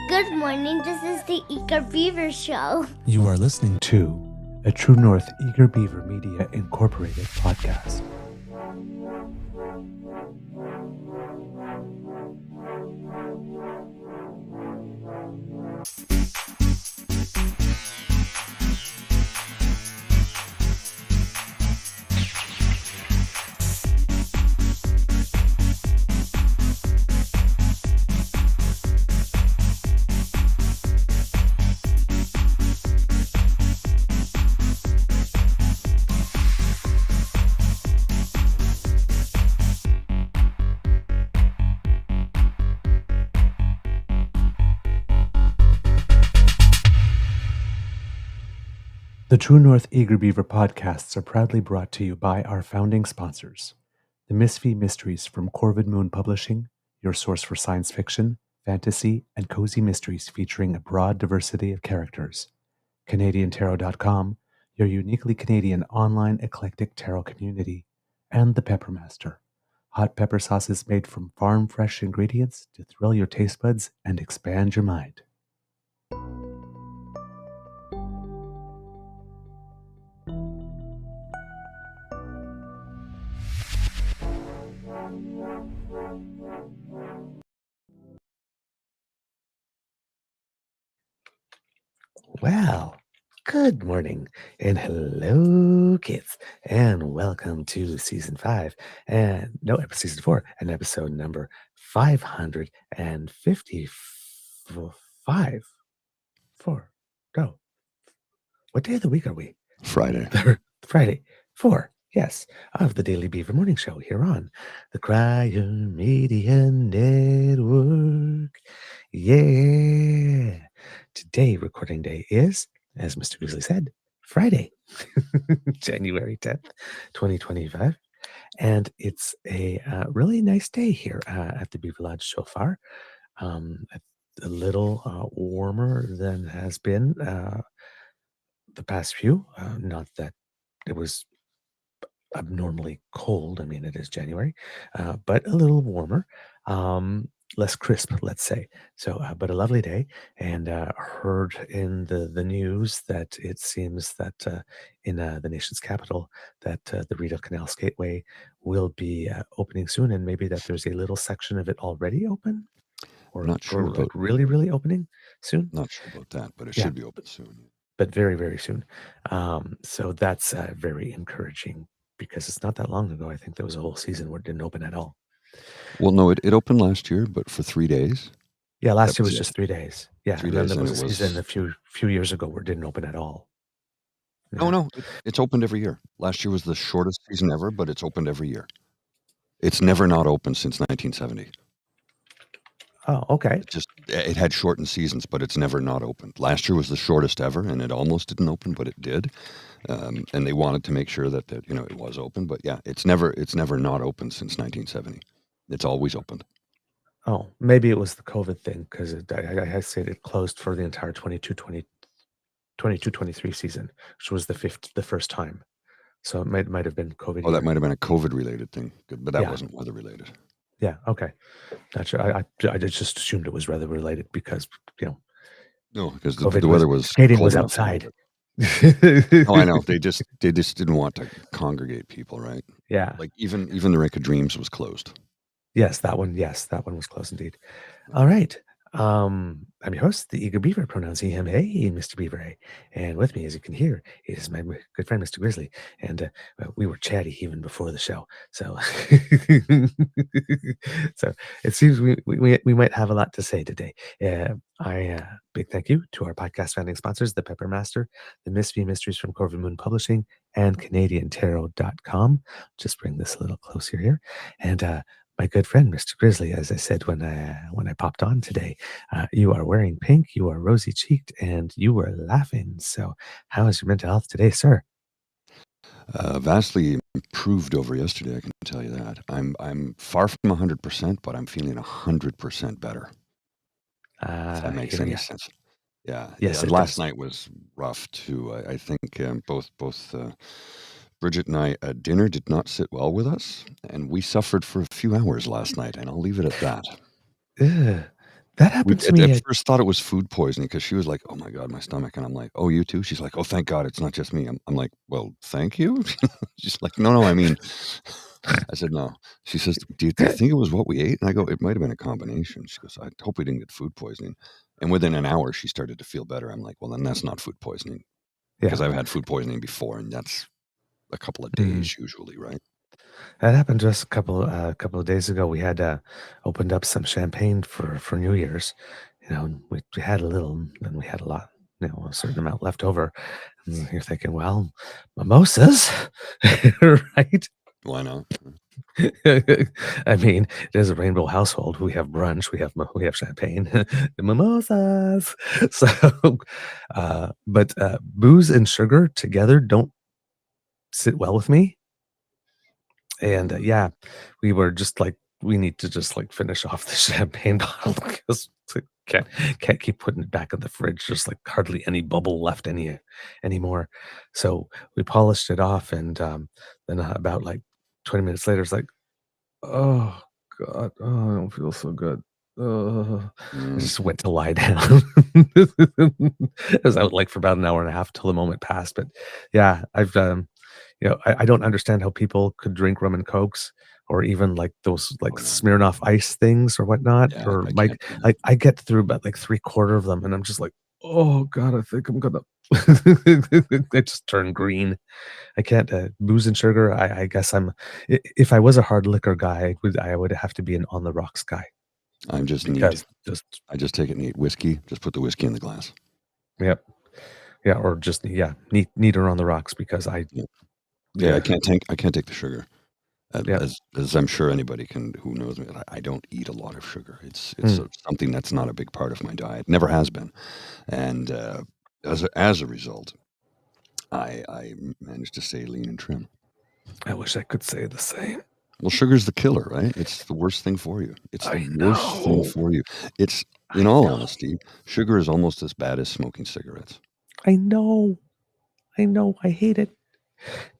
Good morning, this is the Eager Beaver Show. You are listening to a True North Eager Beaver Media Incorporated podcast. The True North Eager Beaver podcasts are proudly brought to you by our founding sponsors, the Misfit Mysteries from Corvid Moon Publishing, your source for science fiction, fantasy, and cozy mysteries featuring a broad diversity of characters, CanadianTarot.com, your uniquely Canadian online eclectic tarot community, and the Peppermaster, hot pepper sauces made from farm-fresh ingredients to thrill your taste buds and expand your mind. Well, good morning and hello, kids, and welcome to season 5 and season 4 and episode number 555. No, what day of the week are we? Friday. Friday 4. Yes, of the Daily Beaver Morning Show here on the Crier Media Network. Yeah. Today, recording day is, as Mr. Grizzly said, Friday, January 10th, 2025. And it's a really nice day here at the Beaver Lodge so far. A little warmer than has been the past few. Not that it was abnormally cold. I mean, it is January, but a little warmer, less crisp, let's say. So, but a lovely day. And heard in the news that it seems that in the nation's capital, that the Rideau Canal Skateway will be opening soon, and maybe that there's a little section of it already open, or Not sure or like about really, really opening soon. not sure about that, but it Yeah. should be open soon. But very, very soon. So that's very encouraging because it's not that long ago. I think there was a whole season where it didn't open at all. Well, no, it opened last year, but for 3 days. Yeah, last That year was was it. just 3 days. Yeah, 3 and then days, there and was it a season a was... few years ago where it didn't open at all. No, it's opened every year. Last year was the shortest season ever, but it's opened every year. It's never not opened since 1970. Oh, okay. It had shortened seasons, but it's never not opened. Last year was the shortest ever, and it almost didn't open, but it did. And they wanted to make sure that it was open. But yeah, it's never not open since 1970. It's always opened. Oh, maybe it was the COVID thing because I said it closed for the entire 22-23 season, which was the first time. So it might have been COVID. Oh, that might have been a COVID-related thing, but that wasn't weather-related. Yeah. Okay. Gotcha. I just assumed it was weather related because No, because the COVID weather was skating cold was enough to outside. have it. Oh, I know. They just didn't want to congregate people, right? Yeah. Like even the Rink of Dreams was closed. Yes, that one was close indeed. All right. I'm your host, the Eager Beaver, pronouncing him hey, Mr. Beaver. Hey. And with me, as you can hear, is my good friend, Mr. Grizzly. And we were chatty even before the show. So so it seems we might have a lot to say today. Big thank you to our podcast founding sponsors, the Peppermaster, the Misfit Mysteries from Corvid Moon Publishing, and CanadianTarot.com. Just bring this a little closer here. And my good friend, Mr. Grizzly, as I said when I popped on today, you are wearing pink, you are rosy-cheeked, and you were laughing. So how is your mental health today, sir? Vastly improved over yesterday, I can tell you that. I'm far from 100%, but I'm feeling 100% better. If that makes any sense. Yeah. Yes, it last does. night was rough too. I think both Bridget and I at dinner did not sit well with us, and we suffered for a few hours last night, and I'll leave it at that. Ugh, That We happened to at me. first thought it was food poisoning because she was like, "Oh my god, my stomach," and I'm like, "Oh, you too?" She's like, "Oh, thank God, it's not just me." I'm like, "Well, thank you." She's like, "No, I mean," I said, "No." She says, "Do you think it was what we ate?" And I go, "It might have been a combination." She goes, "I hope we didn't get food poisoning." And within an hour, she started to feel better. I'm like, "Well, then that's not food poisoning," because Yeah. I've had food poisoning before, and that's a couple of Mhm. days usually, right? That happened just a couple of days ago. We had opened up some champagne for New Year's. And we had a little, and we had a lot, a certain amount left over. And you're thinking, well, mimosas, right? Why not? I mean, it is a rainbow household. We have brunch, we have champagne, mimosas. So, but booze and sugar together don't sit well with me. And, Mm, yeah, we were just like, we need to just, like, finish off the champagne bottle because we can't keep putting it back in the fridge. There's, like, hardly any bubble left anymore. So, we polished it off, and, then, about, like, 20 minutes later, it's like, "Oh god, oh, I don't feel so good. Ugh." I mm, just went to lie down. I was out, like, for about an hour and a half till the moment passed, but, yeah, I don't understand how people could drink rum and cokes or even, like, those, like, oh, no. Smirnoff Ice things or whatnot, Yeah, or I can't Mike do that. like, I get through about, like, 3/4 of them, and I'm just like, "Oh god, I think I'm gonna" I just turn green. I can't, booze and sugar, I guess if I was a hard liquor guy, I would have to be an on the rocks guy I'm just neat. because just I just take it neat. Whiskey, just put the whiskey in the glass. yep. Yeah, or just yeah, neater on the rocks because Yeah. Yeah, yeah, I can't take the sugar. yeah, As I'm sure anybody can who knows me, I don't eat a lot of sugar. It's mm, something that's not a big part of my diet. Never has been. And, as a result, I managed to stay lean and trim. I wish I could say the same. Well, sugar's the killer, right? It's the worst thing for you. It's the I worst thing know, for you. It's I in all know, honesty, sugar is almost as bad as smoking cigarettes. I know, I hate it.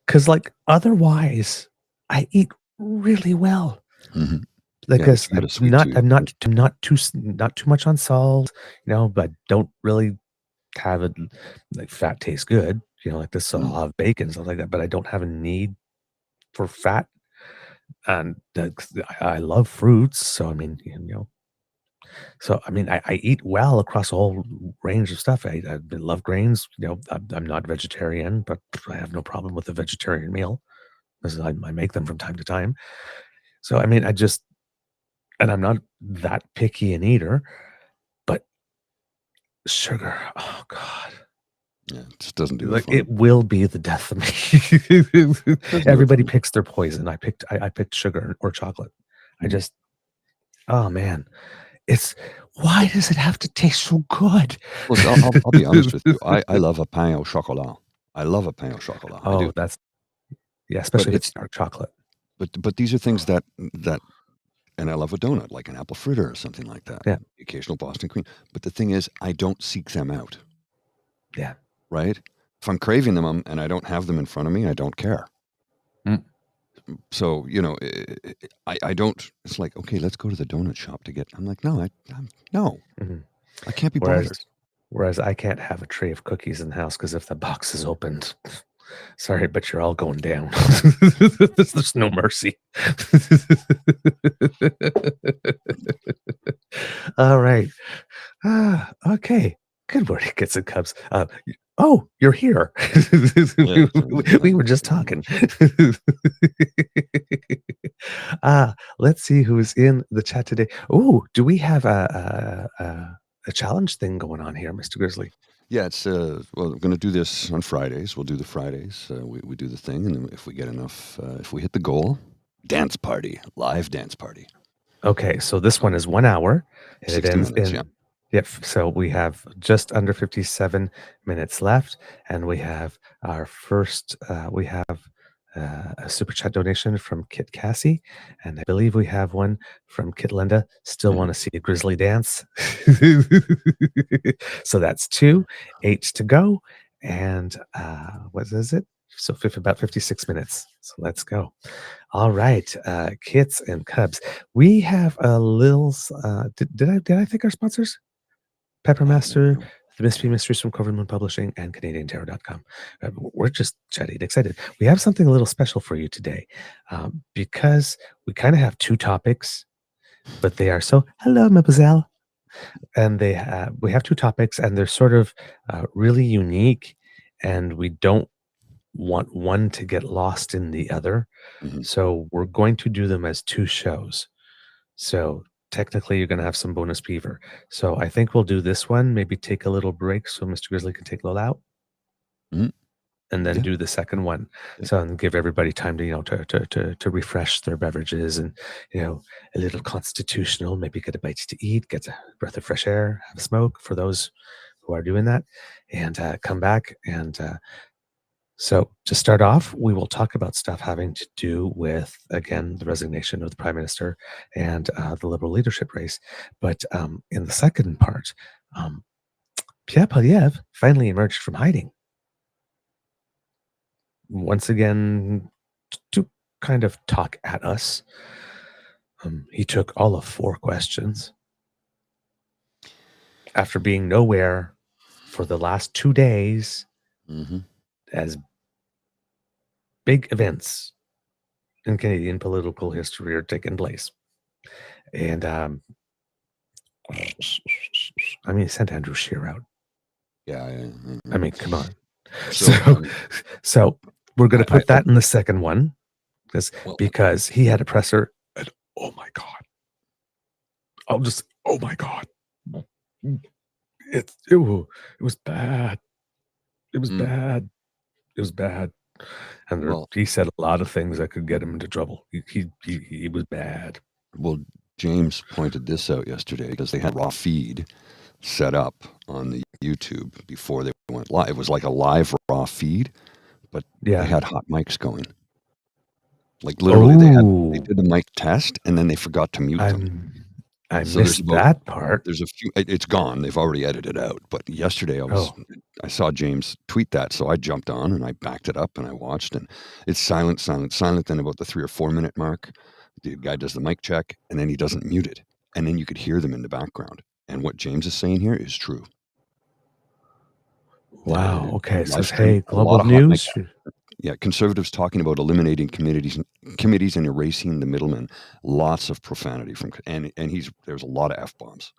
'Cause, like, otherwise, I eat really well. Mhm. Like, Yeah, but 'cause you got a sweet tooth, right? I'm not too much on salt, but don't really have it like, fat tastes good, like this, so Mm. I'll have bacon, and stuff like that, but I don't have a need for fat, and that's I love fruits, so, I mean, so, I mean, I eat well across a whole range of stuff. I love grains, I'm not vegetarian, but I have no problem with a vegetarian meal, 'cause I make them from time to time. So, I mean, and I'm not that picky an eater, but sugar, oh god, Yeah, it just doesn't do it like, for me. it will be the death of me. Doesn't do it for Everybody me. picks their poison. I picked sugar or chocolate. I Mm. just oh, man, it's why does it have to taste so good? Well, so I'll be honest with you. I love a pain au chocolat. I love a pain au chocolat. I do. Oh, that's yeah, But especially if it's it's dark chocolate. but these are things that and I love a donut, like an apple fritter or something like that. Yeah, The occasional Boston cream. But the thing is, I don't seek them out, yeah. right? If I'm craving them and I don't have them in front of me, I don't care. Mm, So, I don't. It's like, okay, let's go to the donut shop to get. I'm like, no, no, mhm. I can't be Whereas bothered. whereas I can't have a tray of cookies in the house because if the box is opened, sorry, but you're all going down. There's no mercy. All right. Okay. Good morning, Kits and Cubs. Oh, you're here. Yeah, so, We were just talking. Let's see who's in the chat today. Oh, do we have a challenge thing going on here, Mr. Grizzly? yeah. It's well, we're going to do this on Fridays. We'll do the Fridays. We do the thing, and then if we get enough, if we hit the goal, dance party, live dance party, Okay, so this one is 1 hour, and it 60 ends minutes. Yeah. in yep, so we have just under 57 minutes left, and we have our first, we have, a super chat donation from Kit Cassie, and I believe we have one from Kit Linda, "Still Mhm. wanna see a grizzly dance." So that's 2, 8 to go, and, what is it? So about 56 minutes. So let's go. All right, kits and cubs. We have a little. Did I thank our sponsors? Peppermaster, the Mystery Mysteries from Cover Moon Publishing, and CanadianTarot.com. We're just chatty and excited. We have something a little special for you today, because we kind of have two topics, but they are so. Hello, Mademoiselle. And we have two topics, and they're sort of really unique, and we don't want one to get lost in the other. Mhm. So we're going to do them as two shows. So technically, you're going to have some bonus beaver. So I think we'll do this one, maybe take a little break so Mr. Grizzly can take a little out, Mhm. and then Yeah. do the second one. Yeah. So and give everybody time to to refresh their beverages and a little constitutional, maybe get a bite to eat, get a breath of fresh air, have a smoke for those who are doing that, and come back and. So to start off, we will talk about stuff having to do with, again, the resignation of the prime minister and the Liberal leadership race. But in the second part, Pierre Poilievre finally emerged from hiding. Once again, to kind of talk at us. He took all of 4 questions. After being nowhere for the last 2 days, Mhm. as big events in Canadian political history are taking place. And I mean, he sent Andrew Scheer out. Yeah. I mean, come on. So, So we're going to put I- that in the second one Well- because he had a presser. And oh my God. Oh my God. It was bad. It was bad. It was bad. And he said a lot of things that could get him into trouble. He was bad. Well, James pointed this out yesterday because they had raw feed set up on the YouTube before they went live. It was like a live raw feed, but they had hot mics going. Like literally, they did the mic test and then they forgot to mute them. I missed that part. There's a few. It's gone. They've already edited it out. But yesterday I saw James tweet that, so I jumped on and I backed it up and I watched, and it's silent. Then about the 3 or 4 minute mark, the guy does the mic check and then he doesn't mute it, and then you could hear them in the background. And what James is saying here is true. Wow. Okay. So stream, hey, global news. Yeah, conservatives talking about eliminating committees and erasing the middlemen. Lots of profanity and there's a lot of F-bombs.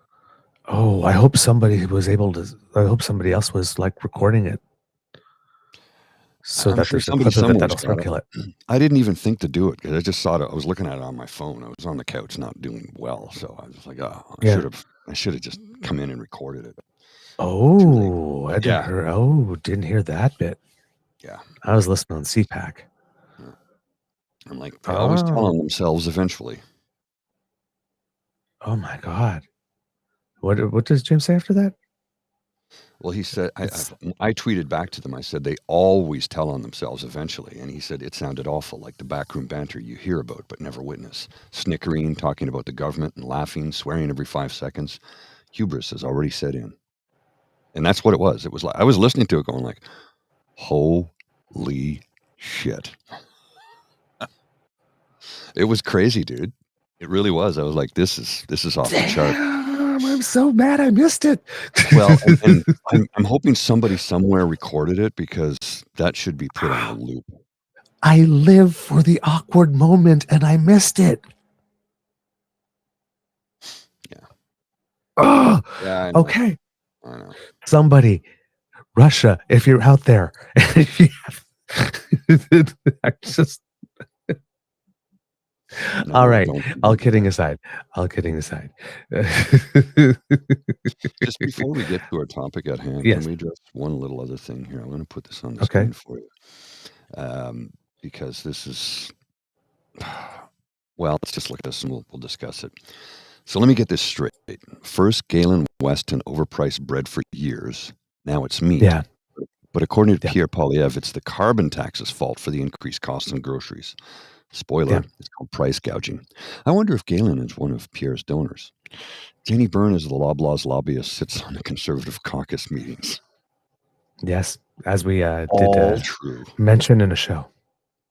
Oh, I hope somebody else was like recording it. So I'm that sure there's a clip of it that'll circulate. I didn't even think to do it because I just saw it. I was looking at it on my phone. I was on the couch not doing well. So I was just like, I should have just come in and recorded it. Oh, I didn't hear that bit. Yeah. I was listening on CPAC. Yeah. I'm like, they always tell on themselves eventually. Oh my God. What does James say after that? Well, he said, I tweeted back to them. I said, they always tell on themselves eventually. And he said, it sounded awful, like the backroom banter you hear about but never witness. Snickering, talking about the government and laughing, swearing every 5 seconds. Hubris has already set in. And that's what it was. It was like, I was listening to it going like, holy shit. It was crazy, dude. It really was. I was like, this is off the chart. I'm so mad I missed it. Well, and I'm hoping somebody somewhere recorded it because that should be put on a loop. I live for the awkward moment and I missed it. Yeah. Oh, yeah. I know. Okay. I know. Somebody, Russia, if you're out there, I just. No, all right. All kidding that. aside. Just before we get to our topic at hand, Yes. can we address one little other thing here? I'm going to put this on the screen for you. Because this is, well, let's just look at this and we'll discuss it. So let me get this straight. First, Galen Weston overpriced bread for years. Now it's meat. Yeah. But according to Pierre Poilievre, it's the carbon tax's fault for the increased costs on groceries. Spoiler, it's called price gouging. I wonder if Galen is one of Pierre's donors. Jenny Byrne is the Loblaws lobbyist, sits on the Conservative caucus meetings. Yes, as we All did true. mention in a show.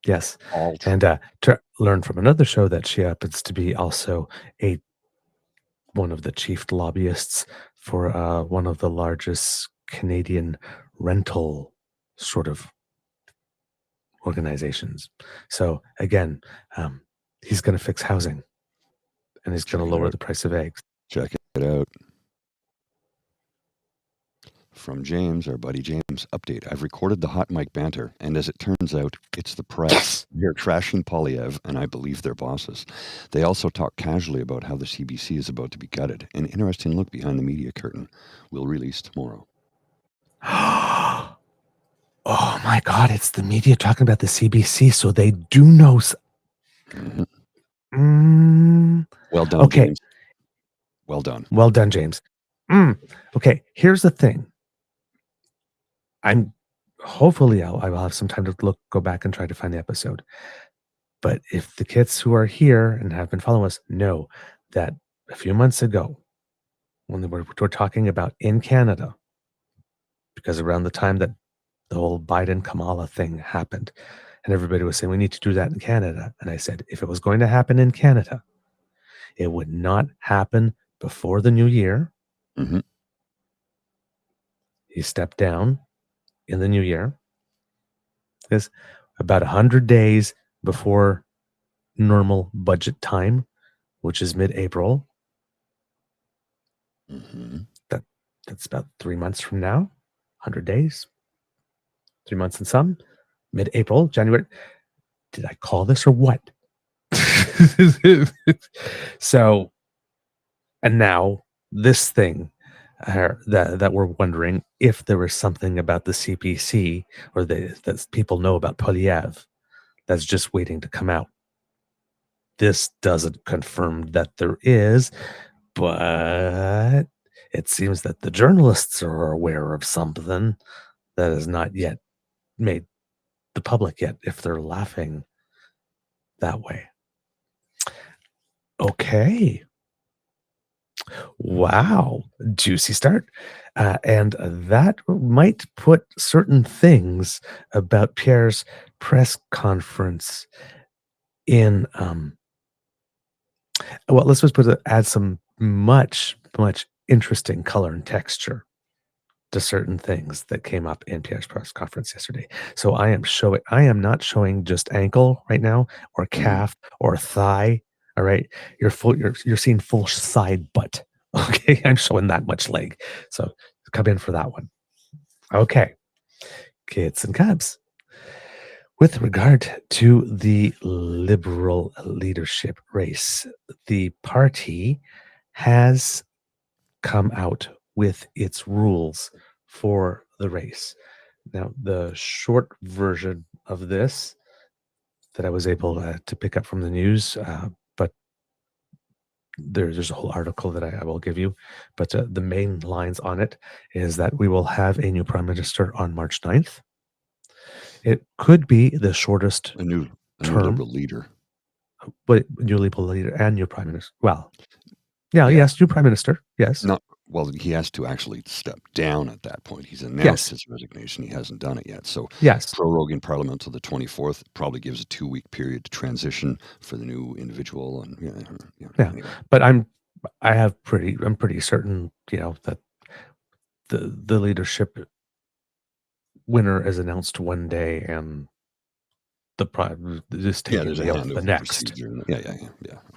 Yes, All true. and to learn from another show that she happens to be also a one of the chief lobbyists for one of the largest Canadian rental sort of organizations. So again, he's going to fix housing, and he's going Check to it lower out. the price of eggs. Check it out. From James, our buddy James, update. I've recorded the hot mic banter, and as it turns out, it's the press. They're trashing Polyev, and I believe their bosses. They also talk casually about how the CBC is about to be gutted. An interesting look behind the media curtain. We'll release tomorrow. Oh my God! It's the media talking about the CBC, so they do know. Well done, Okay. James. Well done. Well done, James. Okay, here's the thing. Hopefully I will have some time to go back and try to find the episode. But if the kids who are here and have been following us know that a few months ago, when we're talking about in Canada, because around the time that the whole Biden Kamala thing happened, and everybody was saying we need to do that in Canada, and I said if it was going to happen in Canada, it would not happen before the new year. Mm-hmm. He stepped down in the new year. Because about 100 days before normal budget time, which is mid-April. Mm-hmm. That's about 3 months from now. 100 days. 3 months and some. Mid-April, January. Did I call this or what? So, and now this thing that we're wondering if there was something about the CPC or that people know about Polyev that's just waiting to come out. This doesn't confirm that there is, but it seems that the journalists are aware of something that is not yet made the public yet, if they're laughing that way. Okay. Wow. Juicy start. And that might put certain things about Pierre's press conference in well, let's just add some much interesting color and texture to certain things that came up in Pierre's press conference yesterday. So I am not showing just ankle right now, or calf, or thigh. All right, you're seeing full side butt. Okay, I'm showing that much leg. So come in for that one. Okay, kids and cubs. With regard to the Liberal leadership race, the party has come out with its rules for the race. Now, the short version of this that I was able to pick up from the news, but there's a whole article that I will give you. But the main lines on it is that we will have a new prime minister on March 9th. It could be the shortest A new term. Liberal leader. But new Liberal leader and new prime minister. Well, yeah. Yes, new prime minister. Yes. Well, he has to actually step down at that point. He's announced his resignation. He hasn't done it yet. So yes, proroguing Parliament till the 24th probably gives a 2-week period to transition for the new individual. And anyway. But I'm pretty certain, that the leadership winner is announced one day and this taking the oath the next.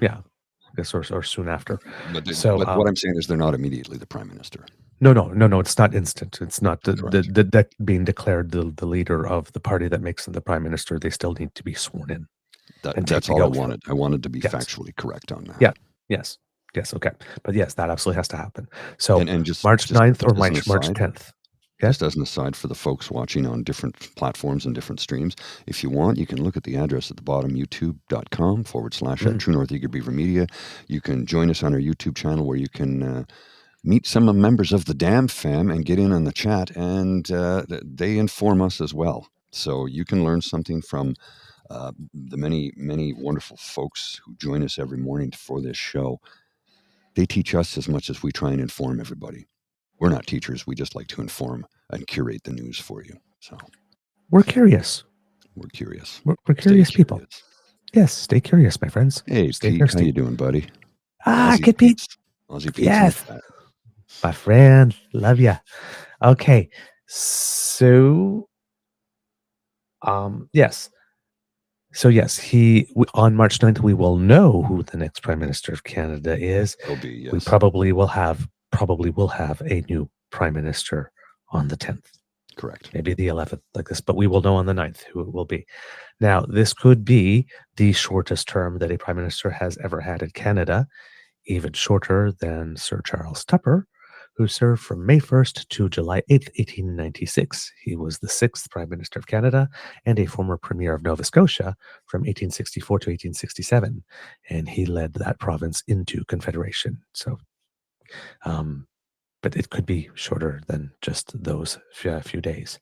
Yeah. I guess or soon after. But what I'm saying is they're not immediately the prime minister. No, it's not instant. It's not the being declared the leader of the party that makes them the prime minister. They still need to be sworn in. That's all I wanted. I wanted to be factually correct on that. Yeah. Yes. Okay. But yes, that absolutely has to happen. So and just March 9th or March 10th. Yes? Just as an aside for the folks watching on different platforms and different streams, if you want, you can look at the address at the bottom, youtube.com/ True North Eager Beaver Media. You can join us on our YouTube channel where you can meet some members of the Dam fam and get in on the chat, and they inform us as well. So you can learn something from the many, many wonderful folks who join us every morning for this show. They teach us as much as we try and inform everybody. We're not teachers. We just like to inform and curate the news for you. So We're curious. we're curious. We're curious Stay people. curious. Yes, stay curious, my friends. Hey, Stay Pete, how thirsty. you doing, buddy? Kid Pete. Aussie Pete's in the Yes, chat. my friend. Love ya. Okay, so yes. So yes, on March 9th, we will know who the next Prime Minister of Canada is. Will be, yes. We probably will have a new Prime Minister on the 10th. Correct. Maybe the 11th, like this, but we will know on the 9th who it will be. Now, this could be the shortest term that a Prime Minister has ever had in Canada, even shorter than Sir Charles Tupper, who served from May 1st to July 8th, 1896. He was the 6th Prime Minister of Canada and a former Premier of Nova Scotia from 1864 to 1867, and he led that province into Confederation. So, but it could be shorter than just those few days.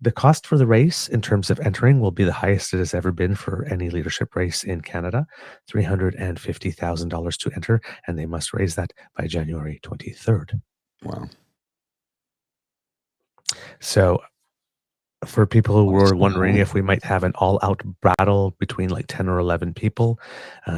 The cost for the race in terms of entering will be the highest it has ever been for any leadership race in Canada, $350,000 to enter, and they must raise that by January 23rd. Wow. So for people who were wondering if we might have an all-out battle between like 10 or 11 people,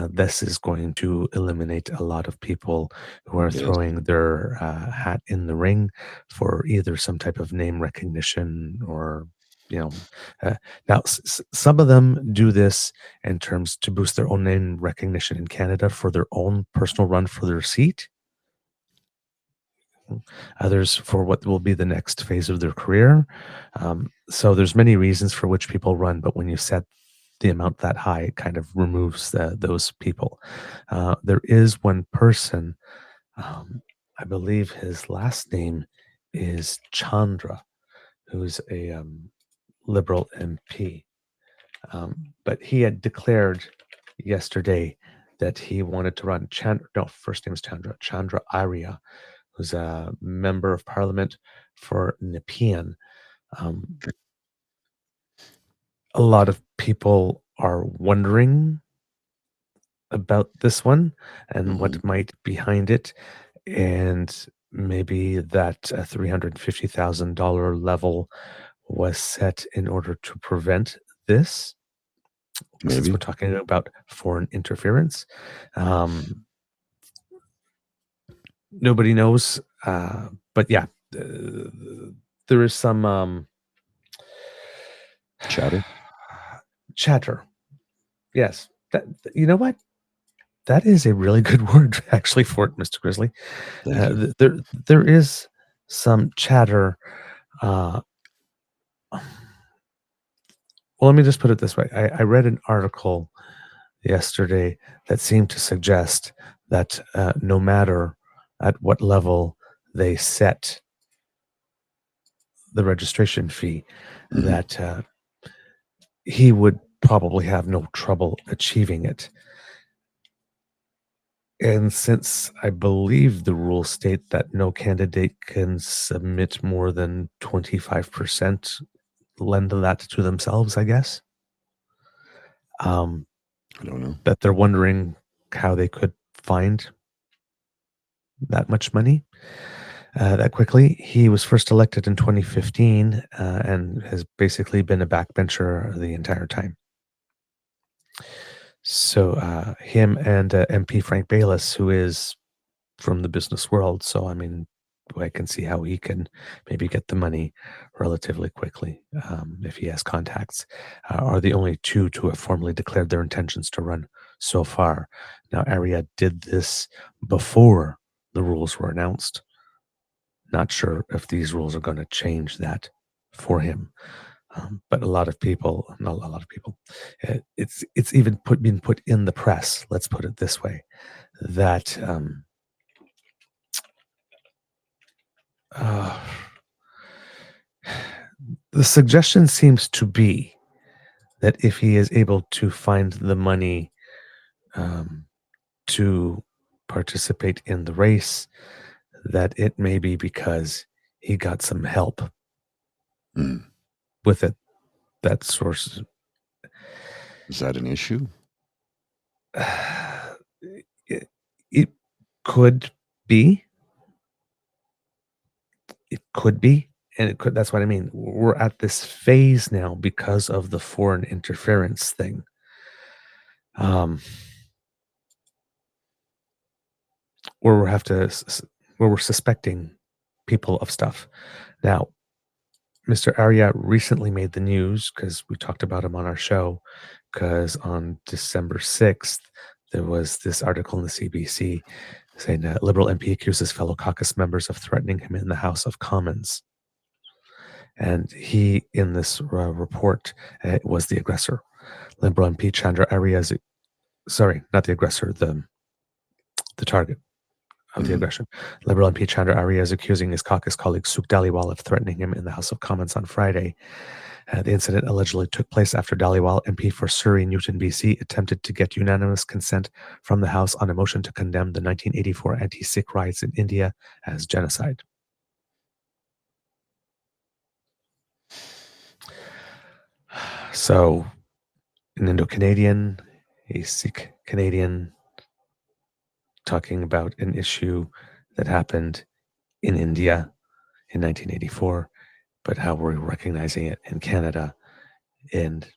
this is going to eliminate a lot of people who are throwing their hat in the ring for either some type of name recognition or, now some of them do this in terms to boost their own name recognition in Canada for their own personal run for their seat. Others for what will be the next phase of their career. So there's many reasons for which people run, but when you set the amount that high, it kind of removes those people. There is one person, I believe his last name is Chandra, who's a Liberal MP. But he had declared yesterday that he wanted to run. First name is Chandra Arya, who's a member of parliament for Nepean. A lot of people are wondering about this one and what might behind it, and maybe that $350,000 level was set in order to prevent this. Since we're talking about foreign interference. Nobody knows, but yeah, there is some chatter. Yes, you know what? That is a really good word, actually, for it, Mr. Grizzly. There is some chatter. Well, let me just put it this way. I read an article yesterday that seemed to suggest that no matter at what level they set the registration fee, that he would probably have no trouble achieving it. And since I believe the rules state that no candidate can submit more than 25%, lend that to themselves, I guess. I don't know. That they're wondering how they could find that much money that quickly. He was first elected in 2015 and has basically been a backbencher the entire time. So him and MP Frank Bayless, who is from the business world, so I mean, I can see how he can maybe get the money relatively quickly if he has contacts, are the only two to have formally declared their intentions to run so far. Now, Arya did this before the rules were announced. Not sure if these rules are going to change that for him. But a lot of people, not a lot of people, it's even been put in the press, let's put it this way, that the suggestion seems to be that if he is able to find the money to participate in the race, that it may be because he got some help with it. That source. Is that an issue? It could be. It could be, and it could. That's what I mean. We're at this phase now because of the foreign interference thing. Where we're suspecting people of stuff. Now, Mr. Arya recently made the news because we talked about him on our show. Because on December 6th, there was this article in the CBC saying that Liberal MP accuses fellow caucus members of threatening him in the House of Commons. And he, in this report, was the aggressor. Liberal MP Chandra Arya sorry, not the aggressor, the target of the aggression. Liberal MP Chandra Arya is accusing his caucus colleague Sukh Dhaliwal of threatening him in the House of Commons on Friday. The incident allegedly took place after Dhaliwal, MP for Surrey, Newton, BC, attempted to get unanimous consent from the House on a motion to condemn the 1984 anti-Sikh riots in India as genocide. So, an Indo-Canadian, a Sikh Canadian, talking about an issue that happened in India in 1984, but how we're recognizing it in Canada and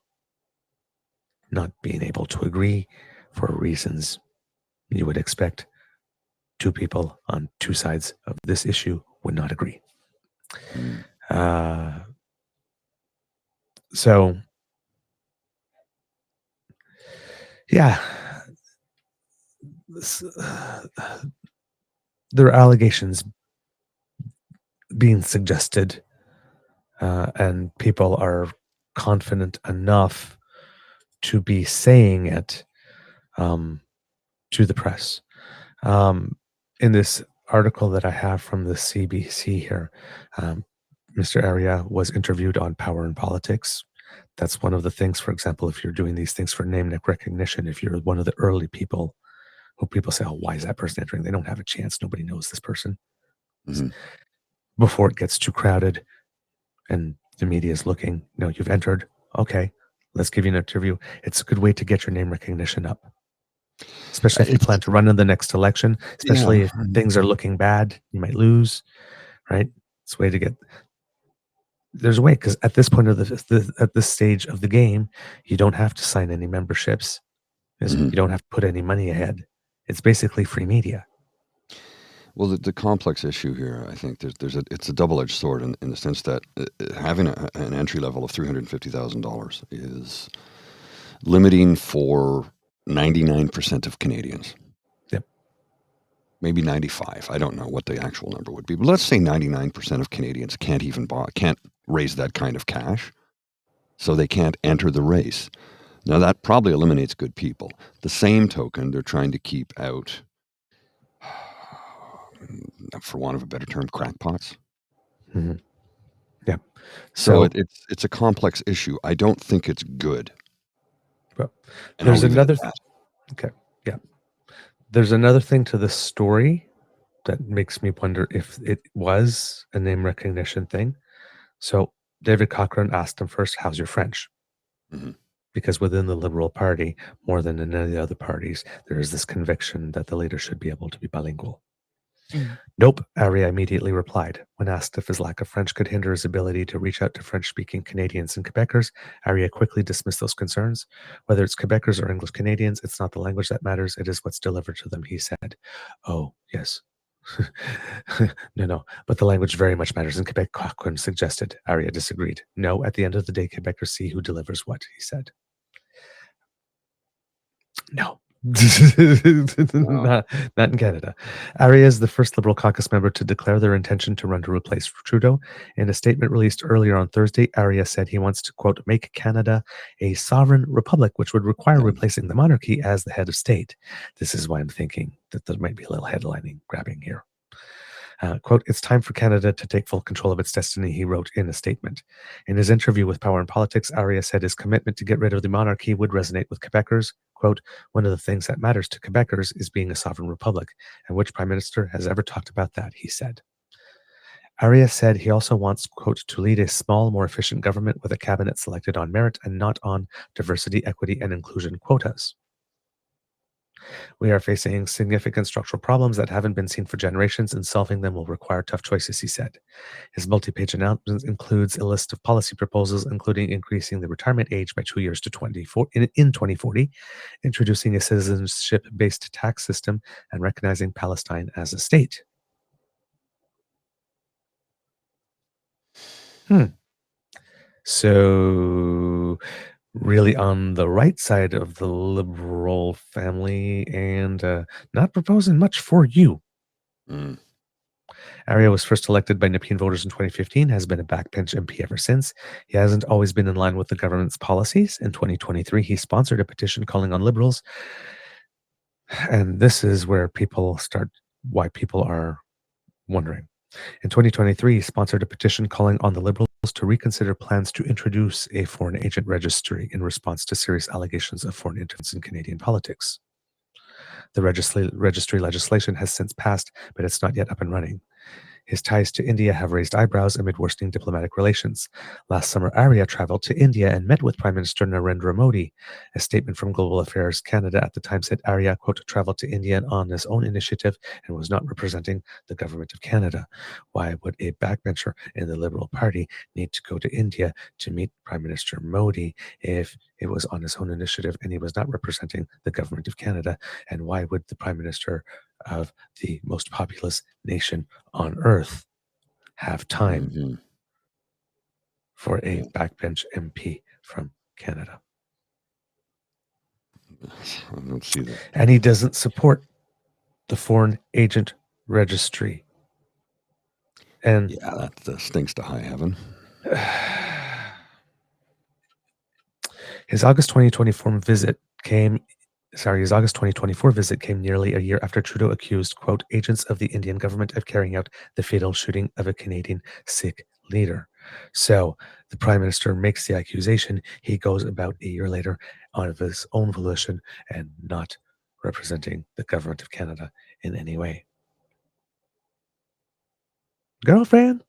not being able to agree for reasons you would expect two people on two sides of this issue would not agree. So, yeah, there are allegations being suggested, and people are confident enough to be saying it to the press. In this article that I have from the CBC here, Mr. Arya was interviewed on power and politics. That's one of the things, for example, if you're doing these things for name recognition, if you're one of the early people who people say, oh, why is that person entering? They don't have a chance. Nobody knows this person. Before it gets too crowded and the media is looking, no, you've entered. Okay, let's give you an interview. It's a good way to get your name recognition up. Especially if you plan to run in the next election, especially if things are looking bad, you might lose, right? It's a way to get... There's a way, because at this point of at this stage of the game, you don't have to sign any memberships. You don't have to put any money ahead. It's basically free media. Well, the complex issue here, I think, it's a double-edged sword in the sense that having an entry level of $350,000 is limiting for 99% of Canadians. Yep. Maybe 95. I don't know what the actual number would be, but let's say 99% of Canadians can't raise that kind of cash, so they can't enter the race. Now, that probably eliminates good people. The same token, they're trying to keep out, for want of a better term, crackpots. Yeah. So it's a complex issue. I don't think it's good. Well, there's another... Okay. Yeah. There's another thing to this story that makes me wonder if it was a name recognition thing. So David Cochrane asked him first, how's your French? Because within the Liberal Party, more than in any other parties, there is this conviction that the leader should be able to be bilingual. Nope, Arya immediately replied. When asked if his lack of French could hinder his ability to reach out to French-speaking Canadians and Quebecers, Arya quickly dismissed those concerns. Whether it's Quebecers or English Canadians, it's not the language that matters, it is what's delivered to them, he said. Oh, yes. No, but the language very much matters in Quebec, Cochrane suggested. Arya disagreed. No, at the end of the day, Quebecers see who delivers what, he said. No. Not in Canada. Arya is the first Liberal caucus member to declare their intention to run to replace Trudeau. In a statement released earlier on Thursday, Arya said he wants to, quote, make Canada a sovereign republic, which would require replacing the monarchy as the head of state. This is why I'm thinking that there might be a little headlining grabbing here. Quote, it's time for Canada to take full control of its destiny, he wrote in a statement. In his interview with Power and Politics, Arya said his commitment to get rid of the monarchy would resonate with Quebecers. Quote, one of the things that matters to Quebecers is being a sovereign republic, and which prime minister has ever talked about that, he said. Arya said he also wants, quote, to lead a small, more efficient government with a cabinet selected on merit and not on diversity, equity, and inclusion quotas. We are facing significant structural problems that haven't been seen for generations, and solving them will require tough choices, he said. His multi-page announcement includes a list of policy proposals, including increasing the retirement age by 2 years to 24 in 2040, introducing a citizenship-based tax system, and recognizing Palestine as a state. So really on the right side of the liberal family, and not proposing much for you. Mm. Arya was first elected by Nepean voters in 2015, has been a backbench MP ever since. He hasn't always been in line with the government's policies. In 2023, he sponsored a petition calling on liberals. And this is where why people are wondering. In 2023, he sponsored a petition calling on the Liberals to reconsider plans to introduce a foreign agent registry in response to serious allegations of foreign interference in Canadian politics. The registry legislation has since passed, but it's not yet up and running. His ties to India have raised eyebrows amid worsening diplomatic relations. Last summer, Arya traveled to India and met with Prime Minister Narendra Modi. A statement from Global Affairs Canada at the time said Arya, quote, traveled to India on his own initiative and was not representing the government of Canada. Why would a backbencher in the Liberal Party need to go to India to meet Prime Minister Modi if it was on his own initiative and he was not representing the government of Canada? And why would the Prime Minister of the most populous nation on earth have time for a backbench MP from Canada? I don't see that. And he doesn't support the foreign agent registry. And yeah, that stinks to high heaven. His August 2024 visit came nearly a year after Trudeau accused, quote, agents of the Indian government of carrying out the fatal shooting of a Canadian Sikh leader. So the Prime Minister makes the accusation. He goes about a year later on his own volition and not representing the government of Canada in any way. Girlfriend,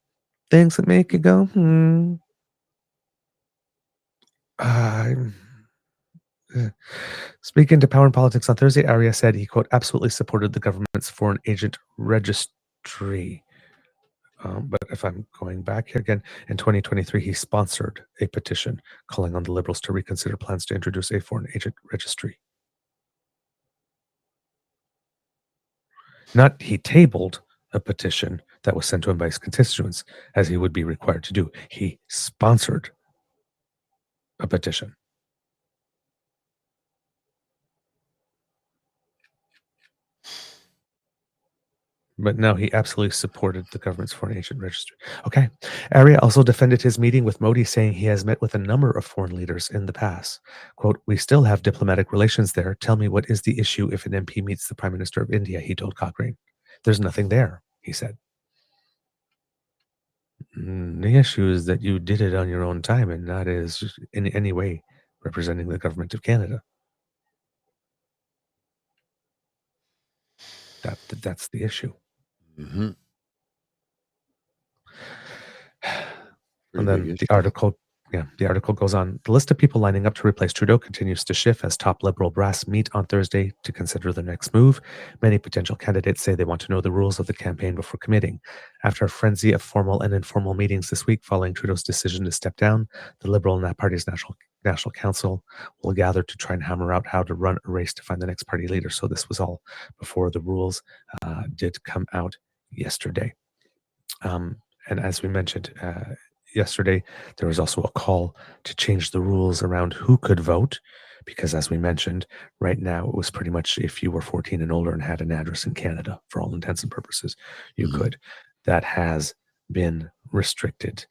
things that make you go, Speaking to Power and Politics on Thursday, Arya said he, quote, absolutely supported the government's foreign agent registry. But if I'm going back here again, in 2023, he sponsored a petition calling on the Liberals to reconsider plans to introduce a foreign agent registry. Not he tabled a petition that was sent to him by his constituents, as he would be required to do. He sponsored a petition. But no, he absolutely supported the government's foreign agent registry. Okay. Arya also defended his meeting with Modi, saying he has met with a number of foreign leaders in the past. Quote, we still have diplomatic relations there. Tell me, what is the issue if an MP meets the Prime Minister of India, he told Cochrane. There's nothing there, he said. The issue is that you did it on your own time and not as in any way representing the government of Canada. That's the issue. Mm-hmm. And then the article goes on. The list of people lining up to replace Trudeau continues to shift as top Liberal brass meet on Thursday to consider the next move. Many potential candidates say they want to know the rules of the campaign before committing. After a frenzy of formal and informal meetings this week following Trudeau's decision to step down, the Liberal and that party's National Council will gather to try and hammer out how to run a race to find the next party leader. So this was all before the rules did come out yesterday. And as we mentioned yesterday, there was also a call to change the rules around who could vote, because as we mentioned, right now it was pretty much if you were 14 and older and had an address in Canada, for all intents and purposes, you could. That has been restricted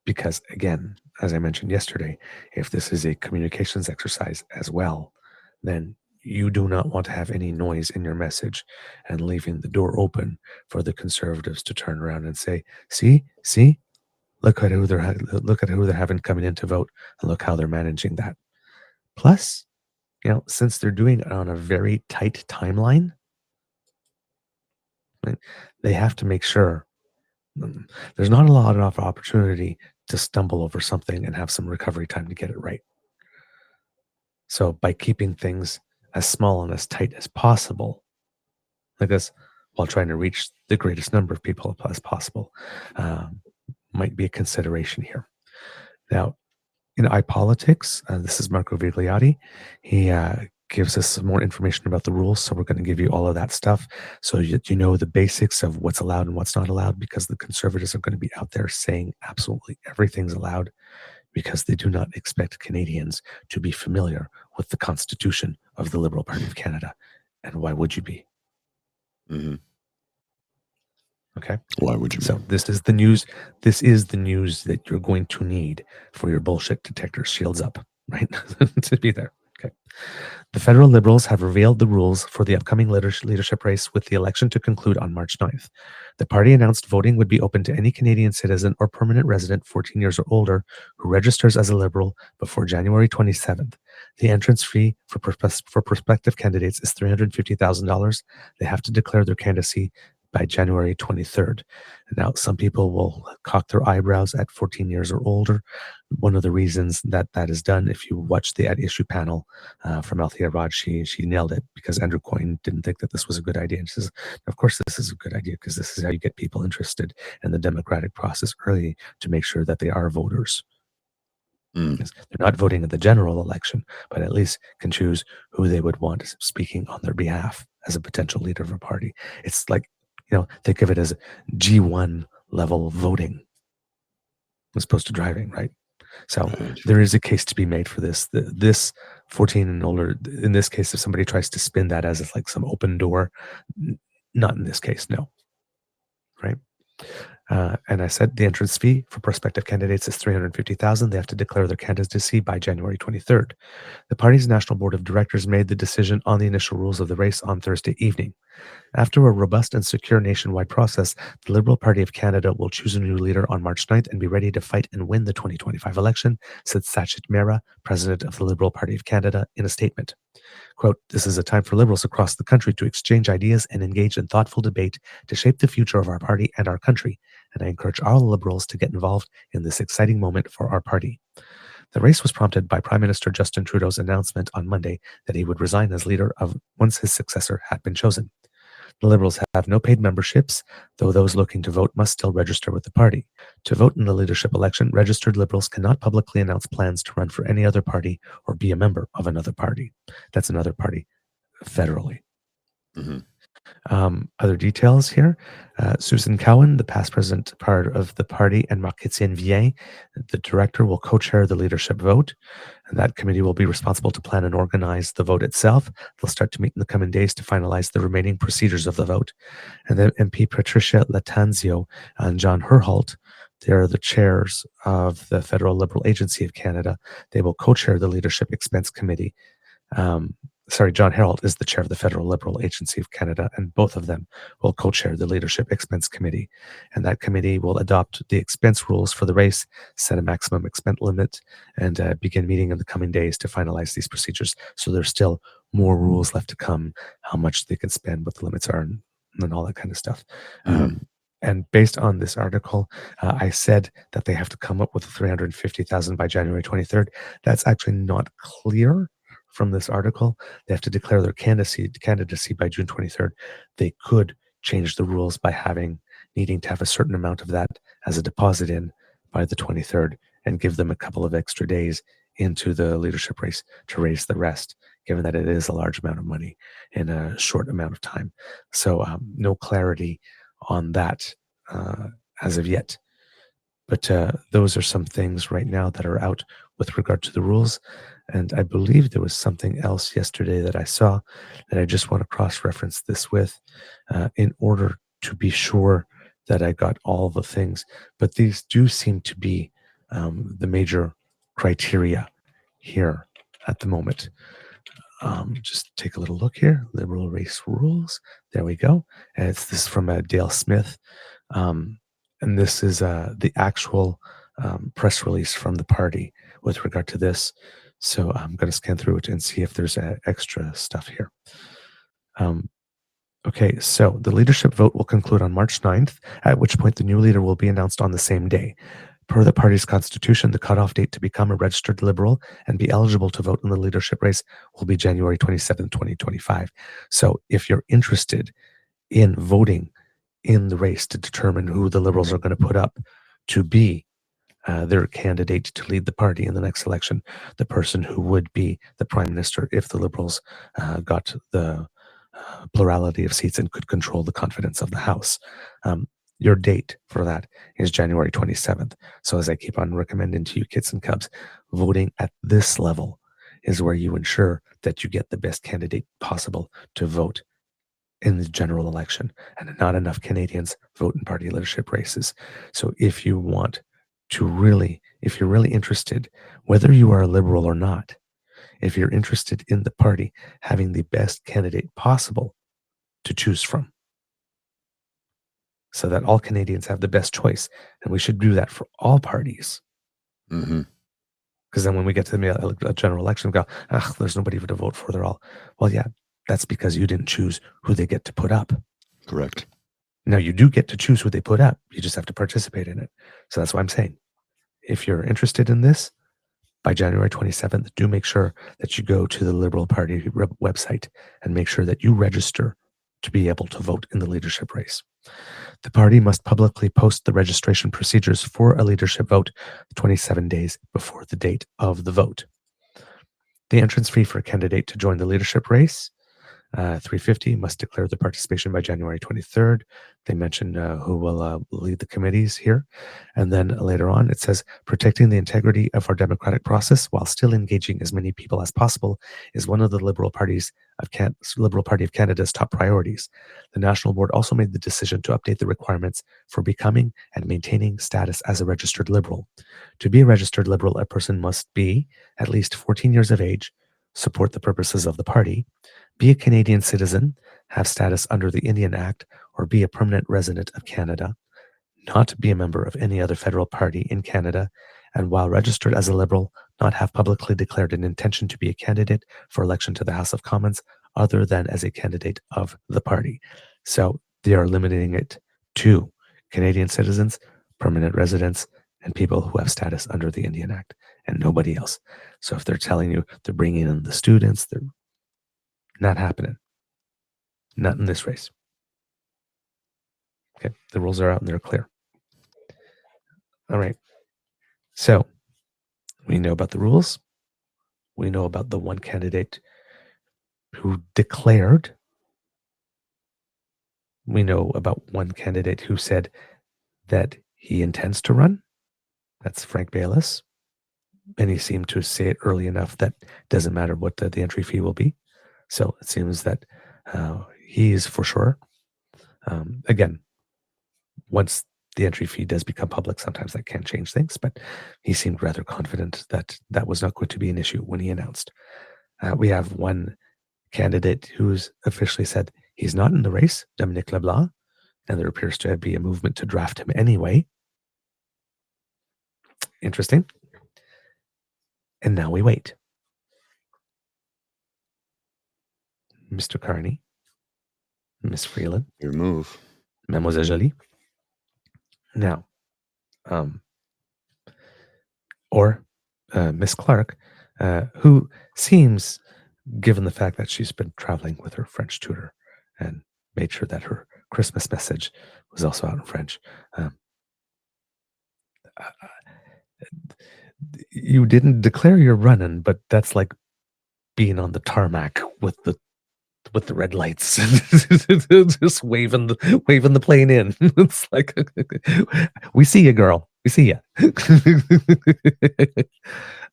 because, again, as I mentioned yesterday, if this is a communications exercise as well, then you do not want to have any noise in your message and leaving the door open for the Conservatives to turn around and say, see, look at who they're having coming in to vote, and look how they're managing that. Plus, since they're doing it on a very tight timeline, they have to make sure there's not a lot of opportunity to stumble over something and have some recovery time to get it right. So by keeping things as small and as tight as possible, I guess, while trying to reach the greatest number of people as possible, might be a consideration here. Now, in iPolitics, this is Marco Vigliotti. He gives us some more information about the rules, so we're going to give you all of that stuff so you know the basics of what's allowed and what's not allowed, because the conservatives are going to be out there saying absolutely everything's allowed, because they do not expect Canadians to be familiar with the Constitution of the Liberal Party of Canada. And why would you be? Mm-hmm. Okay. Why would you? So this is the news. This is the news that you're going to need for your bullshit detector shields up, right? To be there. Okay. The federal Liberals have revealed the rules for the upcoming leadership race, with the election to conclude on March 9th. The party announced voting would be open to any Canadian citizen or permanent resident 14 years or older who registers as a Liberal before January 27th. The entrance fee for prospective candidates is $350,000. They have to declare their candidacy by January 23rd. Now, some people will cock their eyebrows at 14 years or older. One of the reasons that is done, if you watch the At Issue panel from Althea Rod, she nailed it, because Andrew Coyne didn't think that this was a good idea. And she says, of course, this is a good idea, because this is how you get people interested in the democratic process early, to make sure that they are voters. They're not voting in the general election, but at least can choose who they would want speaking on their behalf as a potential leader of a party. It's like, think of it as G1 level voting as opposed to driving, right? So there is a case to be made for this. This 14 and older, in this case, if somebody tries to spin that as like some open door, not in this case, no. Right? And I said the entrance fee for prospective candidates is $350,000. They have to declare their candidacy by January 23rd. The party's National Board of Directors made the decision on the initial rules of the race on Thursday evening. After a robust and secure nationwide process, the Liberal Party of Canada will choose a new leader on March 9th and be ready to fight and win the 2025 election, said Sachin Mehra, president of the Liberal Party of Canada, in a statement. Quote, "This is a time for Liberals across the country to exchange ideas and engage in thoughtful debate to shape the future of our party and our country, and I encourage all Liberals to get involved in this exciting moment for our party." The race was prompted by Prime Minister Justin Trudeau's announcement on Monday that he would resign as leader once his successor had been chosen. The Liberals have no paid memberships, though those looking to vote must still register with the party. To vote in the leadership election, registered Liberals cannot publicly announce plans to run for any other party or be a member of another party. That's another party federally. Mm-hmm. Other details here. Susan Cowan, the past president part of the party, and Marc-Étienne Vien, the director, will co-chair the leadership vote. And that committee will be responsible to plan and organize the vote itself. They'll start to meet in the coming days to finalize the remaining procedures of the vote. And then MP Patricia Latanzio and John Herholt, they're the chairs of the Federal Liberal Agency of Canada. They will co-chair the Leadership Expense Committee. John Herholt is the chair of the Federal Liberal Agency of Canada, and both of them will co-chair the Leadership Expense Committee. And that committee will adopt the expense rules for the race, set a maximum expense limit, and begin meeting in the coming days to finalize these procedures. So there's still more rules left to come, how much they can spend, what the limits are, and all that kind of stuff. Mm-hmm. And based on this article, I said that they have to come up with $350,000 by January 23rd. That's actually not clear from this article. They have to declare their candidacy by June 23rd. They could change the rules by needing to have a certain amount of that as a deposit in by the 23rd, and give them a couple of extra days into the leadership race to raise the rest, given that it is a large amount of money in a short amount of time. So no clarity on that as of yet. But those are some things right now that are out with regard to the rules. And I believe there was something else yesterday that I saw that I just want to cross-reference this with in order to be sure that I got all the things. But these do seem to be the major criteria here at the moment. Just take a little look here. Liberal race rules. There we go. And this is from Dale Smith. And this is the actual press release from the party with regard to this. So I'm going to scan through it and see if there's extra stuff here. Okay, so the leadership vote will conclude on March 9th, at which point the new leader will be announced on the same day. Per the party's constitution, the cutoff date to become a registered Liberal and be eligible to vote in the leadership race will be January 27, 2025. So if you're interested in voting in the race to determine who the Liberals are going to put up to be their candidate to lead the party in the next election, the person who would be the prime minister if the Liberals got the plurality of seats and could control the confidence of the House. Your date for that is January 27th. So as I keep on recommending to you kids and cubs, voting at this level is where you ensure that you get the best candidate possible to vote in the general election. And not enough Canadians vote in party leadership races. So if you want to really, if you're really interested, whether you are a Liberal or not, if you're interested in the party having the best candidate possible to choose from, so that all Canadians have the best choice. And we should do that for all parties. Mm-hmm. Because then when we get to the general election, we go, there's nobody to vote for. They're all, well, yeah, that's because you didn't choose who they get to put up. Correct. Now, you do get to choose who they put up. You just have to participate in it. So that's why I'm saying, if you're interested in this, by January 27th, do make sure that you go to the Liberal Party website and make sure that you register to be able to vote in the leadership race. The party must publicly post the registration procedures for a leadership vote 27 days before the date of the vote. The entrance fee for a candidate to join the leadership race, $350, must declare the participation by January 23rd. They mention who will lead the committees here. And then later on, it says, protecting the integrity of our democratic process while still engaging as many people as possible is one of the Liberal Party of Canada's top priorities. The National Board also made the decision to update the requirements for becoming and maintaining status as a registered Liberal. To be a registered Liberal, a person must be at least 14 years of age, support the purposes of the party, be a Canadian citizen, have status under the Indian Act, or be a permanent resident of Canada, not be a member of any other federal party in Canada, and while registered as a Liberal, not have publicly declared an intention to be a candidate for election to the House of Commons other than as a candidate of the party. So they are limiting it to Canadian citizens, permanent residents, and people who have status under the Indian Act, and nobody else. So if they're telling you they're bringing in the students, they're not happening. Not in this race. Okay, the rules are out and they're clear. All right. So we know about the rules. We know about the one candidate who declared. We know about one candidate who said that he intends to run. That's Frank Baylis. And he seemed to say it early enough that it doesn't matter what the entry fee will be. So it seems that he is for sure. Again, once the entry fee does become public, sometimes that can change things, but he seemed rather confident that that was not going to be an issue when he announced. We have one candidate who's officially said he's not in the race, Dominic Leblanc, and there appears to be a movement to draft him anyway. Interesting. And now we wait. Mr. Carney, Miss Freeland, Your move. Mademoiselle Jolie. Now, or Miss Clark, who seems, given the fact that she's been traveling with her French tutor and made sure that her Christmas message was also out in French. You didn't declare you're running, but that's like being on the tarmac with the red lights, just waving the plane in. It's like, we see you, girl. We see you.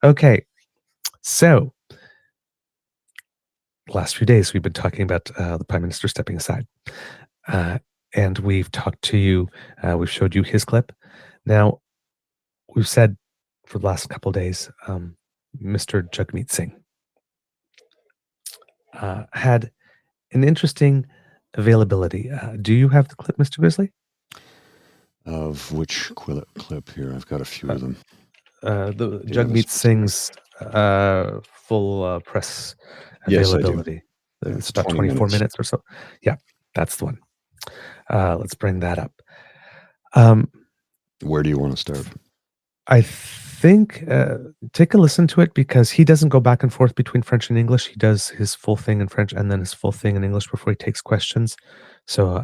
Okay, so last few days we've been talking about the Prime Minister stepping aside, and we've talked to you. We've showed you his clip. Now we've said for the last couple of days, Mr. Jagmeet Singh had an interesting availability. Do you have the clip, Mr. Grizzly? Of which clip here? I've got a few of them. The Jagmeet Singh's full press availability. Yes, it's about 24 minutes or so. Yeah, that's the one. Let's bring that up. Where do you want to start? I think take a listen to it because he doesn't go back and forth between French and English. He does his full thing in French and then his full thing in English before he takes questions. So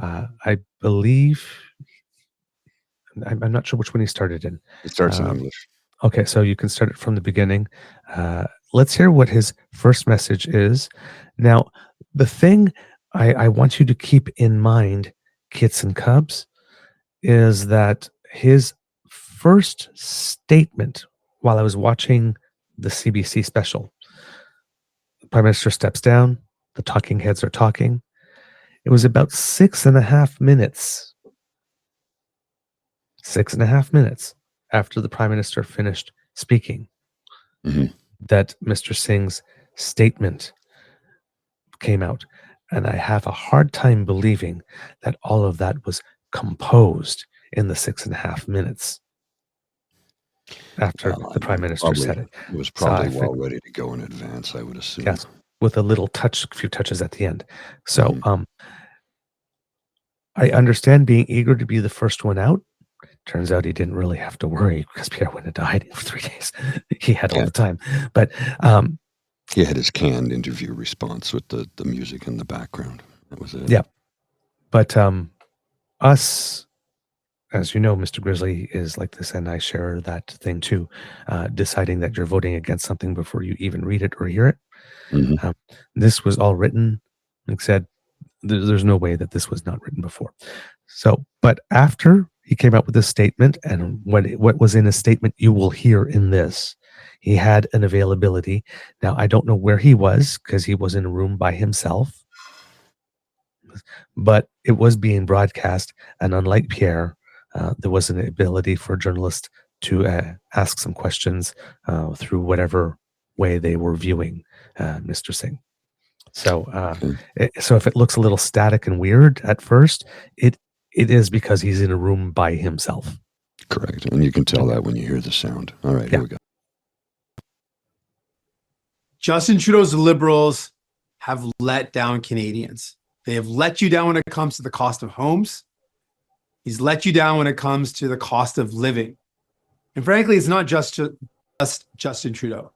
I believe I'm not sure which one he started in. It starts in Um, English. Okay, so you can start it from the beginning. Let's hear what his first message is. Now, the thing I want you to keep in mind, kits and cubs, is that his first statement while I was watching the CBC special, the Prime Minister steps down, the talking heads are talking. It was about 6.5 minutes, 6.5 minutes after the Prime Minister finished speaking Mhm. that Mr. Singh's statement came out. And I have a hard time believing that all of that was composed in the 6.5 minutes after the Prime Minister said it. It was So probably I think, well ready to go in advance, I would assume. yes, with a little touch, a few touches at the end. So Mhm. I understand being eager to be the first one out. Turns out he didn't really have to worry because Pierre wouldn't have died for 3 days. He had all Yeah. the time. But He had his canned interview response with the music in the background. That was it. yeah, but us, as you know, Mr. Grizzly is like this, and I share that thing too. Deciding that you're voting against something before you even read it or hear it. Mhm. This was all written. Like I said, there's no way that this was not written before. So, but after he came out with this statement, and what was in his statement, you will hear in this. He had an availability. Now, I don't know where he was because he was in a room by himself, but it was being broadcast. And unlike Pierre, there was an ability for journalists to ask some questions through whatever way they were viewing Mr. Singh. So, so if it looks a little static and weird at first, it is because he's in a room by himself. Correct. And you can tell that when you hear the sound. All right, here we go. Justin Trudeau's Liberals have let down Canadians. They have let you down when it comes to the cost of homes. He's let you down when it comes to the cost of living. And frankly, it's not just Justin Trudeau.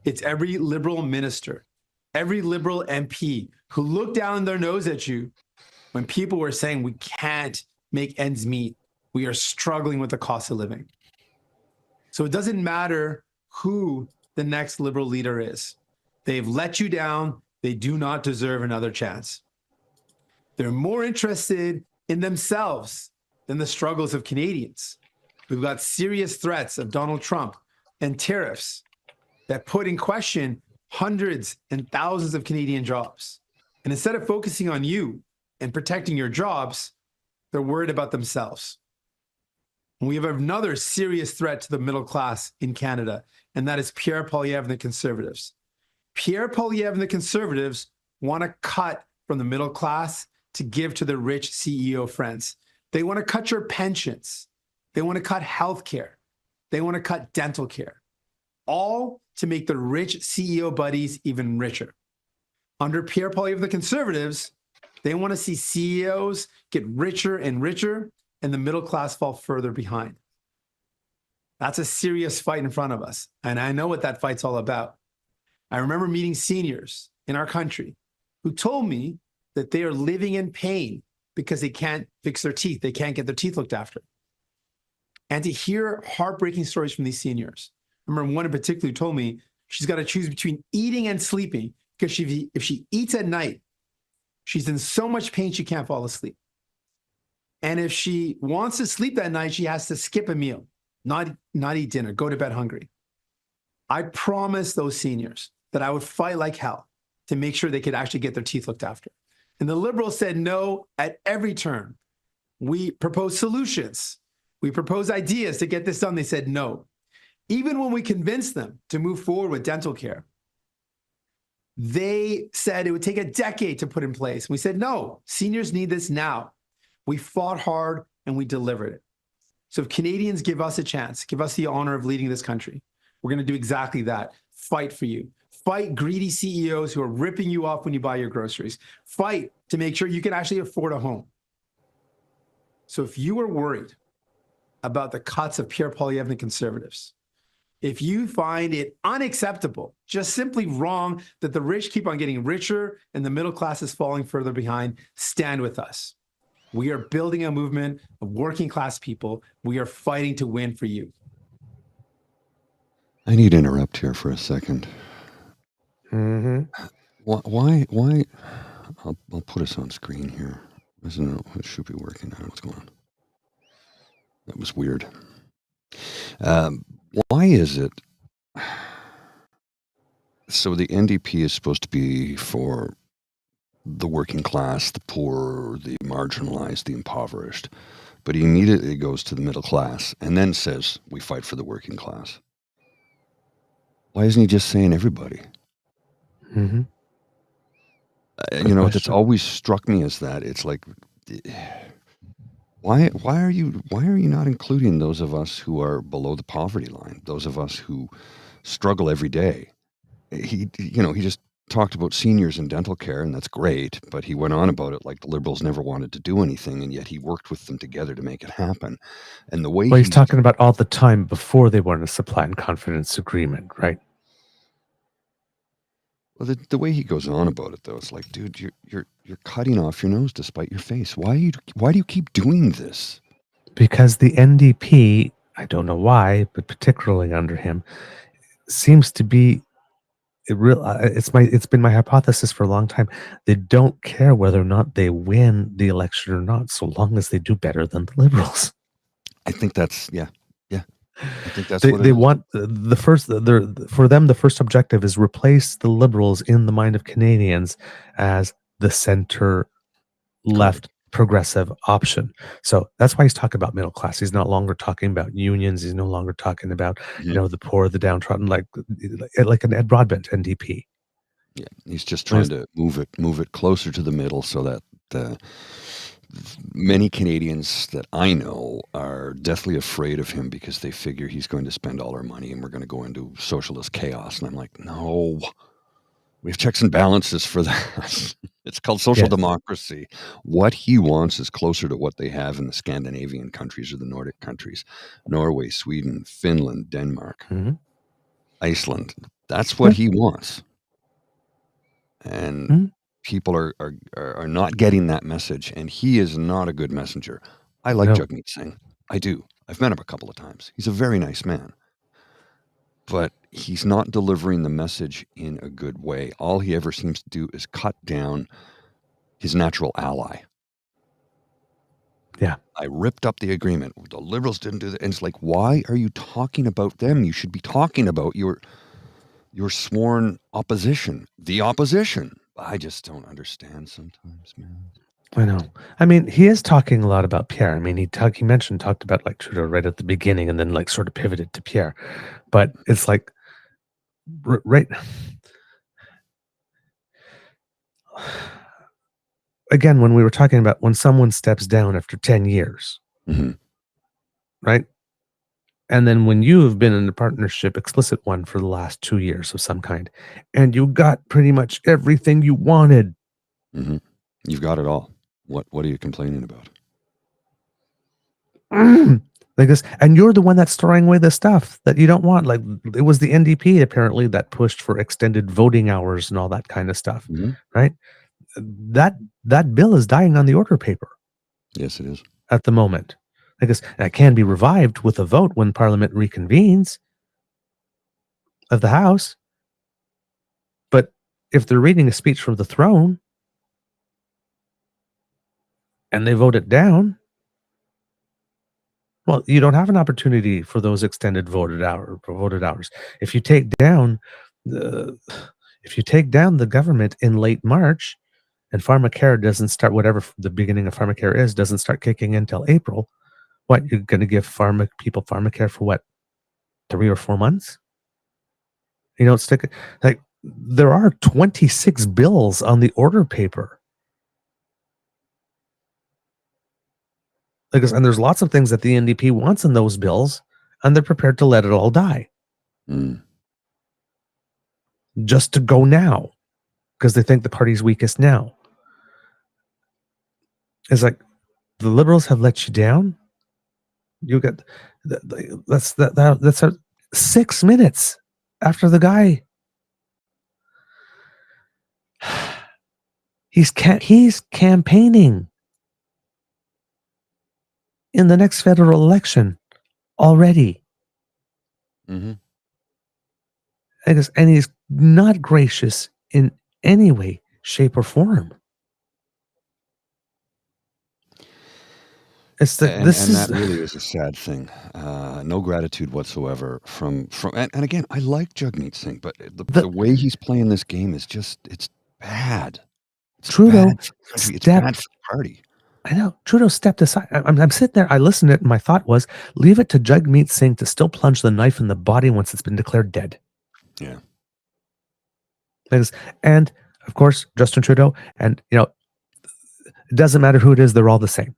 It's every Liberal minister, every Liberal MP who looked down their nose at you when people were saying we can't make ends meet. We are struggling with the cost of living. So it doesn't matter who the next Liberal leader is. They've let you down. They do not deserve another chance. They're more interested in themselves than the struggles of Canadians. We've got serious threats of Donald Trump and tariffs that put in question hundreds and thousands of Canadian jobs. And instead of focusing on you and protecting your jobs, they're worried about themselves. And we have another serious threat to the middle class in Canada, and that is Pierre Poilievre and the Conservatives. Pierre Poilievre and the Conservatives want to cut from the middle class to give to their rich CEO friends. They want to cut your pensions. They want to cut health care. They want to cut dental care, all to make the rich CEO buddies even richer. Under Pierre Poilievre and the Conservatives, they want to see CEOs get richer and richer and the middle class fall further behind. That's a serious fight in front of us. And I know what that fight's all about. I remember meeting seniors in our country who told me that they are living in pain because they can't fix their teeth. They can't get their teeth looked after. And to hear heartbreaking stories from these seniors. I remember one in particular who told me she's got to choose between eating and sleeping because if she eats at night, she's in so much pain she can't fall asleep. And if she wants to sleep that night, she has to skip a meal, not eat dinner, go to bed hungry. I promised those seniors that I would fight like hell to make sure they could actually get their teeth looked after. And the Liberals said no at every turn. We proposed solutions. We proposed ideas to get this done. They said no. Even when we convinced them to move forward with dental care, they said it would take a decade to put in place. We said, no, seniors need this now. We fought hard and we delivered it. So if Canadians give us a chance, give us the honor of leading this country, we're going to do exactly that. Fight for you. Fight greedy CEOs who are ripping you off when you buy your groceries. Fight to make sure you can actually afford a home. So if you are worried about the cuts of pure polyethnic conservatives. If you find it unacceptable, just simply wrong, that the rich keep on getting richer and the middle class is falling further behind, stand with us. We are building a movement of working class people. We are fighting to win for you. I need to interrupt here for a second. Mm-hmm. Why? I'll put us on screen here. It should be working. I don't know what's going on. That was weird. Why is it? So the NDP is supposed to be for the working class, the poor, the marginalized, the impoverished. But he immediately goes to the middle class and then says, we fight for the working class. Why isn't he just saying everybody? Mm-hmm. That's always struck me as that. It's like, why are you not including those of us who are below the poverty line, those of us who struggle every day? He just talked about seniors and dental care, and that's great, but he went on about it like the Liberals never wanted to do anything, and yet he worked with them together to make it happen. And the way he's talking about all the time before they were in a supply and confidence agreement, right? Well, the way he goes on about it, though, it's like, dude, you're cutting off your nose to spite your face. Why do you keep doing this? Because the NDP, I don't know why, but particularly under him, seems to be it's been my hypothesis for a long time. They don't care whether or not they win the election or not, so long as they do better than the Liberals. I think that's I think that's they want for them the first objective is replace the Liberals in the mind of Canadians as the center left progressive option. So that's why he's talking about middle class. He's no longer talking about unions. He's no longer talking about the poor, the downtrodden, like an Ed Broadbent NDP. Yeah, he's just trying to move it closer to the middle so that many Canadians that I know are deathly afraid of him because they figure he's going to spend all our money and we're going to go into socialist chaos. And I'm like, no, we have checks and balances for that. It's called social democracy. What he wants is closer to what they have in the Scandinavian countries or the Nordic countries, Norway, Sweden, Finland, Denmark, Iceland. That's what he wants. And people are not getting that message, and he is not a good messenger. I like Jagmeet Singh. I do. I've met him a couple of times. He's a very nice man. But he's not delivering the message in a good way. All he ever seems to do is cut down his natural ally. Yeah. I ripped up the agreement. The Liberals didn't do that. And it's like, why are you talking about them? You should be talking about your sworn opposition, the opposition. I just don't understand sometimes, man. I know. I mean, he is talking a lot about Pierre. I mean, he talked about like Trudeau right at the beginning and then like sort of pivoted to Pierre. But it's like, right. Again, when we were talking about when someone steps down after 10 years, right? And then when you have been in a partnership, explicit one, for the last 2 years of some kind, and you got pretty much everything you wanted. You've got it all. What are you complaining about? Like this, and you're the one that's throwing away the stuff that you don't want. Like it was the NDP apparently that pushed for extended voting hours and all that kind of stuff, right? That bill is dying on the order paper. Yes, it is at the moment. I guess that can be revived with a vote when Parliament reconvenes of the House. But if they're reading a speech from the throne and they vote it down, well, you don't have an opportunity for those extended voted hours. If you take down the government in late March, and pharmacare doesn't start, whatever the beginning of pharmacare is, doesn't start kicking in until April, what, you're going to give people pharmacare for what, 3 or 4 months? You don't stick it. Like, there are 26 bills on the order paper. And there's lots of things that the NDP wants in those bills, and they're prepared to let it all die. Just to go now, because they think the party's weakest now. It's like, the Liberals have let you down. You get that's 6 minutes after the guy. He's campaigning in the next federal election already. Mm-hmm. And he's not gracious in any way, shape, or form. And that really is a sad thing. No gratitude whatsoever from and again, I like Jagmeet Singh, but the way he's playing this game is just, it's bad. It's Trudeau bad for the country. It's bad for the party. I know. Trudeau stepped aside. I'm sitting there. I listened to it, and my thought was, leave it to Jagmeet Singh to still plunge the knife in the body once it's been declared dead. Yeah. And, of course, Justin Trudeau. And, it doesn't matter who it is. They're all the same.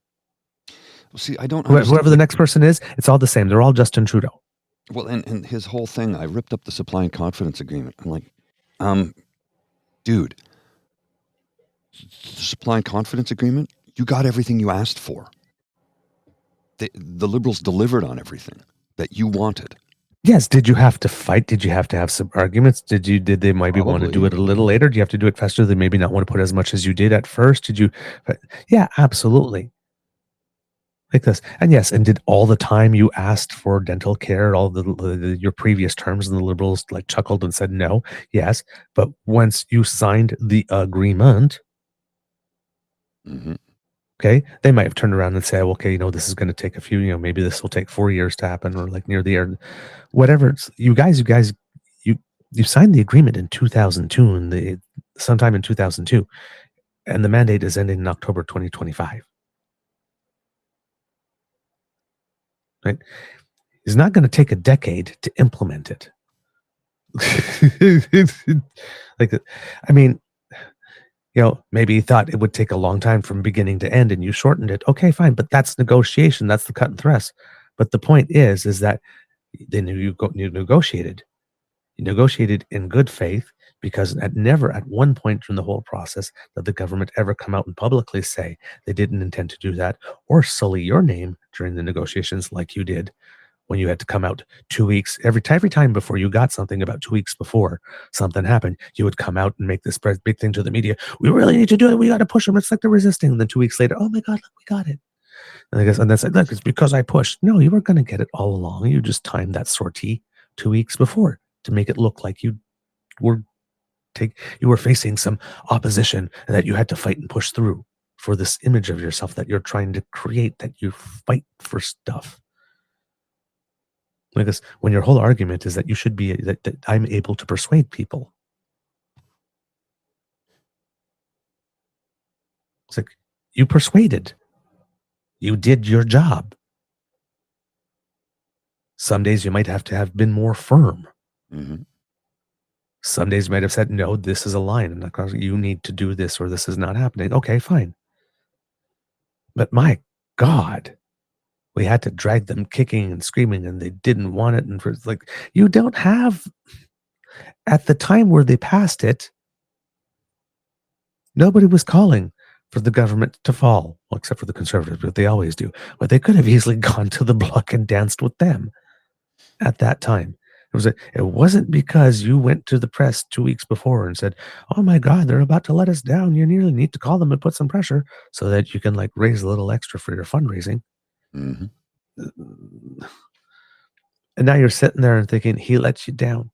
Well, see, I don't understand. Whoever the next person is, it's all the same. They're all Justin Trudeau. Well, and his whole thing, I ripped up the supply and confidence agreement. I'm like, dude, the supply and confidence agreement, you got everything you asked for. The Liberals delivered on everything that you wanted. Yes. Did you have to fight? Did you have to have some arguments? Did they maybe want to do it a little later? Do you have to do it faster? They maybe not want to put as much as you did at first. Yeah, absolutely. Like this. And yes, and did all the time you asked for dental care, all your previous terms, and the Liberals like chuckled and said no? Yes. But once you signed the agreement, okay, they might have turned around and said, okay, this is going to take a few, maybe this will take 4 years to happen, or like near the end, whatever. You signed the agreement in 2002, and sometime in 2002, and the mandate is ending in October 2025. Right? It's not going to take a decade to implement it. Maybe you thought it would take a long time from beginning to end and you shortened it. Okay, fine. But that's negotiation. That's the cut and thrust. But the point is that then you negotiated. You negotiated in good faith, because never at one point during the whole process did the government ever come out and publicly say they didn't intend to do that or sully your name during the negotiations like you did when you had to come out 2 weeks. Every time before you got something, about 2 weeks before something happened, you would come out and make this big thing to the media. We really need to do it. We got to push them. It's like they're resisting. And then 2 weeks later, oh my God, look, we got it. And that's like, look, it's because I pushed. No, you were going to get it all along. You just timed that sortie 2 weeks before to make it look like you were facing some opposition and that you had to fight and push through for this image of yourself that you're trying to create, that you fight for stuff. Because when your whole argument is that you should be, that I'm able to persuade people. It's like, you persuaded. You did your job. Some days you might have to have been more firm. Some days you might have said, no, this is a line. You need to do this, or this is not happening. Okay, fine. But my God, we had to drag them kicking and screaming, and they didn't want it. And you don't have, at the time where they passed it, nobody was calling for the government to fall, well, except for the Conservatives, but they always do. But they could have easily gone to the block and danced with them at that time. It wasn't because you went to the press 2 weeks before and said, oh my God, they're about to let us down. You nearly need to call them and put some pressure so that you can raise a little extra for your fundraising. And now you're sitting there and thinking, he lets you down.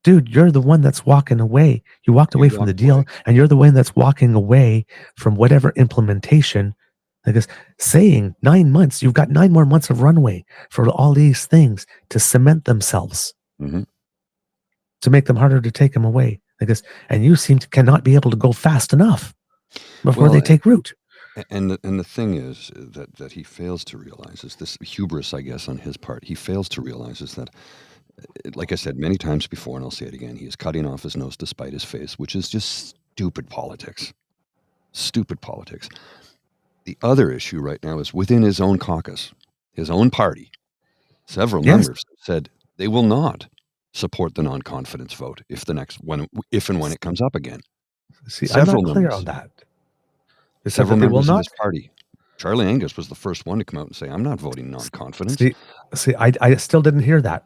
Dude, you're the one that's walking away. You walked away from the deal, and you're the one that's walking away from whatever implementation. Because saying 9 months, you've got 9 more months of runway for all these things to cement themselves, to make them harder to take them away. And you cannot be able to go fast enough before they take root. And the thing is that he fails to realize is this hubris, I guess, on his part. He fails to realize is that, like I said many times before, and I'll say it again, he is cutting off his nose to spite his face, which is just stupid politics. Stupid politics. The other issue right now is within his own caucus, his own party. Several members said they will not support the non-confidence vote if and when it comes up again. See, several I'm not clear on that. Several members of his party Charlie Angus was the first one to come out and say, I'm not voting non-confidence. See, I still didn't hear that.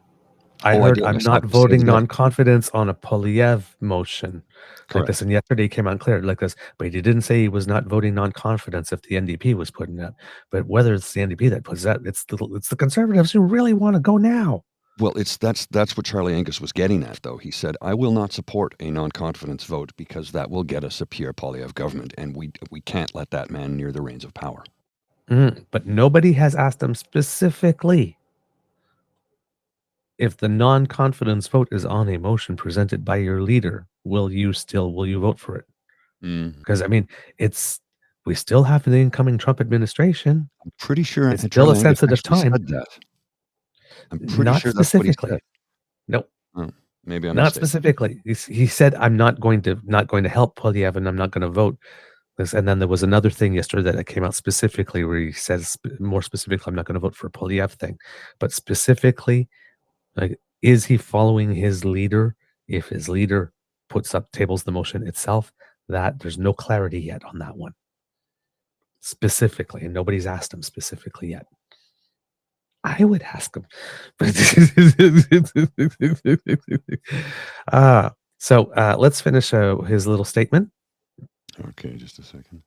I heard I'm not voting non-confidence on a Polyev motion. Correct. Like this, and yesterday he came out and clear like this, but he didn't say he was not voting non-confidence if the NDP was putting it up. But whether it's the NDP that puts that, it's the Conservatives who really want to go now. Well, that's what Charlie Angus was getting at, though. He said, I will not support a non-confidence vote because that will get us a Pierre Poilievre government, and we can't let that man near the reins of power. But nobody has asked him specifically if the non-confidence vote is on a motion presented by your leader, will you vote for it? Because I mean, we still have the incoming Trump administration. I'm pretty sure it's still a sensitive time. Said that. I'm pretty not sure specifically. That's what he said. Nope. Oh, maybe I'm not mistaken. Specifically. He said, "I'm not going to help Poilievre, and I'm not going to vote." And then there was another thing yesterday that came out specifically where he says more specifically, "I'm not going to vote for a Poilievre thing," but specifically, like, is he following his leader? If his leader tables the motion itself, that there's no clarity yet on that one. Specifically, and nobody's asked him specifically yet. I would ask him. So let's finish his little statement. Okay, just a second.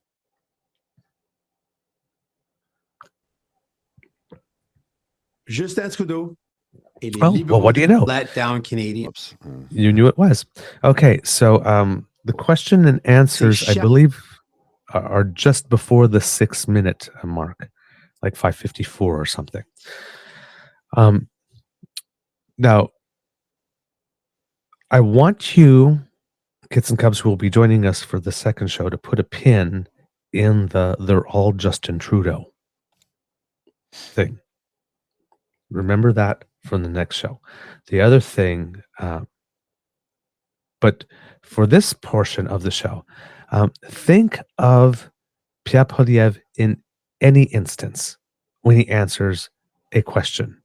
Justin Trudeau. Well, what do you know? Let down Canadians. You knew it was. Okay, so the question and answers, I believe, are just before the 6-minute mark, like 5:54 or something. Now, I want you, Kits and Cubs, who will be joining us for the second show, to put a pin in the "they're all Justin Trudeau" thing. Remember that from the next show. The other thing, but for this portion of the show, think of Pierre Poilievre in any instance when he answers a question.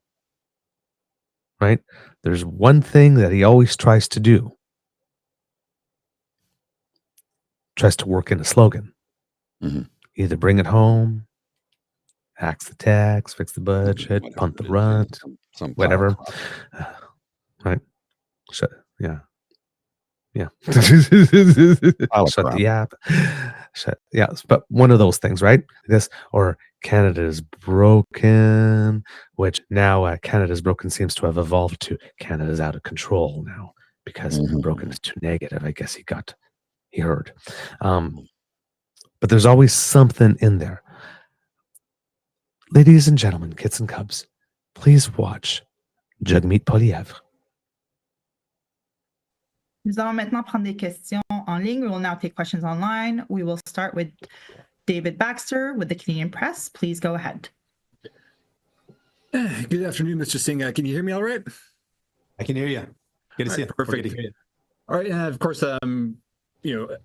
Right? There's one thing that he always tries to do. Tries to work in a slogan. Either bring it home, axe the tax, fix the budget, punt the runt, whatever. Right? Yeah. Shut the app. But one of those things, right? This or Canada's broken, which now Canada's broken seems to have evolved to Canada's out of control now because broken is too negative. I guess he heard. But there's always something in there. Ladies and gentlemen, Kits and Cubs, please watch Jagmeet Poilievre. Nous allons maintenant prendre des questions en ligne. We will now take questions online. We will start with David Baxter with the Canadian Press. Please go ahead. Good afternoon, Mr. Singh. Can you hear me all right? I can hear you. Good to see you. Perfect. All right. Of course, in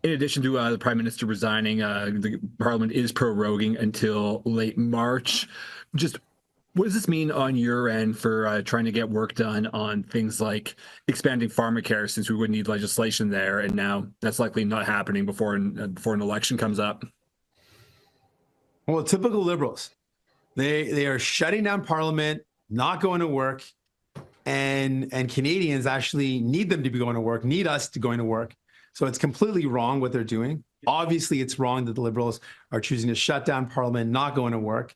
addition to the Prime Minister resigning, the Parliament is proroguing until late March. Just what does this mean on your end for trying to get work done on things like expanding pharmacare, since we would need legislation there, and now that's likely not happening before an election comes up? Well, typical Liberals, they are shutting down Parliament, not going to work, and Canadians actually need them to be going to work, need us to going to work. So it's completely wrong what they're doing. Obviously, it's wrong that the Liberals are choosing to shut down Parliament, not going to work.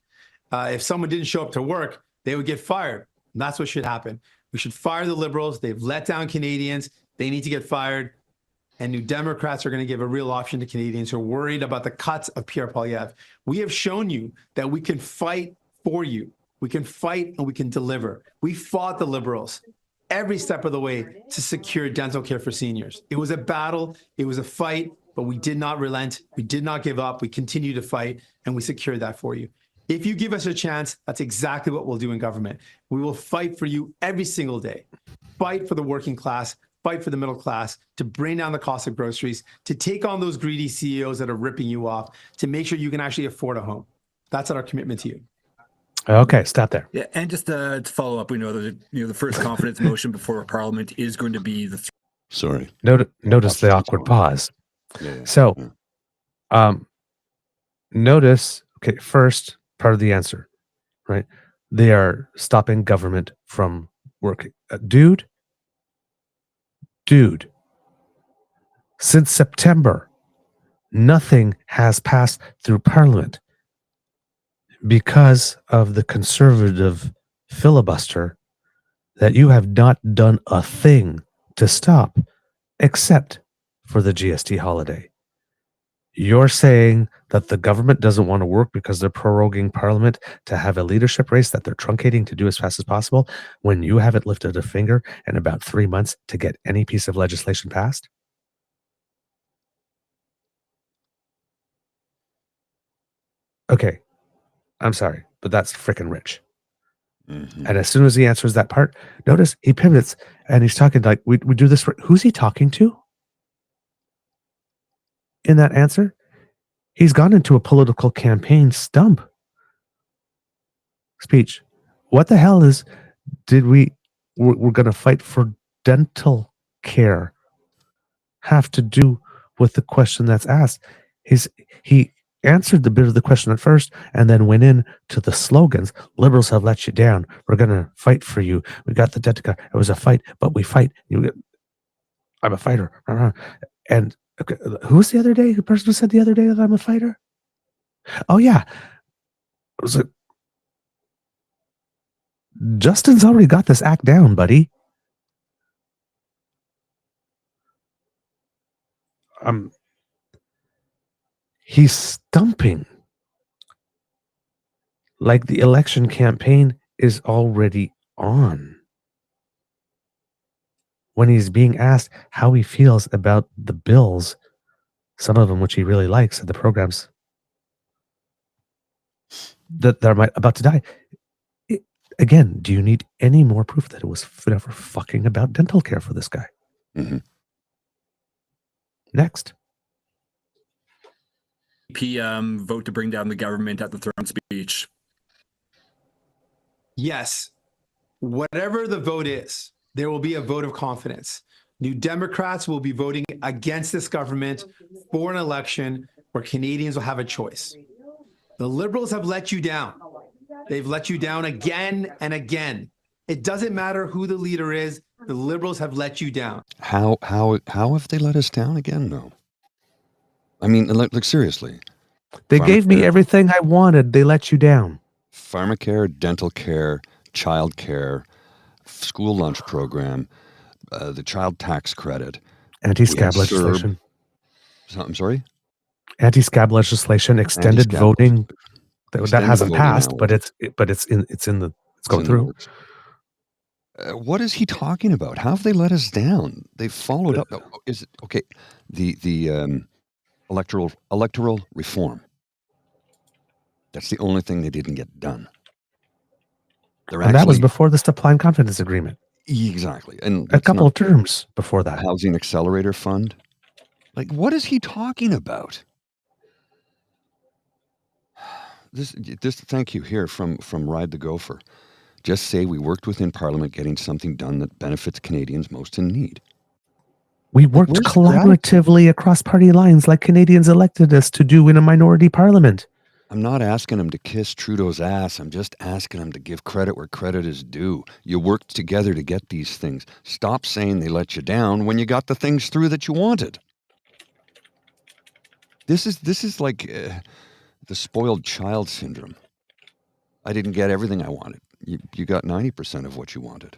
If someone didn't show up to work, they would get fired. And that's what should happen. We should fire the Liberals. They've let down Canadians. They need to get fired. And New Democrats are going to give a real option to Canadians who are worried about the cuts of Pierre Poilievre. We have shown you that we can fight for you. We can fight and we can deliver. We fought the Liberals every step of the way to secure dental care for seniors. It was a battle. It was a fight, but we did not relent. We did not give up. We continue to fight, and we secured that for you. If you give us a chance, that's exactly what we'll do in government. We will fight for you every single day. Fight for the working class, fight for the middle class, to bring down the cost of groceries, to take on those greedy CEOs that are ripping you off, to make sure you can actually afford a home. That's our commitment to you. Okay, stop there. Yeah, and just to follow up, we know that the first confidence motion before Parliament is going to be the. Sorry. Notice the awkward pause. Yeah. So, notice. Okay, first part of the answer, right? They are stopping government from working. Dude, since September, nothing has passed through Parliament because of the conservative filibuster that you have not done a thing to stop except for the GST holiday. You're saying that the government doesn't want to work because they're proroguing Parliament to have a leadership race that they're truncating to do as fast as possible when you haven't lifted a finger in about 3 months to get any piece of legislation passed? Okay, I'm sorry, but that's freaking rich. Mhm. And as soon as he answers that part, notice he pivots and he's talking like, we do this for, who's he talking to? In that answer, he's gone into a political campaign stump speech. What the hell is, we're going to fight for dental care have to do with the question that's asked? He answered the bit of the question at first and then went in to the slogans. Liberals have let you down. We're going to fight for you. We got the dental care. It was a fight, but we fight. I'm a fighter. And okay, who was the other day? The person who said the other day that I'm a fighter? Oh, yeah. It was like, Justin's already got this act down, buddy. He's stumping like the election campaign is already on. When he's being asked how he feels about the bills, some of them which he really likes, and the programs that are about to die. Again, do you need any more proof that it was never fucking about dental care for this guy? Mm-hmm. Next. PM vote to bring down the government at the throne speech. Yes. Whatever the vote is, there will be a vote of confidence. New Democrats will be voting against this government for an election where Canadians will have a choice. The Liberals have let you down. They've let you down again and again. It doesn't matter who the leader is. The Liberals have let you down. How have they let us down again, though? I mean, like seriously. They gave me everything I wanted. They let you down. Pharmacare, dental care, child care, school lunch program, the child tax credit. Anti-scab legislation. I'm sorry? Anti-scab legislation, extended voting. That hasn't passed, but it's going through. What is he talking about? How have they let us down? They followed up. Is it okay? The electoral reform. That's the only thing they didn't get done. That was before the supply and confidence agreement. Exactly, and a couple of terms before that. Housing Accelerator Fund. Like, what is he talking about? This thank you here from Ride the Gopher. Just say we worked within Parliament getting something done that benefits Canadians most in need. We worked collaboratively across party lines like Canadians elected us to do in a minority parliament. I'm not asking him to kiss Trudeau's ass. I'm just asking him to give credit where credit is due. You worked together to get these things. Stop saying they let you down when you got the things through that you wanted. This is like the spoiled child syndrome. I didn't get everything I wanted. You got 90% of what you wanted.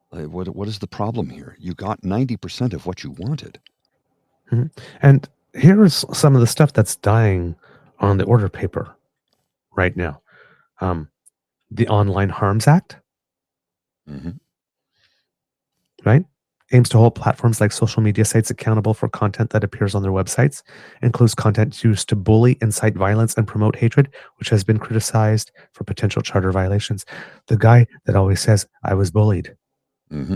What is the problem here? You got 90% of what you wanted. Mm-hmm. And here's some of the stuff that's dying on the order paper right now. The Online Harms Act. Mm-hmm. Right? Aims to hold platforms like social media sites accountable for content that appears on their websites, includes content used to bully, incite violence, and promote hatred, which has been criticized for potential charter violations. The guy that always says, I was bullied. Mm-hmm.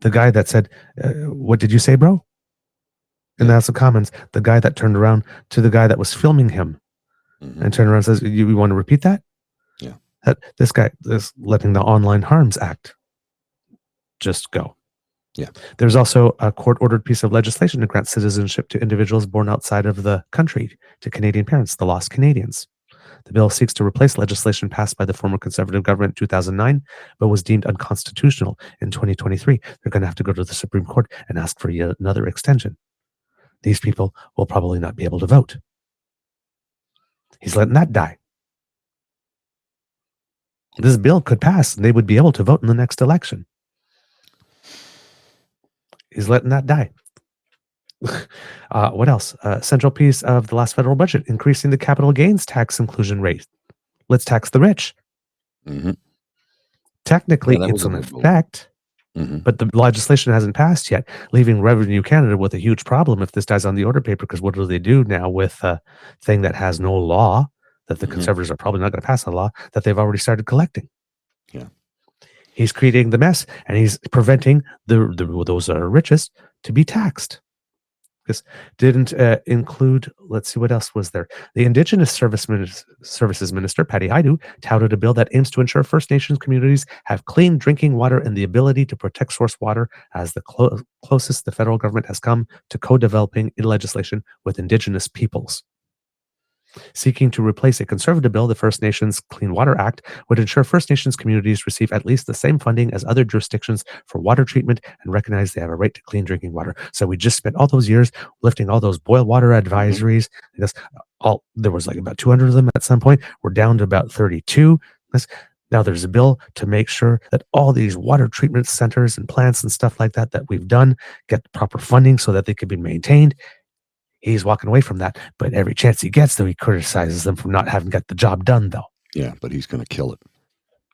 The guy that said, what did you say, bro? And that's the comments. The guy that turned around to the guy that was filming him and turned around and says, you want to repeat that? Yeah. This guy is letting the Online Harms Act just go. Yeah. There's also a court-ordered piece of legislation to grant citizenship to individuals born outside of the country to Canadian parents, the Lost Canadians. The bill seeks to replace legislation passed by the former Conservative government in 2009, but was deemed unconstitutional in 2023. They're going to have to go to the Supreme Court and ask for yet another extension. These people will probably not be able to vote. He's letting that die. This bill could pass, and they would be able to vote in the next election. He's letting that die. What else? Central piece of the last federal budget, increasing the capital gains tax inclusion rate. Let's tax the rich. Mm-hmm. Technically, Yeah, it's in effect, but the legislation hasn't passed yet, leaving Revenue Canada with a huge problem if this dies on the order paper, because what do they do now with a thing that has no law, that the Conservatives are probably not going to pass a law, that they've already started collecting? Yeah. He's creating the mess, and he's preventing those that are richest to be taxed. This didn't include, let's see, what else was there? The Indigenous Services Minister, Patty Haidu, touted a bill that aims to ensure First Nations communities have clean drinking water and the ability to protect source water, as the closest the federal government has come to co-developing in legislation with Indigenous peoples. Seeking to replace a conservative bill, the First Nations Clean Water Act would ensure First Nations communities receive at least the same funding as other jurisdictions for water treatment and recognize they have a right to clean drinking water. So we just spent all those years lifting all those boil water advisories. Because there was like about 200 of them at some point. We're down to about 32. Now there's a bill to make sure that all these water treatment centers and plants and stuff like that we've done get the proper funding so that they can be maintained. He's walking away from that, but every chance he gets, though, he criticizes them for not having got the job done, though. Yeah, but he's going to kill it.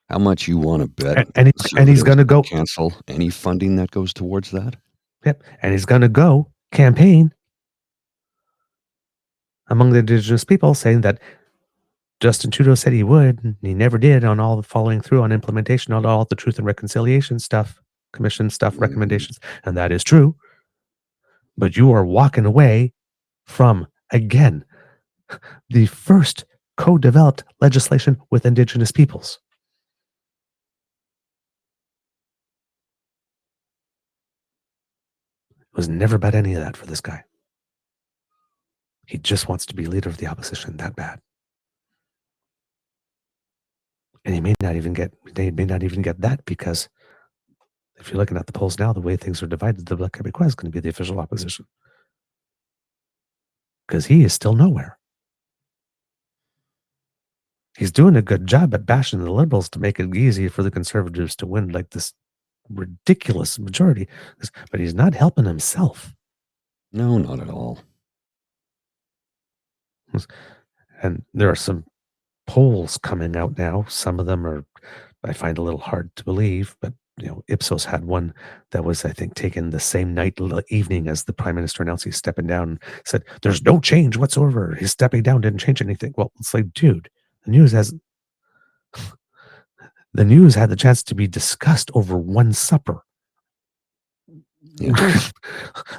How much you want to bet? And he's going to go cancel any funding that goes towards that? Yep, and he's going to go campaign among the Indigenous people, saying that Justin Trudeau said he would, and he never did on all the following through on implementation on all the Truth and Reconciliation stuff, commission stuff, recommendations, and that is true. But you are walking away from, again, the first co-developed legislation with Indigenous peoples. It was never about any of that for this guy. He just wants to be leader of the opposition that bad. And he may not even get that, because if you're looking at the polls now, the way things are divided, the Bloc Québécois is going to be the official opposition. Because he is still nowhere. He's doing a good job at bashing the Liberals to make it easy for the Conservatives to win like this ridiculous majority. But he's not helping himself. No, not at all. And there are some polls coming out now. Some of them are, I find, a little hard to believe, but Ipsos had one that was, I think, taken the same evening as the Prime Minister announced he's stepping down, and said there's no change whatsoever. His stepping down didn't change anything. Well, it's like, dude, the news had the chance to be discussed over one supper. Yeah.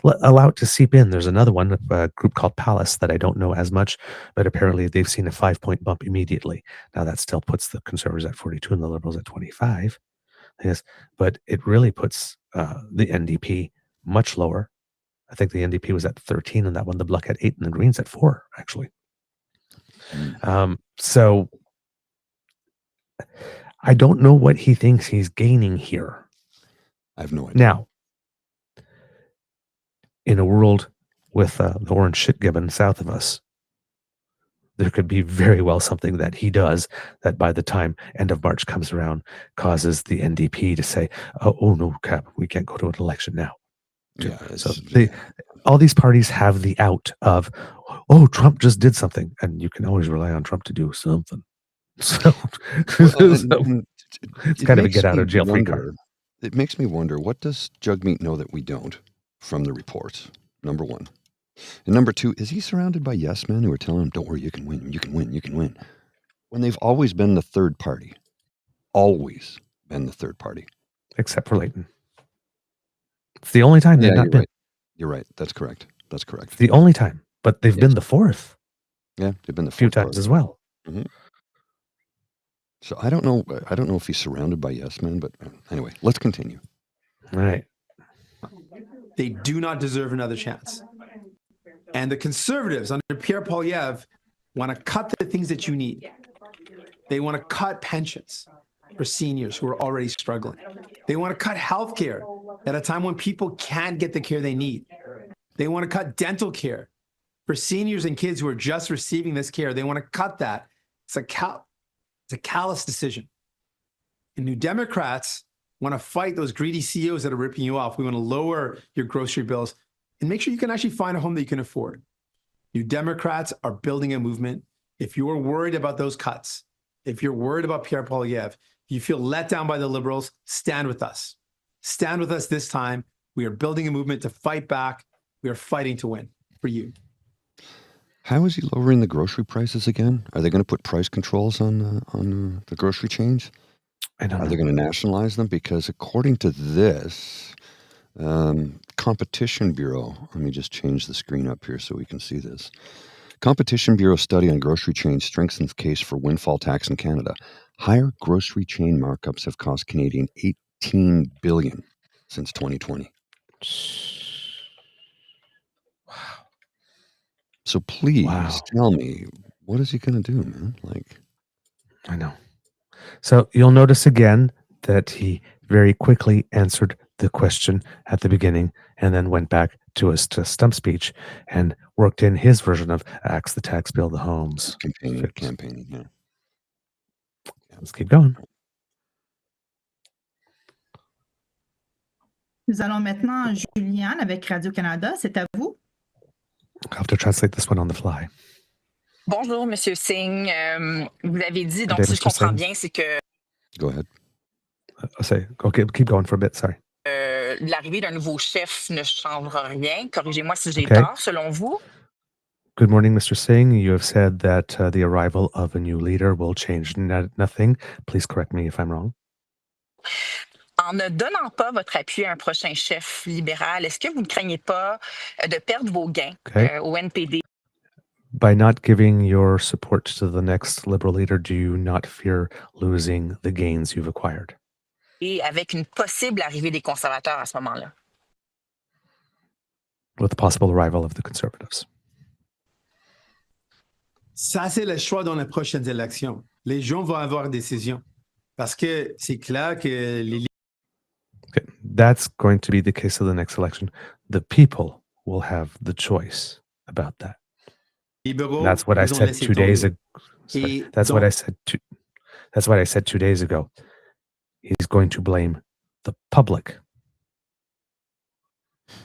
Allow it to seep in. There's another one, a group called Palace, that I don't know as much, but apparently they've seen a 5-point bump immediately. Now that still puts the Conservatives at 42 and the Liberals at 25. Yes, but it really puts the NDP much lower. I think the NDP was at 13 and that one, the Bloc at 8 and the Greens at 4, actually. So I don't know what he thinks he's gaining here. I have no idea. Now, in a world with the orange shit gibbon south of us, there could be very well something that he does that by the time end of March comes around causes the NDP to say, oh no, Cap, we can't go to an election now. Yeah, so all these parties have the out of, oh, Trump just did something, and you can always rely on Trump to do something. So, it's kind of a get out of jail free card. It makes me wonder, what does Jugmeat know that we don't from the reports? Number one. And number two, is he surrounded by yes men who are telling him, don't worry, you can win, you can win, you can win? When they've always been the third party. Always been the third party. Except for Leighton. It's the only time they've not been. Right. You're right. That's correct. That's correct. It's the only time. But they've been the fourth. Yeah, they've been the few times as well. Mm-hmm. So I don't know if he's surrounded by yes men, but anyway, let's continue. All right. They do not deserve another chance. And the conservatives under Pierre Poilievre want to cut the things that you need. They want to cut pensions for seniors who are already struggling. They want to cut healthcare at a time when people can't get the care they need. They want to cut dental care for seniors and kids who are just receiving this care. They want to cut that. It's a callous decision. And New Democrats want to fight those greedy CEOs that are ripping you off. We want to lower your grocery bills and make sure you can actually find a home that you can afford. New Democrats are building a movement. If you're worried about those cuts, if you're worried about Pierre Poilievre, if you feel let down by the Liberals, stand with us. Stand with us this time. We are building a movement to fight back. We are fighting to win for you. How is he lowering the grocery prices again? Are they going to put price controls on the grocery chains? I don't know. Are they going to nationalize them? Because according to this, Competition Bureau, let me just change the screen up here so we can see this. Competition Bureau study on grocery chains strengthens case for windfall tax in Canada. Higher grocery chain markups have cost Canadian $18 billion since 2020. Wow. So please Wow. tell me, what is he going to do, man? Like, I know. So you'll notice again that he very quickly answered the question at the beginning and then went back to his stump speech and worked in his version of axe the tax, build the homes. campaigning, yeah. Let's keep going. Nous allons maintenant Juliane avec Radio-Canada. C'est à vous. I'll have to translate this one on the fly. Bonjour, Monsieur Singh. Vous avez dit, donc Good day, si je Mr. comprends Singh. bien, c'est que Go ahead. I'll say, okay, keep going for a bit. Sorry. l'arrivée d'un nouveau chef ne changera rien. Corrigez-moi si j'ai Okay. tort, selon vous. Good morning, Mr. Singh. You have said that the arrival of a new leader will change nothing. Please correct me if I'm wrong. En ne donnant pas votre appui à un prochain chef libéral, est-ce que vous ne craignez pas de perdre vos gains au NPD? By not giving your support to the next Liberal leader, do you not fear losing the gains you've acquired? Et avec une possible arrivée des conservateurs à ce moment-là. With the possible arrival of the Conservatives. Ça, c'est le choix dans les prochaines élections. Les gens vont avoir une décision. Parce que c'est clair que les... Okay. That's going to be the case of the next election. The people will have the choice about that. libéraux, That's what I ils ont said laissé 2 days tomber. ago. Et That's donc- what I said. That's what I said 2 days ago. He's going to blame the public.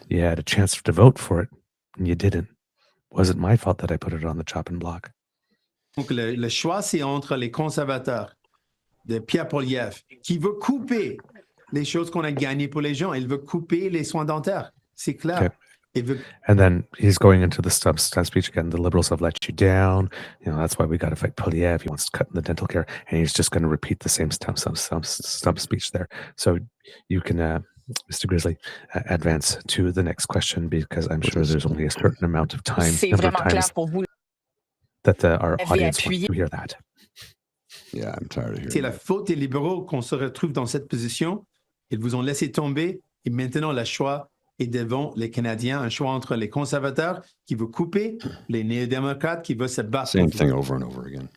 You had a chance to vote for it, and you didn't. Wasn't my fault that I put it on the chopping block. Donc, le choix, c'est entre les conservateurs de Pierre Poilievre, qui veut couper les choses qu'on a gagnées pour les gens. Il veut couper les soins dentaires. C'est clair. Okay. Il veut... And then he's going into the stump speech again. The Liberals have let you down. You know, that's why we got to fight Poilievre. He wants to cut in the dental care. And he's just going to repeat the same stump speech there. So you can, Mr. Grizzly, advance to the next question, because I'm sure there's only a certain amount of time, C'est number of vraiment clair times pour vous. that our Avez audience appuyé. wants to hear that. Yeah, I'm tired of hearing C'est la that. faute des libéraux qu'on se retrouve dans cette position. Ils vous ont laissé tomber et maintenant le choix est devant les Canadiens. Un choix entre les conservateurs qui veulent couper, les néo-démocrates qui veulent se battre. Same thing over and over again.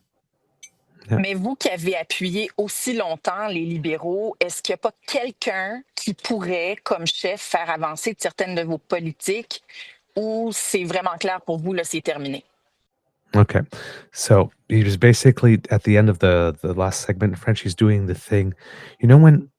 Mais vous qui avez appuyé aussi longtemps les libéraux, est-ce qu'il n'y a pas quelqu'un qui pourrait, comme chef, faire avancer certaines de vos politiques, ou c'est vraiment clair pour vous, là, c'est terminé? Okay. So he was basically at the end of the last segment in French, he's doing the thing, you know, when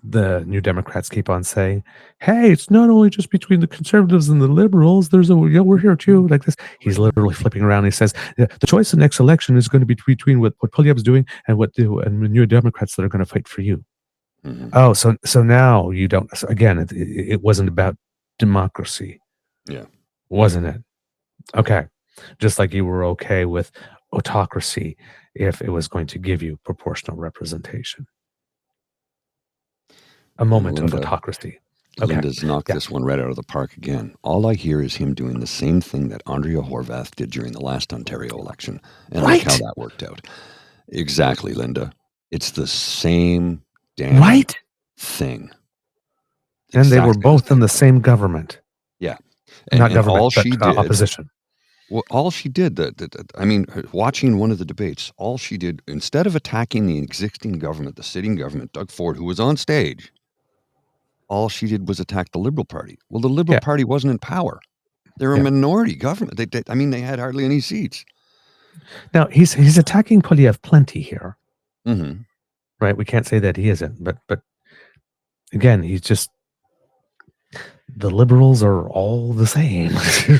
the New Democrats keep on saying, hey, it's not only just between the conservatives and the liberals, there's we're here too, like this. He's literally flipping around. He says, the choice in the next election is going to be between what Poilievre's doing and the New Democrats that are going to fight for you. Mhm. Oh, so now you don't, so again, it wasn't about democracy. Yeah. Wasn't it? Okay. Just like you were okay with autocracy if it was going to give you proportional representation. A moment of Linda- autocracy. Okay. Linda's knocked Yeah. this one right out of the park again. All I hear is him doing the same thing that Andrea Horwath did during the last Ontario election. And Right. look how that worked out. Exactly, Linda. It's the same damn Right? thing. And they were Exactly. both in the same government. Yeah. Not government, all but she did, opposition. well, all she did, I mean, watching one of the debates, all she did, instead of attacking the existing government, the sitting government, Doug Ford, who was on stage, all she did was attack the Liberal Party. Well, the Liberal Party wasn't in power. They're a minority government. They had hardly any seats. Now, he's attacking Polyev plenty here. Mm-hmm. Right? We can't say that he isn't. But again, he's just... the liberals are all the same,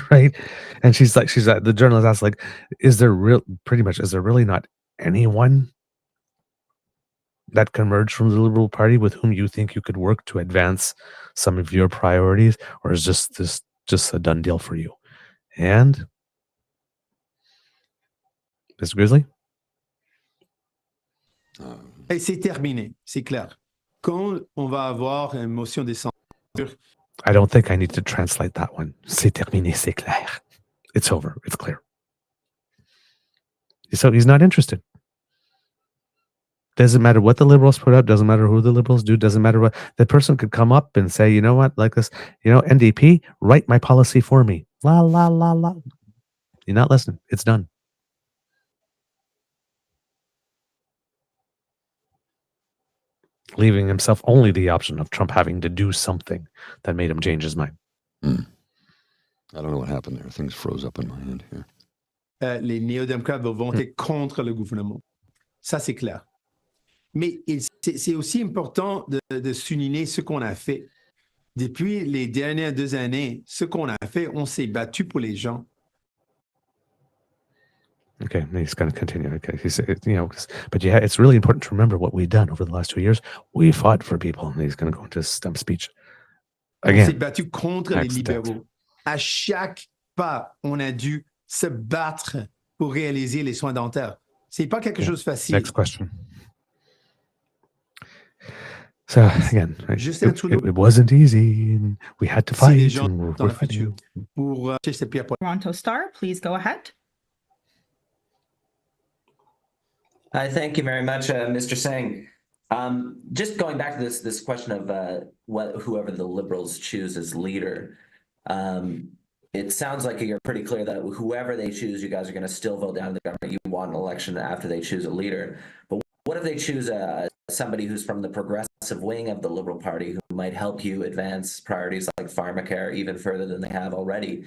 right? And she's like, the journalist asked, like, is there really not anyone that can emerge from the Liberal Party with whom you think you could work to advance some of your priorities, or is this just a done deal for you? And Mr. Grizzly? Et c'est terminé, c'est clair. Quand on va avoir une motion de censure, I don't think I need to translate that one. C'est terminé, c'est clair. It's over. It's clear. So he's not interested. Doesn't matter what the liberals put up. Doesn't matter who the liberals do. Doesn't matter what... the person could come up and say, you know what, like this, NDP, write my policy for me. La, la, la, la. You're not listening. It's done. Leaving himself only the option of Trump having to do something that made him change his mind. I don't know what happened there. Things froze up in my hand here. Les néo-démocrates vont voter contre le gouvernement. Ça, c'est clair. Mais c'est aussi important de souligner ce qu'on a fait. Depuis les dernières 2 années, ce qu'on a fait, on s'est battu pour les gens. Okay, he's going to continue. Okay, but yeah, it's really important to remember what we've done over the last 2 years. We fought for people, and he's going to go into his stump speech. Again, on s'est battu contre les libéraux. À chaque pas, on a dû se battre pour réaliser les soins dentaires. C'est pas quelque chose de facile. Next question. So again, it wasn't easy, and we had to fight. And we're fighting. Toronto Star, please go ahead. Hi, thank you very much, Mr. Singh. Just going back to this question of whoever the Liberals choose as leader, it sounds like you're pretty clear that whoever they choose, you guys are going to still vote down the government. You want an election after they choose a leader. But what if they choose somebody who's from the progressive wing of the Liberal Party who might help you advance priorities like pharmacare even further than they have already?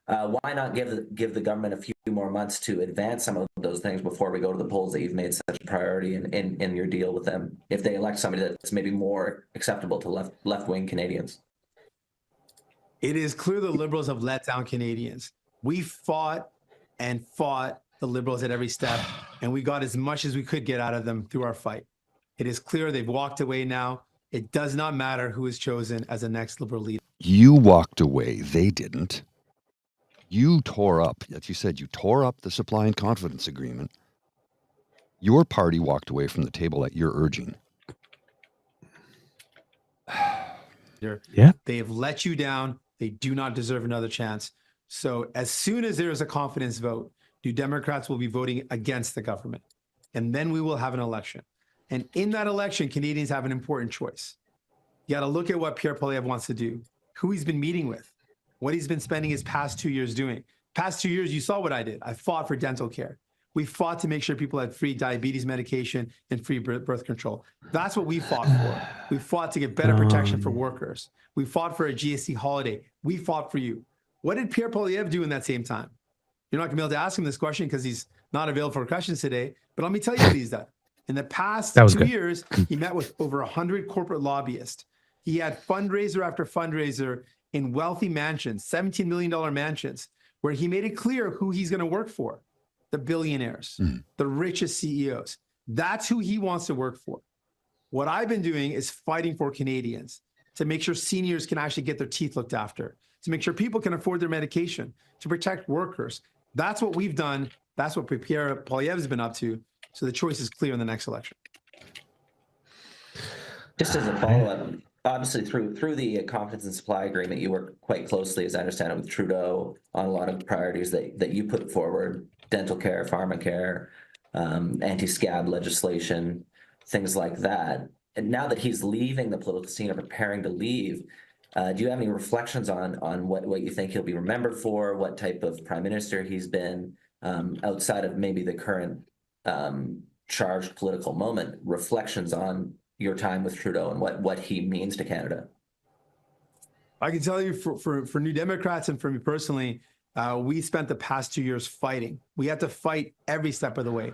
Why not give the government a few more months to advance some of those things before we go to the polls that you've made such a priority in your deal with them, if they elect somebody that's maybe more acceptable to left-wing Canadians? It is clear the Liberals have let down Canadians. We fought the Liberals at every step, and we got as much as we could get out of them through our fight. It is clear they've walked away now. It does not matter who is chosen as the next Liberal leader. You walked away. They didn't. You tore up, as you said, you tore up the supply and confidence agreement. Your party walked away from the table at your urging. Yeah. They have let you down. They do not deserve another chance. So as soon as there is a confidence vote, New Democrats will be voting against the government. And then we will have an election. And in that election, Canadians have an important choice. You got to look at what Pierre Poilievre wants to do, who he's been meeting with, what he's been spending his past 2 years doing. Past 2 years, you saw what I did. I fought for dental care. We fought to make sure people had free diabetes medication and free birth control. That's what we fought for. We fought to get better protection for workers. We fought for a GST holiday. We fought for you. What did Pierre Poilievre do in that same time? You're not going to be able to ask him this question because he's not available for questions today. But let me tell you what he's done. In the past 2 years, he met with over 100 corporate lobbyists. He had fundraiser after fundraiser in wealthy mansions, $17 million mansions, where he made it clear who he's going to work for. The billionaires, the richest CEOs. That's who he wants to work for. What I've been doing is fighting for Canadians to make sure seniors can actually get their teeth looked after, to make sure people can afford their medication, to protect workers. That's what we've done. That's what Pierre Poilievre has been up to. So the choice is clear in the next election. Just as a follow-up, obviously through the confidence and supply agreement, you work quite closely, as I understand it, with Trudeau on a lot of priorities that you put forward: dental care, pharmacare, anti-scab legislation, things like that. And now that he's leaving the political scene or preparing to leave, Do you have any reflections on what you think he'll be remembered for, what type of prime minister he's been, outside of maybe the current charged political moment, reflections on your time with Trudeau and what he means to Canada? I can tell you for New Democrats and for me personally, we spent the past 2 years fighting. We had to fight every step of the way.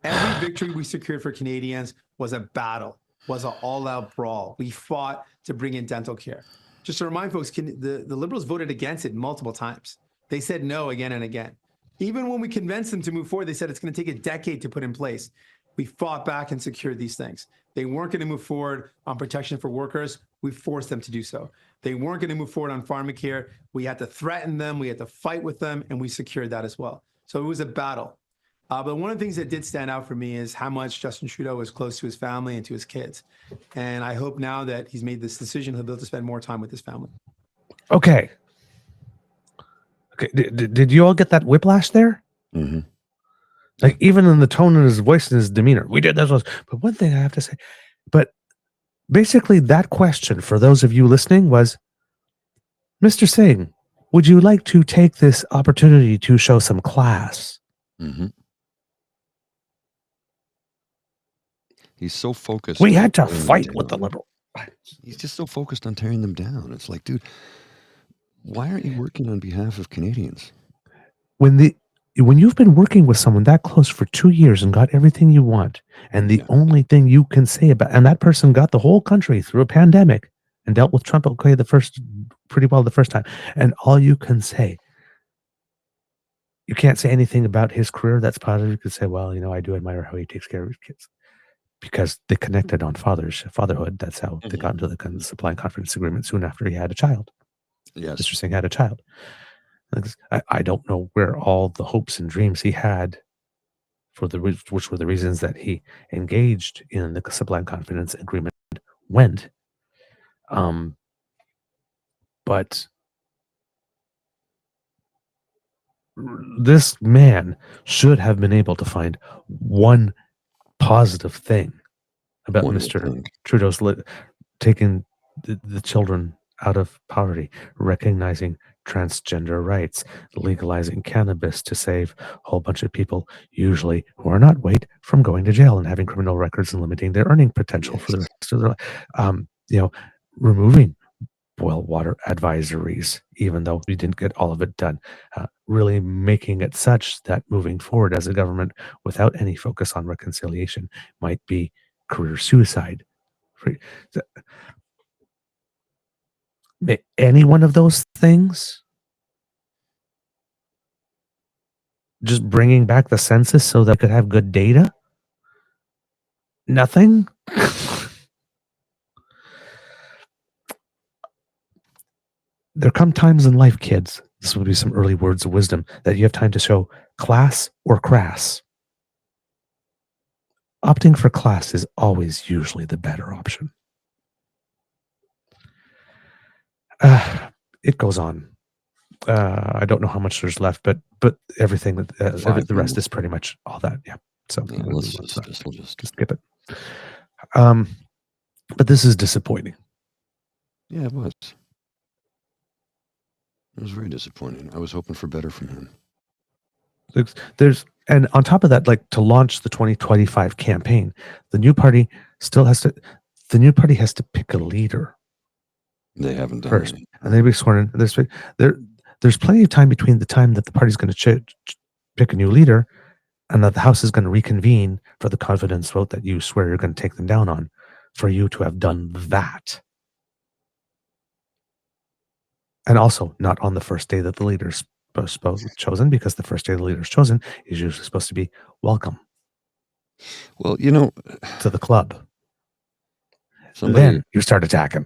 Every victory we secured for Canadians was a battle, was an all-out brawl. We fought to bring in dental care. Just to remind folks, the Liberals voted against it multiple times. They said no again and again. Even when we convinced them to move forward, they said it's going to take a decade to put in place. We fought back and secured these things. They weren't going to move forward on protection for workers. We forced them to do so. They weren't going to move forward on pharmacare. We had to threaten them. We had to fight with them, and we secured that as well. So it was a battle. But one of the things that did stand out for me is how much Justin Trudeau was close to his family and to his kids. And I hope now that he's made this decision, he'll be able to spend more time with his family. Okay. Did you all get that whiplash there? Mm-hmm. Like, even in the tone of his voice and his demeanor, we did this. But one thing I have to say, but basically that question for those of you listening was, Mr. Singh, would you like to take this opportunity to show some class? Mm-hmm. He's so focused. We had to fight with the Liberal. He's just so focused on tearing them down. It's like, dude, why aren't you working on behalf of Canadians? When you've been working with someone that close for 2 years and got everything you want, and the only thing you can say about, and that person got the whole country through a pandemic and dealt with Trump pretty well the first time, and all you can say, you can't say anything about his career that's positive. You could say, well, I do admire how he takes care of his kids, because they connected on fatherhood. That's how they got into the supply and confidence agreement soon after he had a child. Yes. Mr. Singh had a child. I don't know where all the hopes and dreams he had which were the reasons that he engaged in the supply and confidence agreement went. But this man should have been able to find one positive thing about Mr. Trudeau's taking the children out of poverty, recognizing transgender rights, legalizing cannabis to save a whole bunch of people, usually who are not white, from going to jail and having criminal records and limiting their earning potential for the rest of their life. Removing boil water advisories, even though we didn't get all of it done, really making it such that moving forward as a government without any focus on reconciliation might be career suicide. Any one of those things, just bringing back the census so that we could have good data, nothing. There come times in life, kids, this would be some early words of wisdom, that you have time to show class or crass. Opting for class is always usually the better option. It goes on. I don't know how much there's left, but everything that the rest is pretty much all that. Yeah. So we'll just skip it. But this is disappointing. Yeah, it was. It was very disappointing. I was hoping for better from him. And on top of that, like, to launch the 2025 campaign, the new party has to pick a leader. They haven't done first, any. And they'll be sworn in. There's plenty of time between the time that the party's going to pick a new leader and that the House is going to reconvene for the confidence vote that you swear you're going to take them down on, for you to have done that. And also not on the first day that the leader's chosen, because the first day the leader's chosen is usually supposed to be welcome. Well, to the club. Then you start attacking.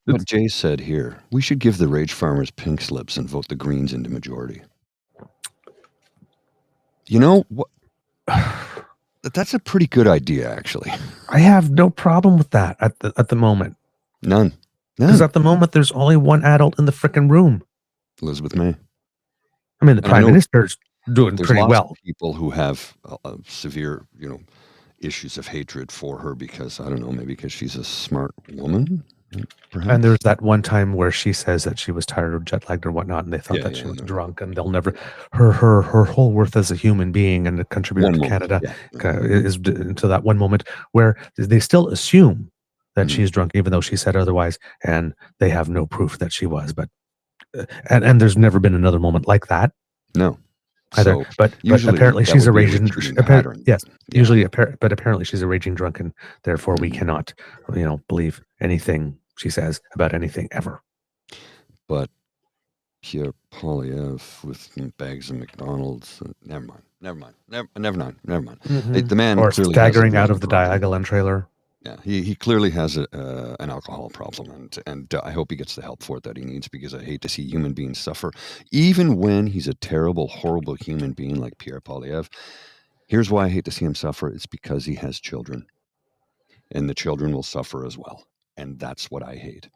What Jay said here, we should give the rage farmers pink slips and vote the Greens into majority. You know what? That's a pretty good idea, actually. I have no problem with that at the moment. None. Because at the moment, there's only one adult in the frickin' room. Elizabeth May. I mean, the Prime Minister's doing pretty well. Of people who have severe, issues of hatred for her because, I don't know, maybe because she's a smart woman. Perhaps. And there's that one time where she says that she was tired or jet lagged or whatnot, and they thought that she was yeah. drunk, and they'll never her whole worth as a human being and a contributor to Canada is to that one moment where they still assume that she's drunk, even though she said otherwise, and they have no proof that she was. But and there's never been another moment like that. No. Either, So but apparently that she's a would be a raging repeating pattern. yes. Yeah. Usually, but apparently she's a raging drunk, and therefore we cannot, believe anything she says about anything ever. But Pierre Polyev with bags of McDonald's, never mind. Mm-hmm. The man or clearly staggering has a out of the problem. Diagolon trailer. Yeah, he clearly has an alcohol problem, and I hope he gets the help for it that he needs, because I hate to see human beings suffer, even when he's a terrible, horrible human being like Pierre Polyev. Here's why I hate to see him suffer. It's because he has children, and the children will suffer as well, and that's what I hate.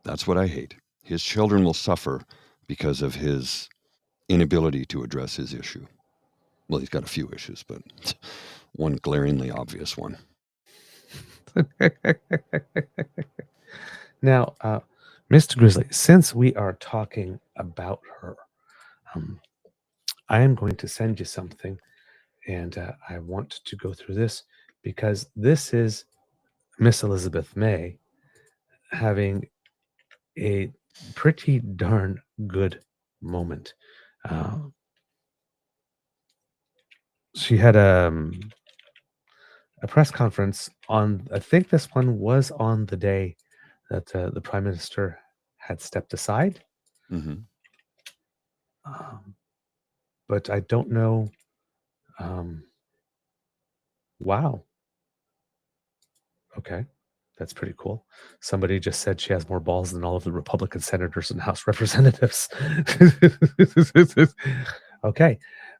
That's what I hate. His children will suffer because of his inability to address his issue. Well, he's got a few issues, but one glaringly obvious one. Now, Mr. Grizzly, since we are talking about her, I am going to send you something, and I want to go through this because this is Miss Elizabeth May having a pretty darn good moment. She had a press conference on, I think this one was on the day that the Prime Minister had stepped aside. Mm-hmm. But I don't know. Wow. Okay. That's pretty cool. Somebody just said she has more balls than all of the Republican senators and House representatives. Okay.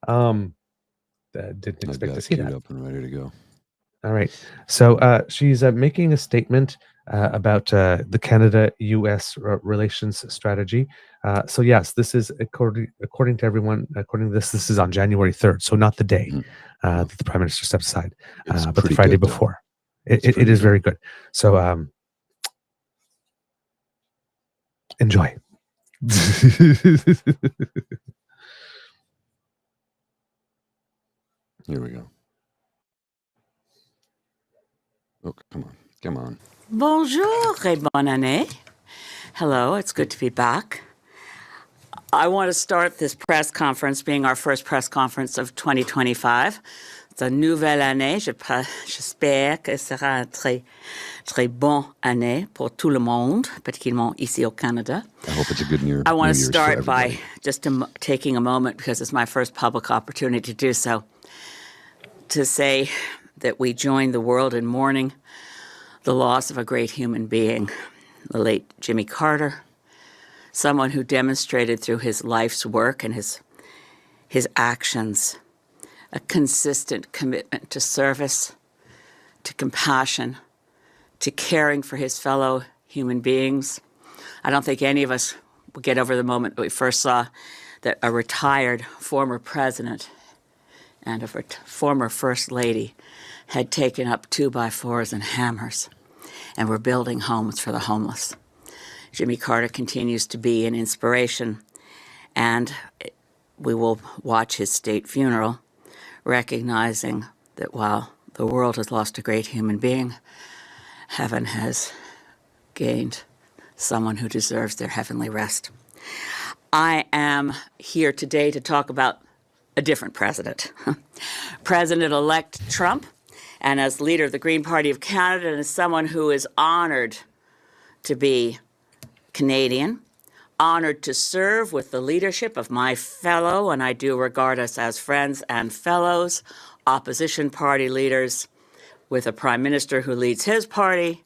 Didn't expect to see that. Up and ready to go. All right. So she's making a statement about the Canada-U.S. relations strategy. So yes, this is according to everyone. According to this is on January 3rd. So not the day that the Prime Minister steps aside, but the Friday before. It is very good. So enjoy. Here we go. Oh, come on. Bonjour et bonne année. Hello, it's good to be back. I want to start this press conference being our first press conference of 2025. C'est une nouvelle année. J'espère que ce sera une très, très bonne année pour tout le monde, particulièrement ici au Canada. I hope it's a good year. I want to start by just taking a moment, because it's my first public opportunity to do so, to say that we join the world in mourning the loss of a great human being, the late Jimmy Carter, someone who demonstrated through his life's work and his actions a consistent commitment to service, to compassion, to caring for his fellow human beings. I don't think any of us will get over the moment that we first saw that a retired former president and a former first lady had taken up 2x4s and hammers and were building homes for the homeless. Jimmy Carter continues to be an inspiration, and we will watch his state funeral, recognizing that while the world has lost a great human being, heaven has gained someone who deserves their heavenly rest. I am here today to talk about a different president, President-elect Trump, and as leader of the Green Party of Canada, and as someone who is honored to be Canadian, honored to serve with the leadership of my fellow, and I do regard us as friends and fellows, opposition party leaders, with a prime minister who leads his party.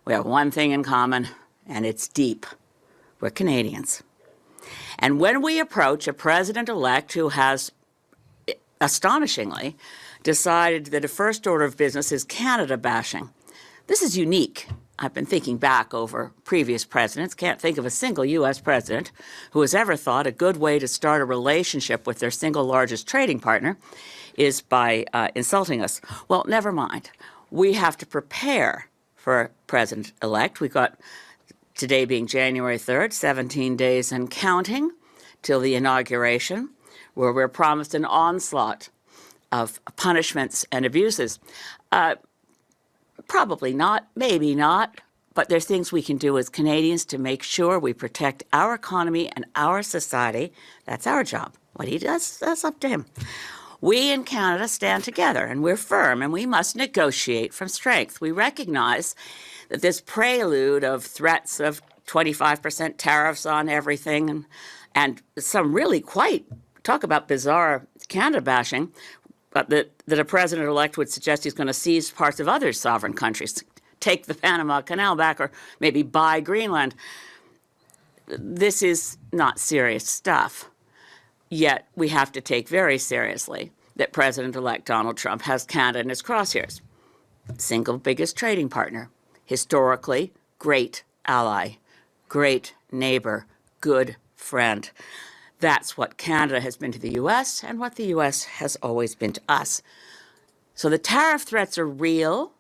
We have one thing in common, and it's deep. We're Canadians. And when we approach a president-elect who has, astonishingly, decided that a first order of business is Canada bashing, this is unique. I've been thinking back over previous presidents, can't think of a single U.S. president who has ever thought a good way to start a relationship with their single largest trading partner is by insulting us. Well, never mind. We have to prepare for President-elect. We've got today being January 3rd, 17 days and counting till the inauguration, where we're promised an onslaught of punishments and abuses. Probably not, maybe not, but there's things we can do as Canadians to make sure we protect our economy and our society. That's our job. What he does, that's up to him. We in Canada stand together, and we're firm, and we must negotiate from strength. We recognize that this prelude of threats of 25% tariffs on everything and some really quite, talk about bizarre Canada bashing, but that a president-elect would suggest he's going to seize parts of other sovereign countries, take the Panama Canal back, or maybe buy Greenland. This is not serious stuff. Yet we have to take very seriously that President-elect Donald Trump has Canada in his crosshairs. Single biggest trading partner, historically great ally, great neighbor, good friend. That's what Canada has been to the U.S. and what the U.S. has always been to us. So the tariff threats are real,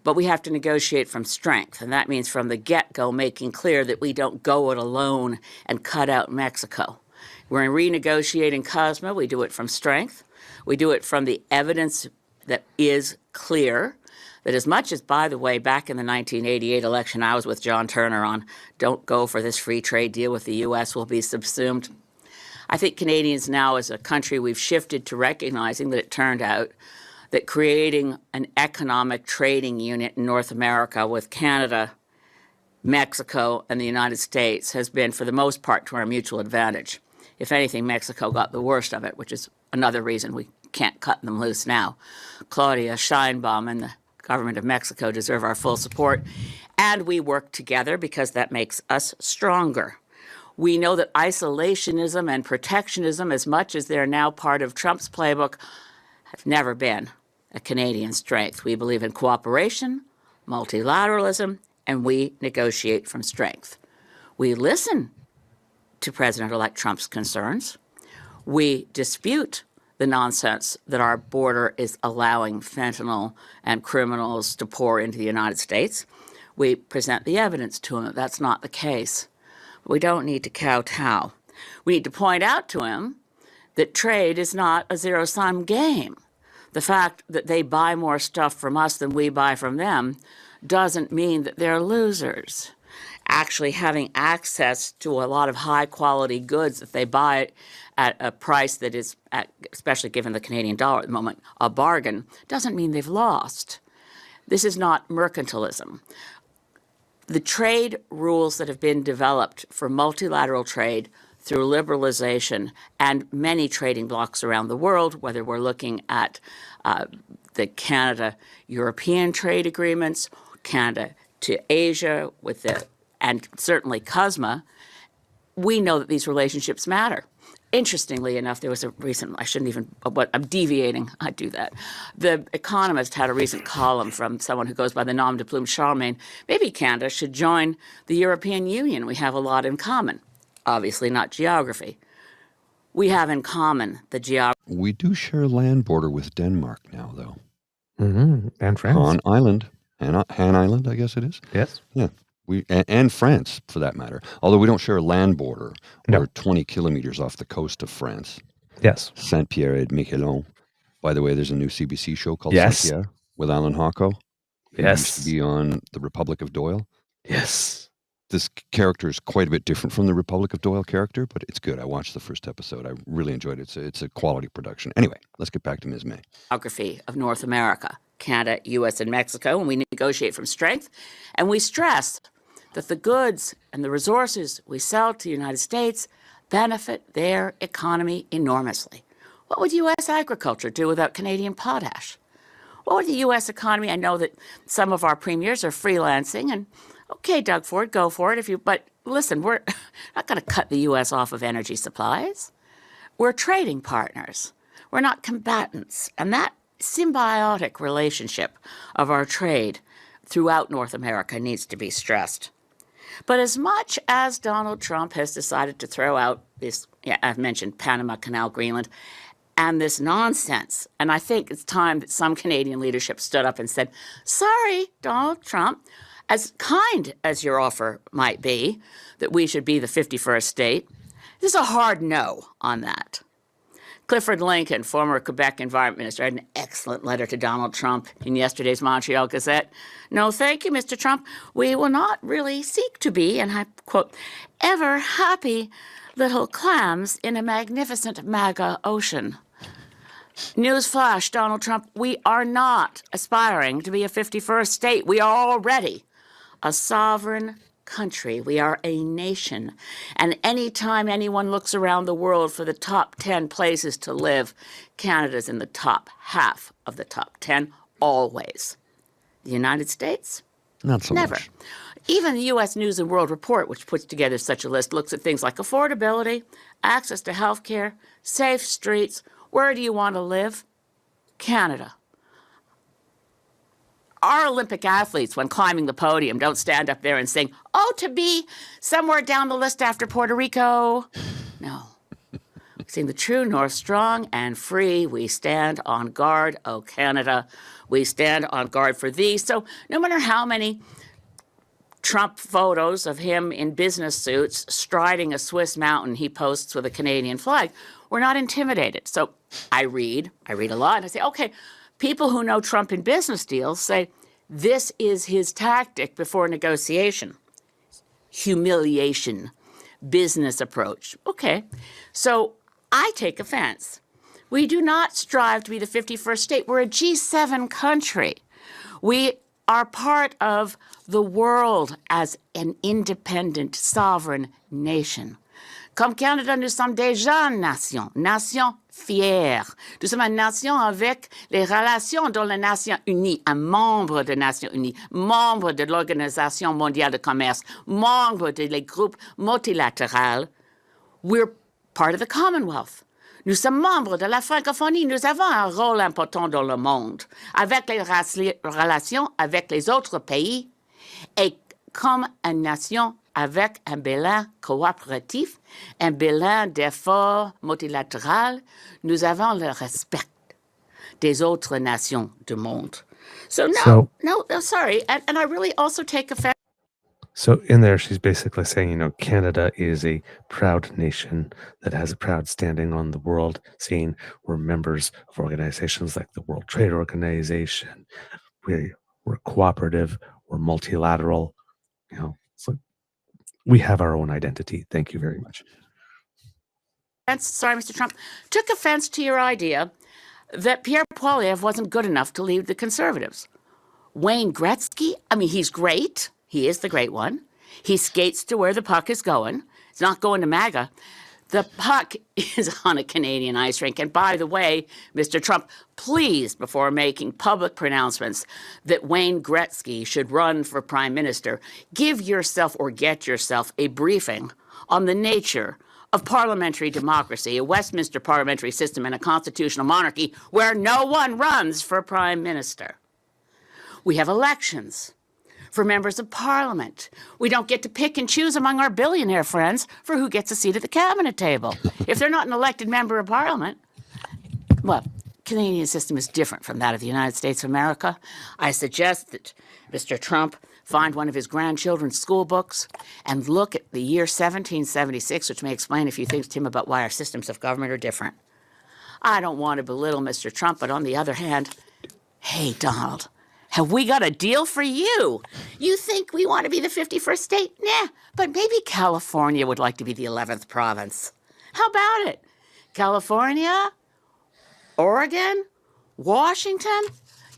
but we have to negotiate from strength. And that means from the get-go making clear that we don't go it alone and cut out Mexico. We're renegotiating COSMA. We do it from strength. We do it from the evidence that is clear. That as much as, by the way, back in the 1988 election, I was with John Turner on, don't go for this free trade deal with the U.S., will be subsumed. I think Canadians now, as a country, we've shifted to recognizing that it turned out that creating an economic trading unit in North America with Canada, Mexico, and the United States has been, for the most part, to our mutual advantage. If anything, Mexico got the worst of it, which is another reason we can't cut them loose now. Claudia Sheinbaum and the government of Mexico deserve our full support, and we work together because that makes us stronger. We know that isolationism and protectionism, as much as they're now part of Trump's playbook, have never been a Canadian strength. We believe in cooperation, multilateralism, and we negotiate from strength. We listen to President-elect Trump's concerns. We dispute the nonsense that our border is allowing fentanyl and criminals to pour into the United States. We present the evidence to him that that's not the case. We don't need to kowtow. We need to point out to him that trade is not a zero-sum game. The fact that they buy more stuff from us than we buy from them doesn't mean that they're losers. Actually having access to a lot of high-quality goods that they buy at a price that is, especially given the Canadian dollar at the moment, a bargain, doesn't mean they've lost. This is not mercantilism. The trade rules that have been developed for multilateral trade through liberalization and many trading blocs around the world, whether we're looking at the Canada-European trade agreements, Canada to Asia, and certainly COSMA, we know that these relationships matter. Interestingly enough, there was a recent, I'm deviating, I do that. The Economist had a recent column from someone who goes by the nom de plume Charlemagne. Maybe Canada should join the European Union. We have a lot in common. Obviously not geography. We have in common the geography. We do share a land border with Denmark now, though. Mm-hmm. And France. Han Island, I guess it is. Yes. Yeah. And France, for that matter. Although we don't share a land border. No. We're 20 kilometers off the coast of France. Yes. Saint-Pierre-et-Miquelon. By the way, there's a new CBC show called Yes. Saint-Pierre with Alan Hocko. He Yes. used to be on The Republic of Doyle. Yes. This character is quite a bit different from the Republic of Doyle character, but it's good. I watched the first episode. I really enjoyed it. It's a quality production. Anyway, let's get back to Ms. May. Geography of North America, Canada, U.S., and Mexico, and we negotiate from strength, and we stress that the goods and the resources we sell to the United States benefit their economy enormously. What would U.S. agriculture do without Canadian potash? What would the U.S. economy, I know that some of our premiers are freelancing, and okay, Doug Ford, go for it. But listen, we're not going to cut the U.S. off of energy supplies. We're trading partners. We're not combatants. And that symbiotic relationship of our trade throughout North America needs to be stressed. But as much as Donald Trump has decided to throw out this, I've mentioned Panama Canal, Greenland, and this nonsense. And I think it's time that some Canadian leadership stood up and said, sorry, Donald Trump, as kind as your offer might be, that we should be the 51st state, there's a hard no on that. Clifford Lincoln, former Quebec Environment Minister, had an excellent letter to Donald Trump in yesterday's Montreal Gazette. No, thank you, Mr. Trump. We will not really seek to be, and I quote, ever happy little clams in a magnificent MAGA ocean. Newsflash, Donald Trump, we are not aspiring to be a 51st state. We are already a sovereign country. We are a nation. And anytime anyone looks around the world for the top 10 places to live, Canada's in the top half of the top 10, always. The United States? Not so Never. much. Even the U.S. News and World Report, which puts together such a list, looks at things like affordability, access to health care, safe streets. Where do you want to live? Canada. Our Olympic athletes, when climbing the podium, don't stand up there and sing, oh, to be somewhere down the list after Puerto Rico. No. We sing the true north, strong and free. We stand on guard, O Canada. We stand on guard for thee. So no matter how many Trump photos of him in business suits striding a Swiss mountain he posts with a Canadian flag, we're not intimidated. So I read a lot, and I say, okay, people who know Trump in business deals say this is his tactic before negotiation. Humiliation, business approach. Okay, so I take offense. We do not strive to be the 51st state. We're a G7 country. We are part of the world as an independent, sovereign nation. Comme Canada, nous sommes déjà une nation, nation fière. Nous sommes une nation avec les relations dans les Nations Unies, un membre des Nations Unies, membre de l'Organisation mondiale de commerce, membre des groupes multilatéraux. We're part of the Commonwealth. Nous sommes membres de la francophonie. Nous avons un rôle important dans le monde, avec les relations avec les autres pays et comme une nation avec un bilan coopératif, un bilan d'efforts multilatéral, nous avons le respect des autres nations du monde. So sorry. And I really also take offense. So in there, she's basically saying, Canada is a proud nation that has a proud standing on the world scene. We're members of organizations like the World Trade Organization. We're cooperative. We're multilateral. So we have our own identity. Thank you very much. Sorry, Mr. Trump. Took offense to your idea that Pierre Poilievre wasn't good enough to lead the Conservatives. Wayne Gretzky, he's great. He is the great one. He skates to where the puck is going. It's not going to MAGA. The puck is on a Canadian ice rink. And by the way, Mr. Trump, please, before making public pronouncements that Wayne Gretzky should run for prime minister, give yourself or get yourself a briefing on the nature of parliamentary democracy, a Westminster parliamentary system, and a constitutional monarchy where no one runs for prime minister. We have elections for members of parliament. We don't get to pick and choose among our billionaire friends for who gets a seat at the cabinet table. If they're not an elected member of parliament, well, Canadian system is different from that of the United States of America. I suggest that Mr. Trump find one of his grandchildren's school books and look at the year 1776, which may explain a few things to him about why our systems of government are different. I don't want to belittle Mr. Trump, but on the other hand, hey, Donald, have we got a deal for you? You think we want to be the 51st state? Nah, but maybe California would like to be the 11th province. How about it? California, Oregon, Washington,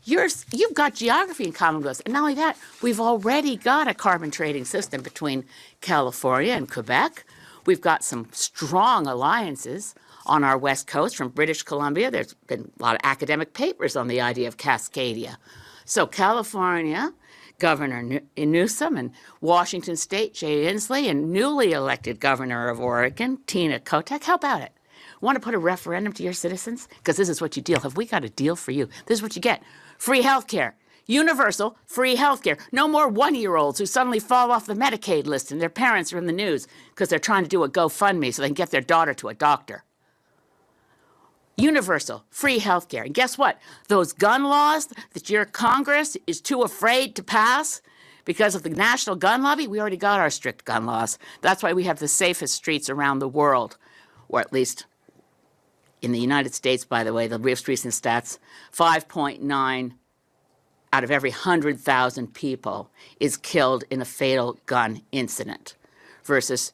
you've got geography in common with us. And not only that, we've already got a carbon trading system between California and Quebec. We've got some strong alliances on our west coast from British Columbia. There's been a lot of academic papers on the idea of Cascadia. So California, Governor Newsom, and Washington State, Jay Inslee, and newly elected Governor of Oregon, Tina Kotek. How about it? Want to put a referendum to your citizens? Because this is what you deal. Have we got a deal for you? This is what you get. Free health care. Universal free health care. No more one-year-olds who suddenly fall off the Medicaid list and their parents are in the news because they're trying to do a GoFundMe so they can get their daughter to a doctor. universal, free health care. And guess what? Those gun laws that your Congress is too afraid to pass because of the national gun lobby, we already got our strict gun laws. That's why we have the safest streets around the world, or at least in the United States, by the way, the most recent stats, 5.9 out of every 100,000 people is killed in a fatal gun incident versus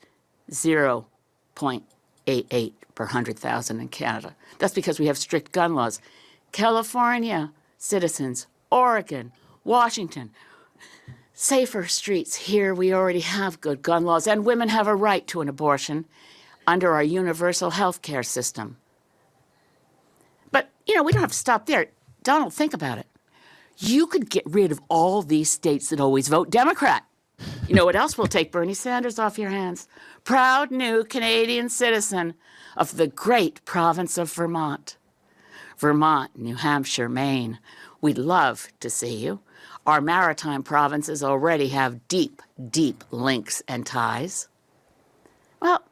0.88 per 100,000 in Canada. That's because we have strict gun laws. California citizens, Oregon, Washington, safer streets. Here we already have good gun laws, and women have a right to an abortion under our universal health care system. But, we don't have to stop there. Donald, think about it. You could get rid of all these states that always vote Democrat. You know what else will take Bernie Sanders off your hands? Proud new Canadian citizen of the great province of Vermont. Vermont, New Hampshire, Maine. We'd love to see you. Our maritime provinces already have deep, deep links and ties. Well,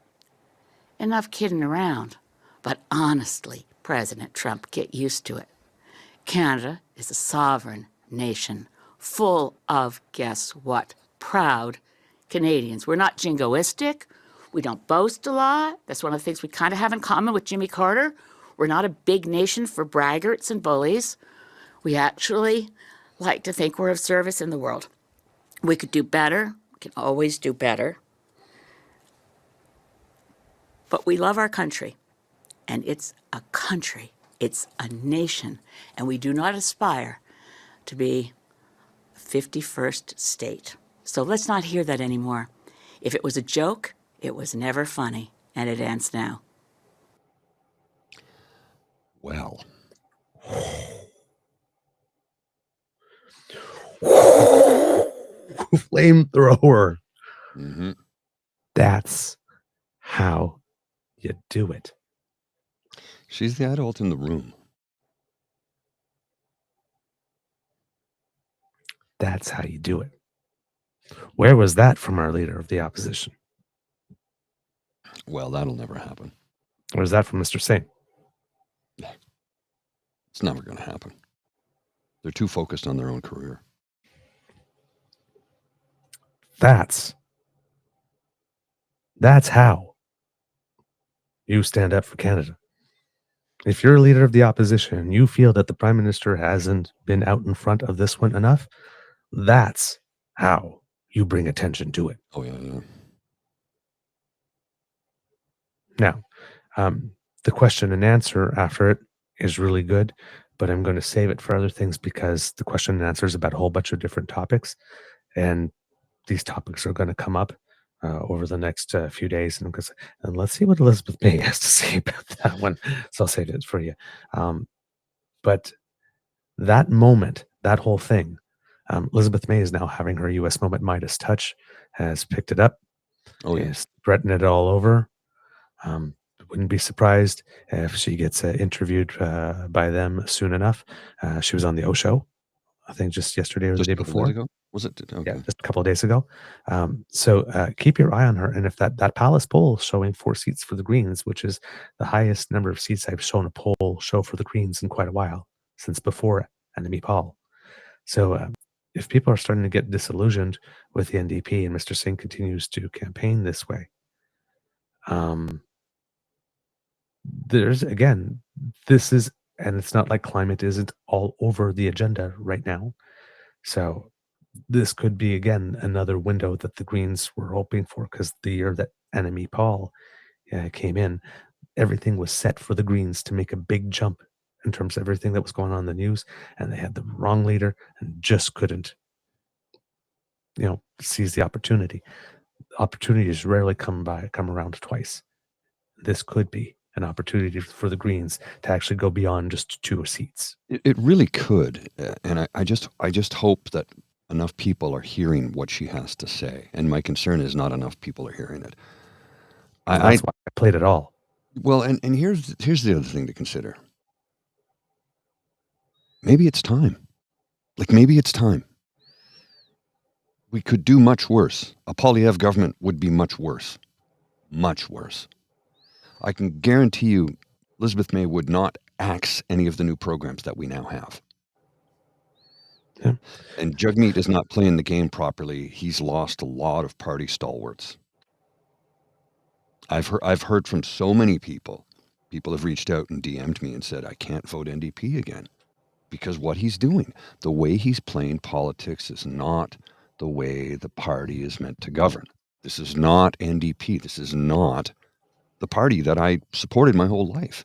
enough kidding around. But honestly, President Trump, get used to it. Canada is a sovereign nation full of, guess what, proud Canadians. We're not jingoistic. We don't boast a lot. That's one of the things we kind of have in common with Jimmy Carter. We're not a big nation for braggarts and bullies. We actually like to think we're of service in the world. We could do better. We can always do better. But we love our country. And it's a country. It's a nation. And we do not aspire to be a 51st state. So let's not hear that anymore. If it was a joke, it was never funny. And it ends now. Well. Flamethrower. Mm-hmm. That's how you do it. She's the adult in the room. That's how you do it. Where was that from our leader of the opposition? Well, that'll never happen. Where's that from Mr. Singh? It's never going to happen. They're too focused on their own career. That's how you stand up for Canada. If you're a leader of the opposition and you feel that the Prime Minister hasn't been out in front of this one enough, that's how you bring attention to it. Oh, yeah. Now, the question and answer after it is really good, but I'm going to save it for other things because the question and answer is about a whole bunch of different topics. And these topics are going to come up over the next few days. And let's see what Elizabeth May has to say about that one. So I'll save it for you. But that moment, that whole thing, Elizabeth May is now having her U.S. Moment Midas touch, has picked it up. Oh, yeah. Is threatening it all over. Wouldn't be surprised if she gets interviewed by them soon enough. She was on the O Show, I think just yesterday or the day before. Days ago? Was it? Okay. Yeah, just a couple of days ago. So keep your eye on her. And if that Palace poll showing 4 seats for the Greens, which is the highest number of seats I've shown a poll show for the Greens in quite a while, since before Annamie Paul. So if people are starting to get disillusioned with the NDP and Mr. Singh continues to campaign this way, there's, again, this is, and it's not like climate isn't all over the agenda right now. So this could be, again, another window that the Greens were hoping for, because the year that Annamie Paul came in, everything was set for the Greens to make a big jump in terms of everything that was going on in the news, and they had the wrong leader and just couldn't, seize the opportunity. Opportunities rarely come around twice. This could be an opportunity for the Greens to actually go beyond just 2 seats. It really could, and I just hope that enough people are hearing what she has to say. And my concern is not enough people are hearing it. That's why I played it all. Well, and here's the other thing to consider. Maybe it's time. Maybe it's time. We could do much worse. A Poilievre government would be much worse. Much worse. I can guarantee you Elizabeth May would not axe any of the new programs that we now have. Yeah. And Jagmeet is not playing the game properly. He's lost a lot of party stalwarts. I've heard from so many people. People have reached out and DM'd me and said, I can't vote NDP again because what he's doing, the way he's playing politics is not the way the party is meant to govern. This is not NDP. This is not the party that I supported my whole life.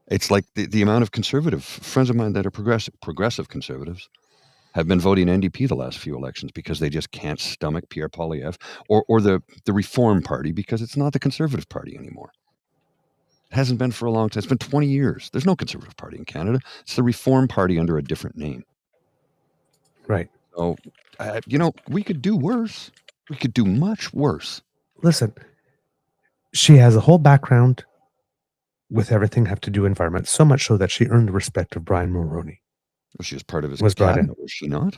It's like the amount of conservative friends of mine that are progressive conservatives have been voting NDP the last few elections because they just can't stomach Pierre Poilievre or the Reform Party because it's not the Conservative Party anymore. It hasn't been for a long time. It's been 20 years. There's no Conservative Party in Canada. It's the Reform Party under a different name. Right. So, we could do worse. We could do much worse. Listen, she has a whole background with everything have to do environment, so much so that she earned the respect of Brian Mulroney. Well, she was part of his brought in. cabinet, was she not?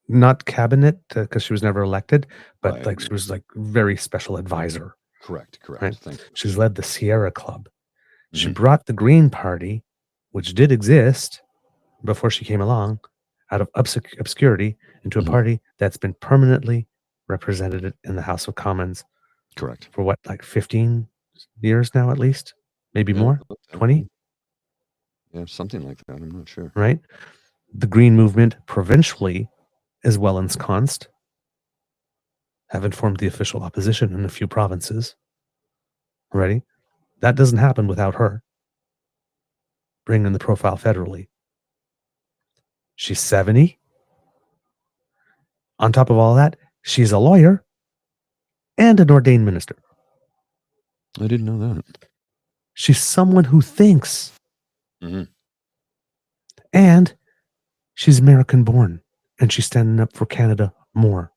Not cabinet, because she was never elected, but Right. like she was like very special advisor. Correct. Right. Thank you. She's led the Sierra Club. She Mhm. brought the Green Party, which did exist before she came along, out of obscurity into a Mhm. party that's been permanently represented in the House of Commons Correct. for what, like 15 years now, at least? Maybe Yeah, more? about that. 20? Yeah, something like that. I'm not sure. Right? The Green movement provincially is well ensconced, have informed the official opposition in a few provinces. Ready? That doesn't happen without her bringing the profile federally. She's 70. On top of all that, she's a lawyer and an ordained minister. I didn't know that. She's someone who thinks. Mhm. And she's American born. And she's standing up for Canada more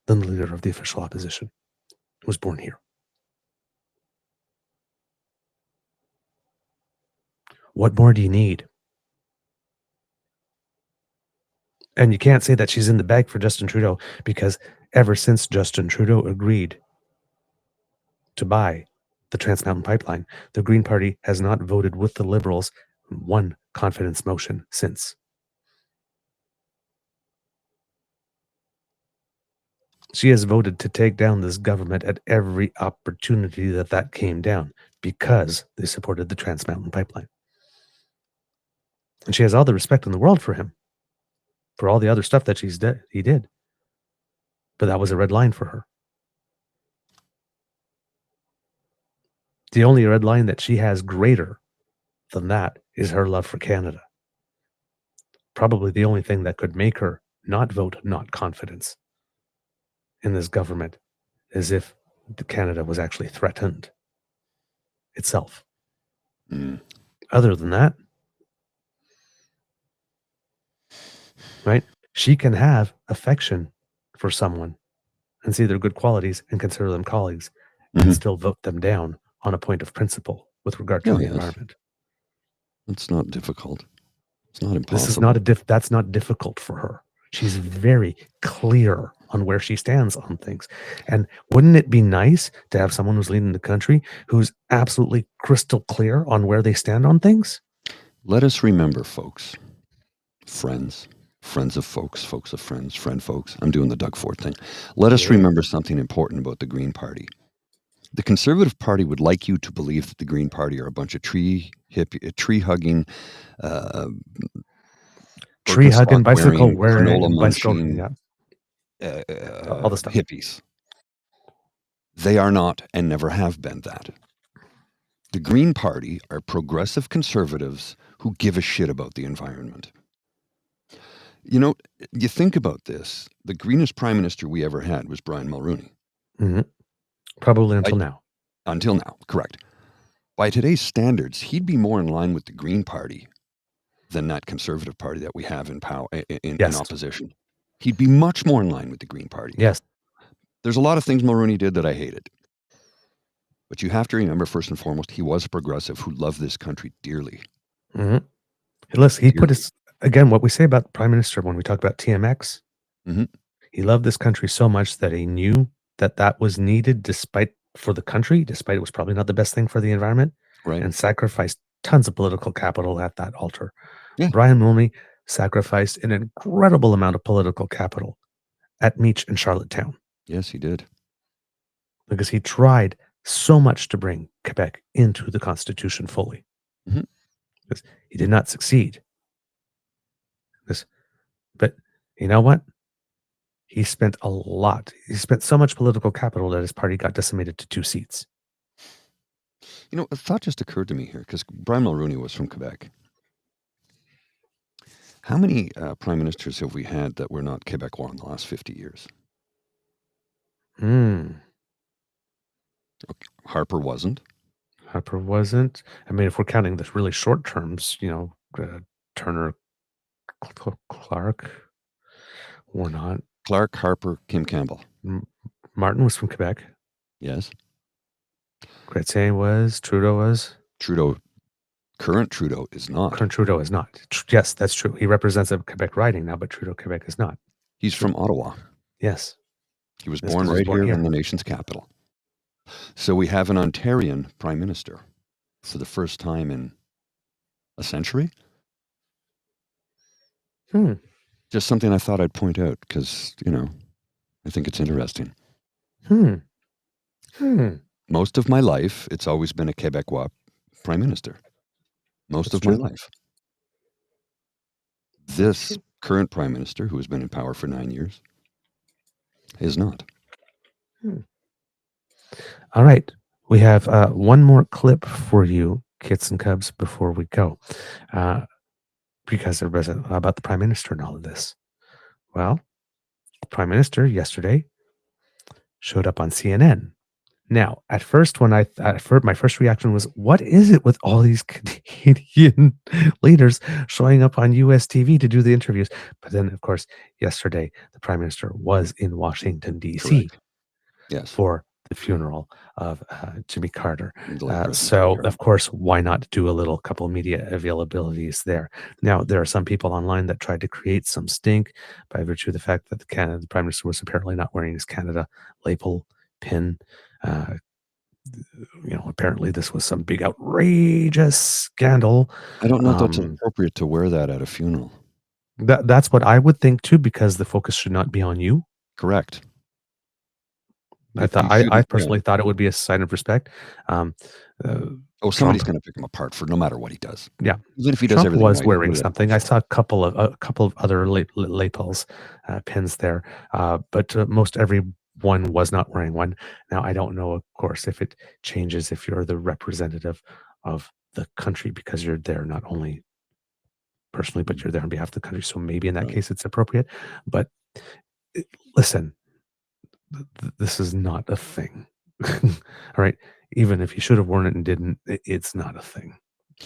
than the leader of the official opposition, who was born here. What more do you need? And you can't say that she's in the bag for Justin Trudeau, because ever since Justin Trudeau agreed to buy the Trans Mountain Pipeline, the Green Party has not voted with the Liberals one confidence motion since. She has voted to take down this government at every opportunity that came down because they supported the Trans Mountain Pipeline. And she has all the respect in the world for him, for all the other stuff that he did. But that was a red line for her. The only red line that she has greater than that is her love for Canada. Probably the only thing that could make her not vote not confidence in this government is if Canada was actually threatened itself. Mm. Other than that, right? She can have affection for someone and see their good qualities and consider them colleagues and Mhm. still vote them down on a point of principle with regard to Oh, the yes. environment. It's not difficult. It's not impossible. This is not that's not difficult for her. She's very clear on where she stands on things. And wouldn't it be nice to have someone who's leading the country who's absolutely crystal clear on where they stand on things? Let us remember, folks, friends of folks, folks of friends, friend folks. I'm doing the Doug Ford thing. Let us remember something important about the Green Party. The Conservative Party would like you to believe that the Green Party are a bunch of tree-hugging, Tree-hugging, bicycle granola wearing, bicycle, munching, all the stuff. hippies. They are not and never have been that. The Green Party are progressive conservatives who give a shit about the environment. You know, you think about this. The greenest prime minister we ever had was Brian Mulroney. Mm-hmm. Probably until now. Until now, correct. By today's standards, he'd be more in line with the Green Party than that Conservative Party that we have in power in opposition. He'd be much more in line with the Green Party. Yes. There's a lot of things Mulroney did that I hated. But you have to remember, first and foremost, he was a progressive who loved this country dearly. Mm-hmm. Listen, he put his, again, what we say about the Prime Minister when we talk about TMX, Mhm. he loved this country so much that he knew that was needed despite it was probably not the best thing for the environment, Right. and sacrificed tons of political capital at that altar. Yeah. Brian Mulroney sacrificed an incredible amount of political capital at Meech and Charlottetown Yes, he did. because he tried so much to bring Quebec into the Constitution fully. Mhm. Because he did not succeed. But you know what? He spent a lot. He spent so much political capital that his party got decimated to 2 seats. You know, a thought just occurred to me here because Brian Mulroney was from Quebec. How many prime ministers have we had that were not Quebecois in the last 50 years? Harper wasn't. Harper wasn't. I mean, if we're counting the really short terms, Turner, Clark, or not. Clark, Harper, Kim Campbell. Martin was from Quebec. Yes. Chrétien was. Trudeau was. Current Trudeau is not. Current Trudeau is not. Yes, that's true. He represents a Quebec riding now, but Trudeau, Quebec is not. He's from Ottawa. Yes. He was born right here in the nation's capital. So we have an Ontarian prime minister for the first time in a century. Just something I thought I'd point out because, I think it's interesting. Most of my life, it's always been a Quebecois prime minister. Most of my life. This current prime minister, who has been in power for 9 years, is not. All right. We have one more clip for you, Kits and Cubs, before we go. Because everybody's about the prime minister and all of this. Well, the prime minister yesterday showed up on CNN. Now, at first, my first reaction was, what is it with all these Canadian leaders showing up on US TV to do the interviews? But then, of course, yesterday, the prime minister was in Washington, D.C. Yes. for the funeral of Jimmy Carter. So, of course, why not do a couple media availabilities there? Now, there are some people online that tried to create some stink by virtue of the fact that the prime minister was apparently not wearing his Canada lapel pin. Apparently this was some big outrageous scandal. I don't know if that's appropriate to wear that at a funeral. That's what I would think too, because the focus should not be on you. Correct. I personally thought it would be a sign of respect. Somebody's going to pick him apart for no matter what he does. Yeah, even if he does Trump everything was right, wearing something. I saw a couple of other lapels, pins there, but most everyone was not wearing one. Now I don't know, of course, if it changes if you're the representative of the country because you're there not only personally, but you're there on behalf of the country. So maybe in that case it's appropriate. But listen. This is not a thing. All right. Even if you should have worn it and didn't, it's not a thing.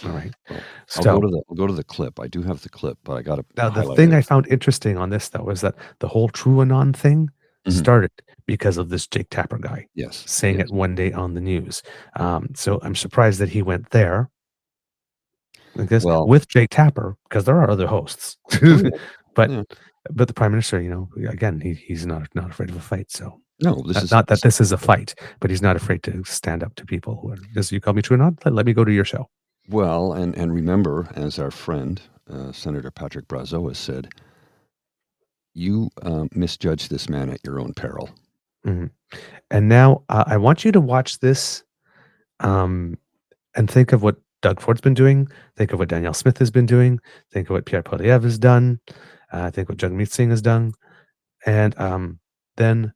All right. Well, I'll go to the clip. I do have the clip, but I got to. Now, the thing I found interesting on this, though, was that the whole TrueAnon thing started because of this Jake Tapper guy. Yes. Saying it one day on the news. So I'm surprised that he went there. With Jake Tapper, because there are other hosts. But the prime minister, again, he's not afraid of a fight. So no, not that this is a fight, but he's not afraid to stand up to people who are. Because you call me true or not, let me go to your show. Well, and remember, as our friend Senator Patrick Brazeau has said, you misjudge this man at your own peril. Mm-hmm. And now I want you to watch this, and think of what Doug Ford's been doing. Think of what Danielle Smith has been doing. Think of what Pierre Poilievre has done. I think what Jagmeet Singh has done, and then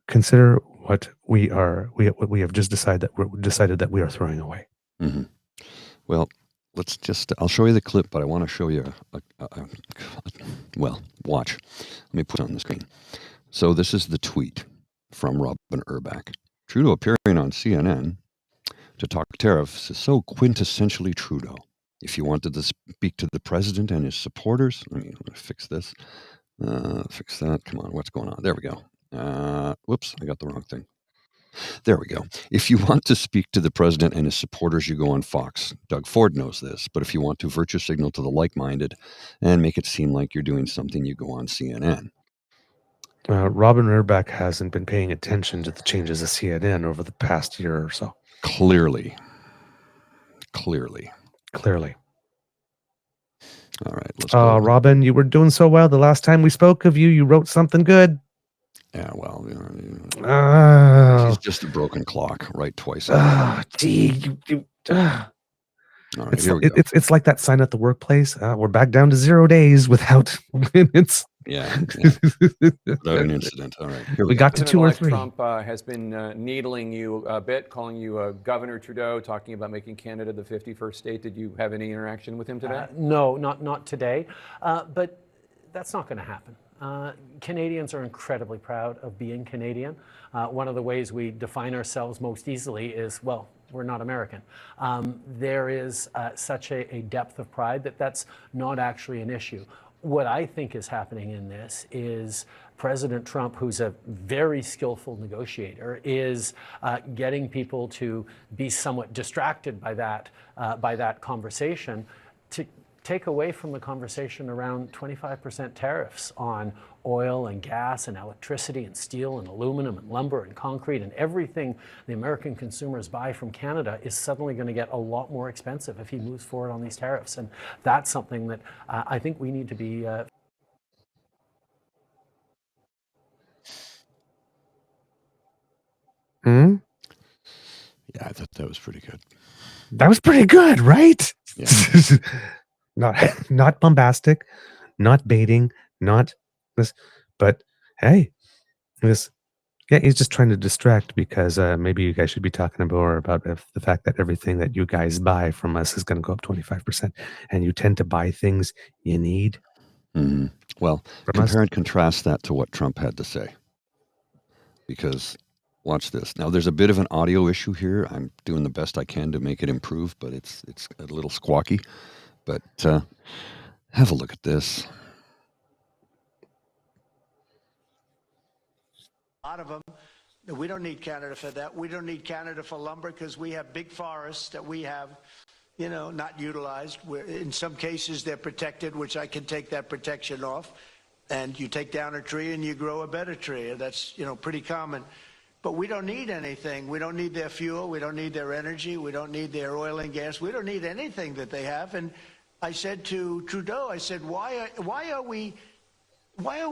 consider what we have just decided that we are throwing away. Mm-hmm. Well, I'll show you the clip, but I want to show you watch. Let me put it on the screen. So this is the tweet from Robin Urbach. Trudeau appearing on CNN to talk tariffs is so quintessentially Trudeau. If you wanted to speak to the president and his supporters, let me fix this. Fix that. Come on, what's going on? There we go. Whoops, I got the wrong thing. There we go. If you want to speak to the president and his supporters, you go on Fox. Doug Ford knows this. But if you want to virtue signal to the like-minded and make it seem like you're doing something, you go on CNN. Robin Urbach hasn't been paying attention to the changes of CNN over the past year or so. Clearly. Clearly. All right, let's go. Robin, you were doing so well the last time we spoke of you. You wrote something good. Yeah, well, Oh, she's just a broken clock, right? Twice. gee, All right, here we go. it's like that sign at the workplace. We're back down to 0 days without minutes. Yeah. Without an incident. All right. Here We got to President 2 or elect 3. Trump has been needling you a bit, calling you Governor Trudeau, talking about making Canada the 51st state. Did you have any interaction with him today? No, not today. But that's not going to happen. Canadians are incredibly proud of being Canadian. One of the ways we define ourselves most easily is, well, we're not American. There is such a depth of pride that's not actually an issue. What I think is happening in this is President Trump, who's a very skillful negotiator, is getting people to be somewhat distracted by that conversation, to take away from the conversation around 25% tariffs on oil and gas and electricity and steel and aluminum and lumber and concrete, and everything the American consumers buy from Canada is suddenly going to get a lot more expensive if he moves forward on these tariffs. And that's something that I think we need to be Yeah, I thought that was pretty good. That was pretty good, right? Yeah. Not bombastic, not baiting, not this, but hey, he's just trying to distract because maybe you guys should be talking more about the fact that everything that you guys buy from us is going to go up 25%, and you tend to buy things you need. Mm-hmm. Well, compare and contrast that to what Trump had to say, because watch this. Now, there's a bit of an audio issue here. I'm doing the best I can to make it improve, but it's a little squawky. But have a look at this. A lot of them. We don't need Canada for that. We don't need Canada for lumber because we have big forests that we have, not utilized. In some cases, they're protected, which I can take that protection off. And you take down a tree and you grow a better tree. That's, pretty common. But we don't need anything. We don't need their fuel. We don't need their energy. We don't need their oil and gas. We don't need anything that they have. And I said to Trudeau, I said, why are we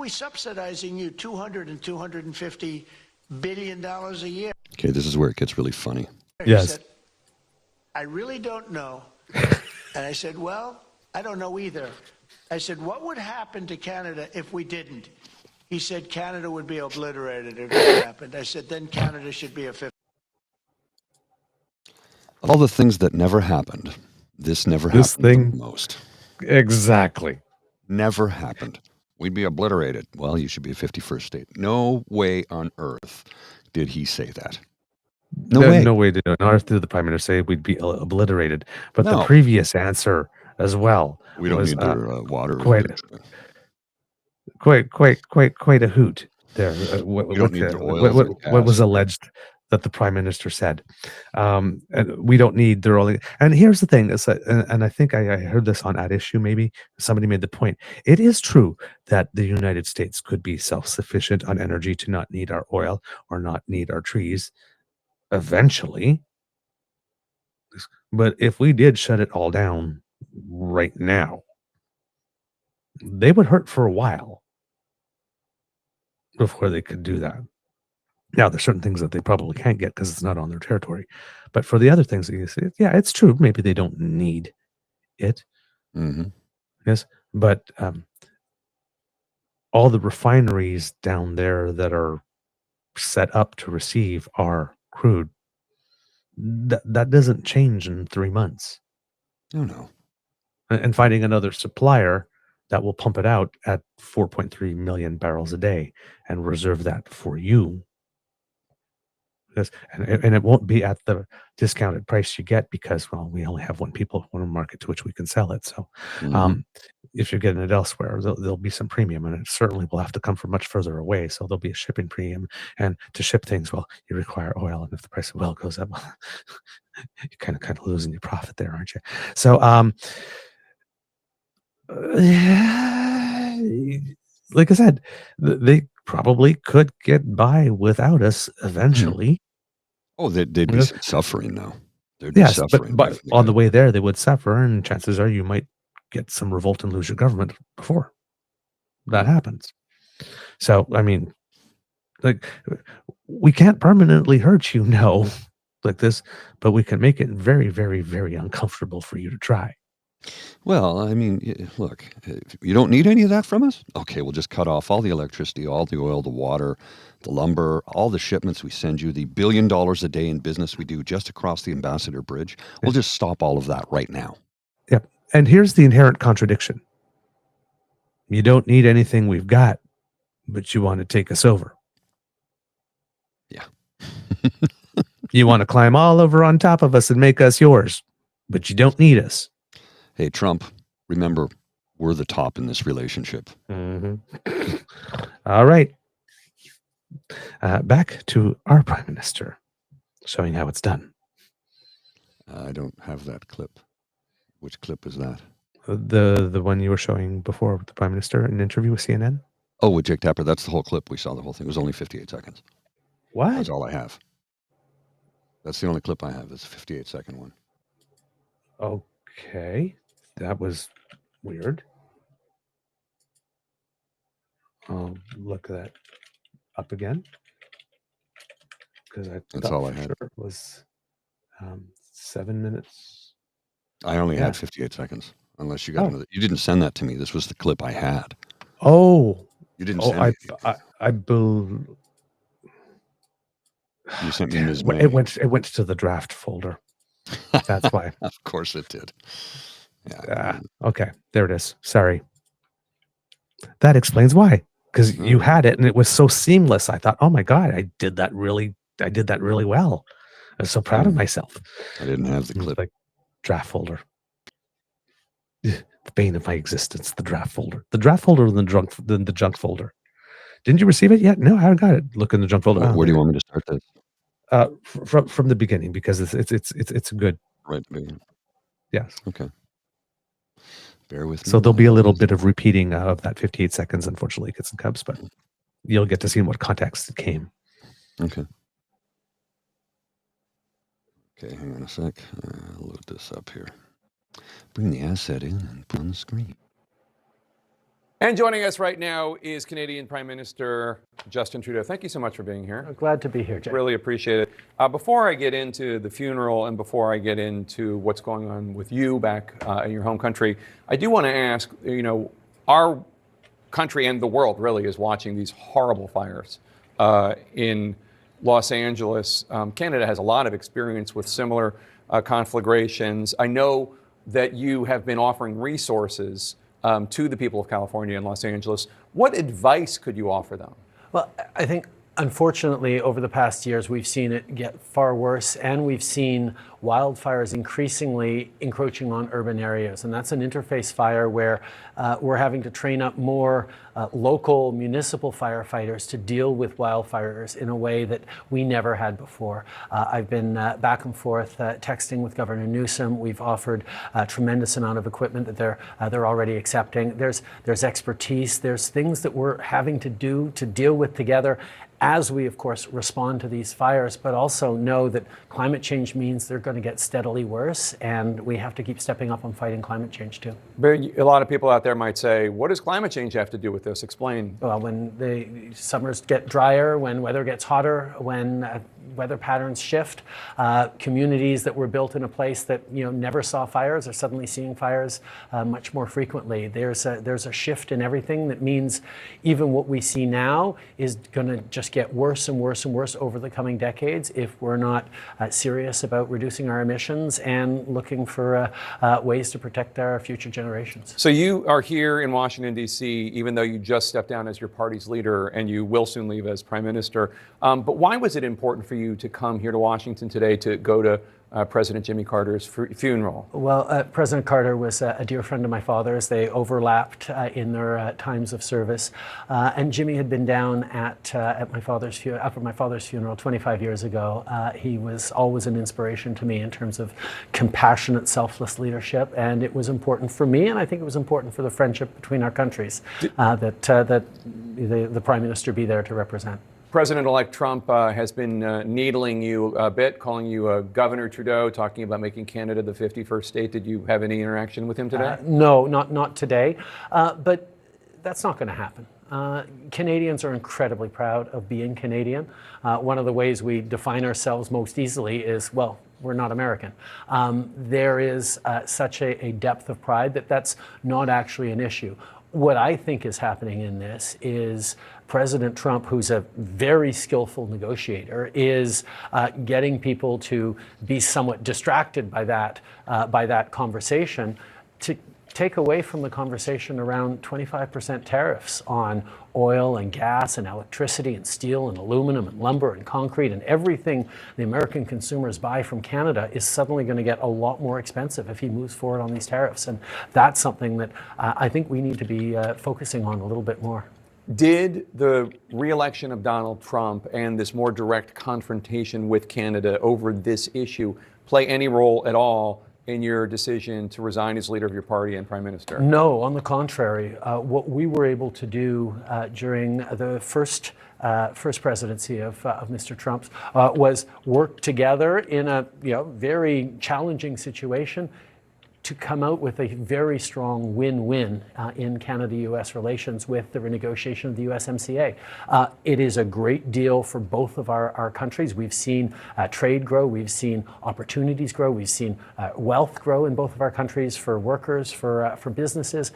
subsidizing you $200 and $250 billion a year? Okay, this is where it gets really funny. Yes. He said, I really don't know. And I said, well, I don't know either. I said, what would happen to Canada if we didn't? He said, Canada would be obliterated if it happened. I said, then Canada should be a 50. Of all the things that never happened, this never happened the most. Exactly. Never happened. We'd be obliterated. Well, you should be a 51st state. No way on earth did he say that. No way did on earth did the Prime Minister say we'd be obliterated. But No. the previous answer as well We don't was need their water. quite a hoot there. What was alleged that the Prime Minister said? And we don't need their only. And here's the thing: is that, and I think I heard this on At Issue. Maybe somebody made the point. It is true that the United States could be self-sufficient on energy to not need our oil or not need our trees eventually. But if we did shut it all down right now, they would hurt for a while before they could do that. Now, there's certain things that they probably can't get because it's not on their territory. But for the other things that you say, yeah, it's true. Maybe they don't need it. Mm-hmm. Yes. But all the refineries down there that are set up to receive our crude, that doesn't change in 3 months. No. And finding another supplier that will pump it out at 4.3 million barrels a day and reserve that for you. Yes, and it won't be at the discounted price you get because, well, we only have one market to which we can sell it. So if you're getting it elsewhere, there'll be some premium, and it certainly will have to come from much further away. So there'll be a shipping premium. And to ship things, well, you require oil. And if the price of oil goes up, well, you're kind of losing your profit there, aren't you? So like I said, they probably could get by without us eventually. Oh, they'd be suffering now. They'd be Yes, suffering. but on the way there, they would suffer, and chances are you might get some revolt and lose your government before that happens. So, I mean, like, we can't permanently hurt you, no, like this, but we can make it very, very, very uncomfortable for you to try. Well, I mean, look, you don't need any of that from us? Okay, we'll just cut off all the electricity, all the oil, the water, the lumber, all the shipments we send you, the $1 billion a day in business we do just across the Ambassador Bridge. We'll just stop all of that right now. Yep. And here's the inherent contradiction. You don't need anything we've got, but you want to take us over. Yeah. You want to climb all over on top of us and make us yours, but you don't need us. Hey, Trump, remember, we're the top in this relationship. Mm-hmm. All right. Back to our prime minister, showing how it's done. I don't have that clip. Which clip is that? The one you were showing before with the prime minister in an interview with CNN? Oh, with Jake Tapper. That's the whole clip. We saw the whole thing. It was only 58 seconds. What? That's all I have. That's the only clip I have. It's a 58-second one. Okay. That was weird. I'll look that up again. Because That's all I had. Sure it was 7 minutes. I only had 58 seconds. Unless you got another. You didn't send that to me. This was the clip I had. Oh. You didn't send it. I believe. You sent me Ms. May. It went to the draft folder. That's why. Of course it did. Yeah. Okay. There it is. Sorry. That explains why. Because you had it and it was so seamless. I thought, oh my God, I did that really well. I was so proud of myself. I didn't have the clip. Like draft folder. The bane of my existence, the draft folder. The draft folder and the junk folder. Didn't you receive it yet? No, I haven't got it. Look in the junk folder. Where do you want me to start this? From the beginning, because it's good. Right. Beginning. Yes. Okay. Bear with me. So there'll be a little bit of repeating of that 58 seconds, unfortunately, Kits and Cubs, but you'll get to see in what context it came. Okay. Okay, hang on a sec. I'll load this up here. Bring the asset in and put on the screen. And joining us right now is Canadian Prime Minister Justin Trudeau. Thank you so much for being here. I'm glad to be here, Jay. Really appreciate it. Before I get into the funeral and before I get into what's going on with you back in your home country, I do want to ask, our country and the world really is watching these horrible fires in Los Angeles. Canada has a lot of experience with similar conflagrations. I know that you have been offering resources to the people of California and Los Angeles. What advice could you offer them? Well, I think, unfortunately, over the past years, we've seen it get far worse, and we've seen wildfires increasingly encroaching on urban areas. And that's an interface fire where we're having to train up more local municipal firefighters to deal with wildfires in a way that we never had before. I've been back and forth texting with Governor Newsom. We've offered a tremendous amount of equipment that they're already accepting. There's expertise. There's things that we're having to do to deal with together as we, of course, respond to these fires, but also know that climate change means they're going to get steadily worse, and we have to keep stepping up on fighting climate change too. But a lot of people out there might say, what does climate change have to do with this? Explain. Well, when the summers get drier, when weather gets hotter, when weather patterns shift, communities that were built in a place that never saw fires are suddenly seeing fires much more frequently. There's a shift in everything that means even what we see now is going to just get worse and worse and worse over the coming decades if we're not serious about reducing our emissions and looking for ways to protect our future generations. So you are here in Washington, D.C., even though you just stepped down as your party's leader and you will soon leave as prime minister. But why was it important for you to come here to Washington today to go to President Jimmy Carter's funeral? Well, President Carter was a dear friend of my father's. They overlapped in their times of service. And Jimmy had been down at my father's funeral 25 years ago. He was always an inspiration to me in terms of compassionate, selfless leadership. And it was important for me, and I think it was important for the friendship between our countries, that the Prime Minister be there to represent. President-elect Trump has been needling you a bit, calling you Governor Trudeau, talking about making Canada the 51st state. Did you have any interaction with him today? No, not today. But that's not going to happen. Canadians are incredibly proud of being Canadian. One of the ways we define ourselves most easily is, well, we're not American. There is such a depth of pride that that's not actually an issue. What I think is happening in this is President Trump, who's a very skillful negotiator, is getting people to be somewhat distracted by that conversation, to take away from the conversation around 25% tariffs on oil and gas and electricity and steel and aluminum and lumber and concrete, and everything the American consumers buy from Canada is suddenly going to get a lot more expensive if he moves forward on these tariffs. And that's something that I think we need to be focusing on a little bit more. Did the re-election of Donald Trump and this more direct confrontation with Canada over this issue play any role at all in your decision to resign as leader of your party and prime minister? No, on the contrary. What we were able to do during the first presidency of Mr. Trump's was work together in a very challenging situation to come out with a very strong win-win in Canada-U.S. relations with the renegotiation of the USMCA. It is a great deal for both of our countries. We've seen trade grow, we've seen opportunities grow, we've seen wealth grow in both of our countries for workers, for businesses.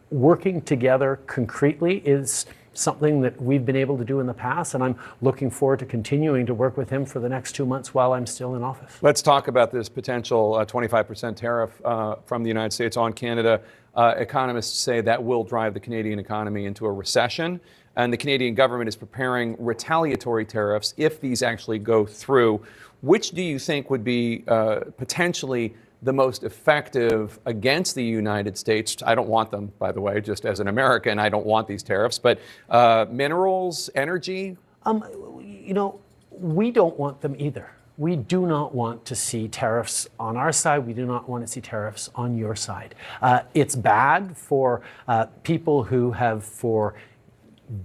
Working together concretely is something that we've been able to do in the past, and I'm looking forward to continuing to work with him for the next 2 months while I'm still in office. Let's talk about this potential 25% tariff from the United States on Canada. Economists say that will drive the Canadian economy into a recession, and the Canadian government is preparing retaliatory tariffs if these actually go through. Which do you think would be potentially the most effective against the United States? I don't want them, by the way, just as an American, I don't want these tariffs, but minerals, energy? We don't want them either. We do not want to see tariffs on our side. We do not want to see tariffs on your side. It's bad for people who have, for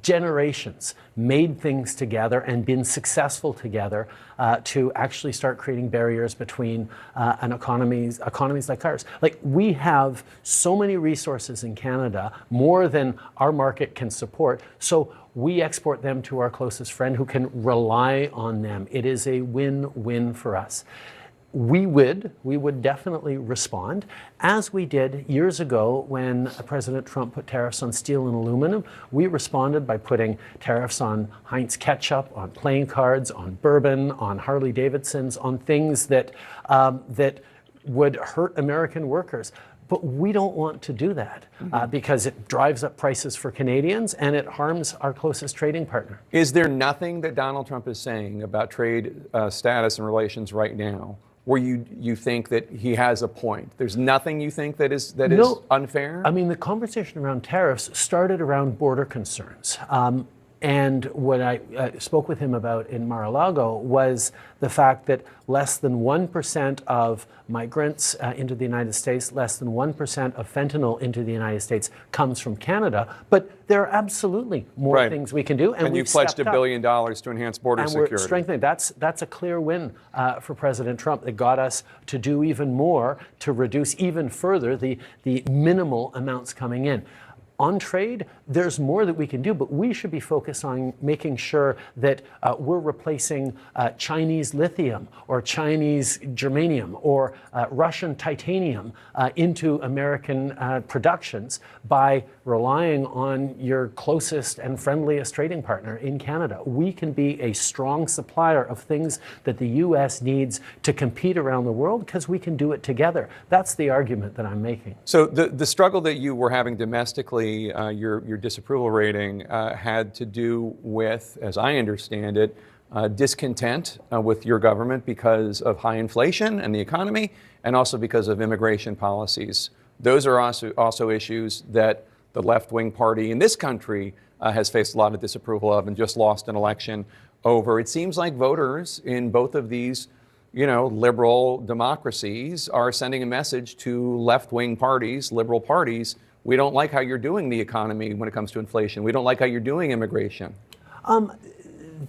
generations, made things together and been successful together to actually start creating barriers between economies like ours. Like, we have so many resources in Canada, more than our market can support, so we export them to our closest friend who can rely on them. It is a win-win for us. We would definitely respond, as we did years ago when President Trump put tariffs on steel and aluminum. We responded by putting tariffs on Heinz ketchup, on playing cards, on bourbon, on Harley Davidsons, on things that would hurt American workers. But we don't want to do that because it drives up prices for Canadians and it harms our closest trading partner. Is there nothing that Donald Trump is saying about trade status and relations right now where you think that he has a point? There's nothing you think that is unfair? I mean, the conversation around tariffs started around border concerns. And what I spoke with him about in Mar-a-Lago was the fact that less than 1% of migrants into the United States, less than 1% of fentanyl into the United States comes from Canada. But there are absolutely more things we can do. And you pledged $1 billion to enhance border security. And we're strengthening. That's a clear win for President Trump that got us to do even more to reduce even further the minimal amounts coming in. On trade, there's more that we can do, but we should be focused on making sure that we're replacing Chinese lithium or Chinese germanium or Russian titanium into American productions by relying on your closest and friendliest trading partner in Canada. We can be a strong supplier of things that the U.S. needs to compete around the world because we can do it together. That's the argument that I'm making. So the struggle that you were having domestically, your disapproval rating had to do with, as I understand it, discontent with your government because of high inflation and the economy, and also because of immigration policies. Those are also issues that the left-wing party in this country has faced a lot of disapproval of and just lost an election over. It seems like voters in both of these liberal democracies are sending a message to left-wing parties, liberal parties. We don't like how you're doing the economy when it comes to inflation. We don't like how you're doing immigration.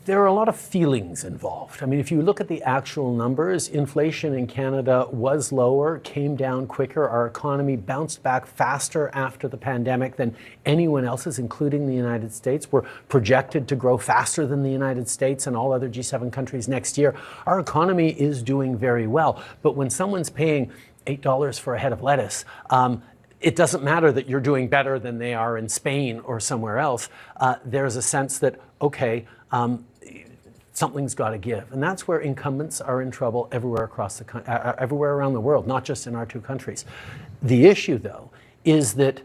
there are a lot of feelings involved. I mean, if you look at the actual numbers, inflation in Canada was lower, came down quicker. Our economy bounced back faster after the pandemic than anyone else's, including the United States. We're projected to grow faster than the United States and all other G7 countries next year. Our economy is doing very well. But when someone's paying $8 for a head of lettuce, it doesn't matter that you're doing better than they are in Spain or somewhere else. There's a sense that, okay, something's got to give. And that's where incumbents are in trouble everywhere everywhere around the world, not just in our two countries. The issue, though, is that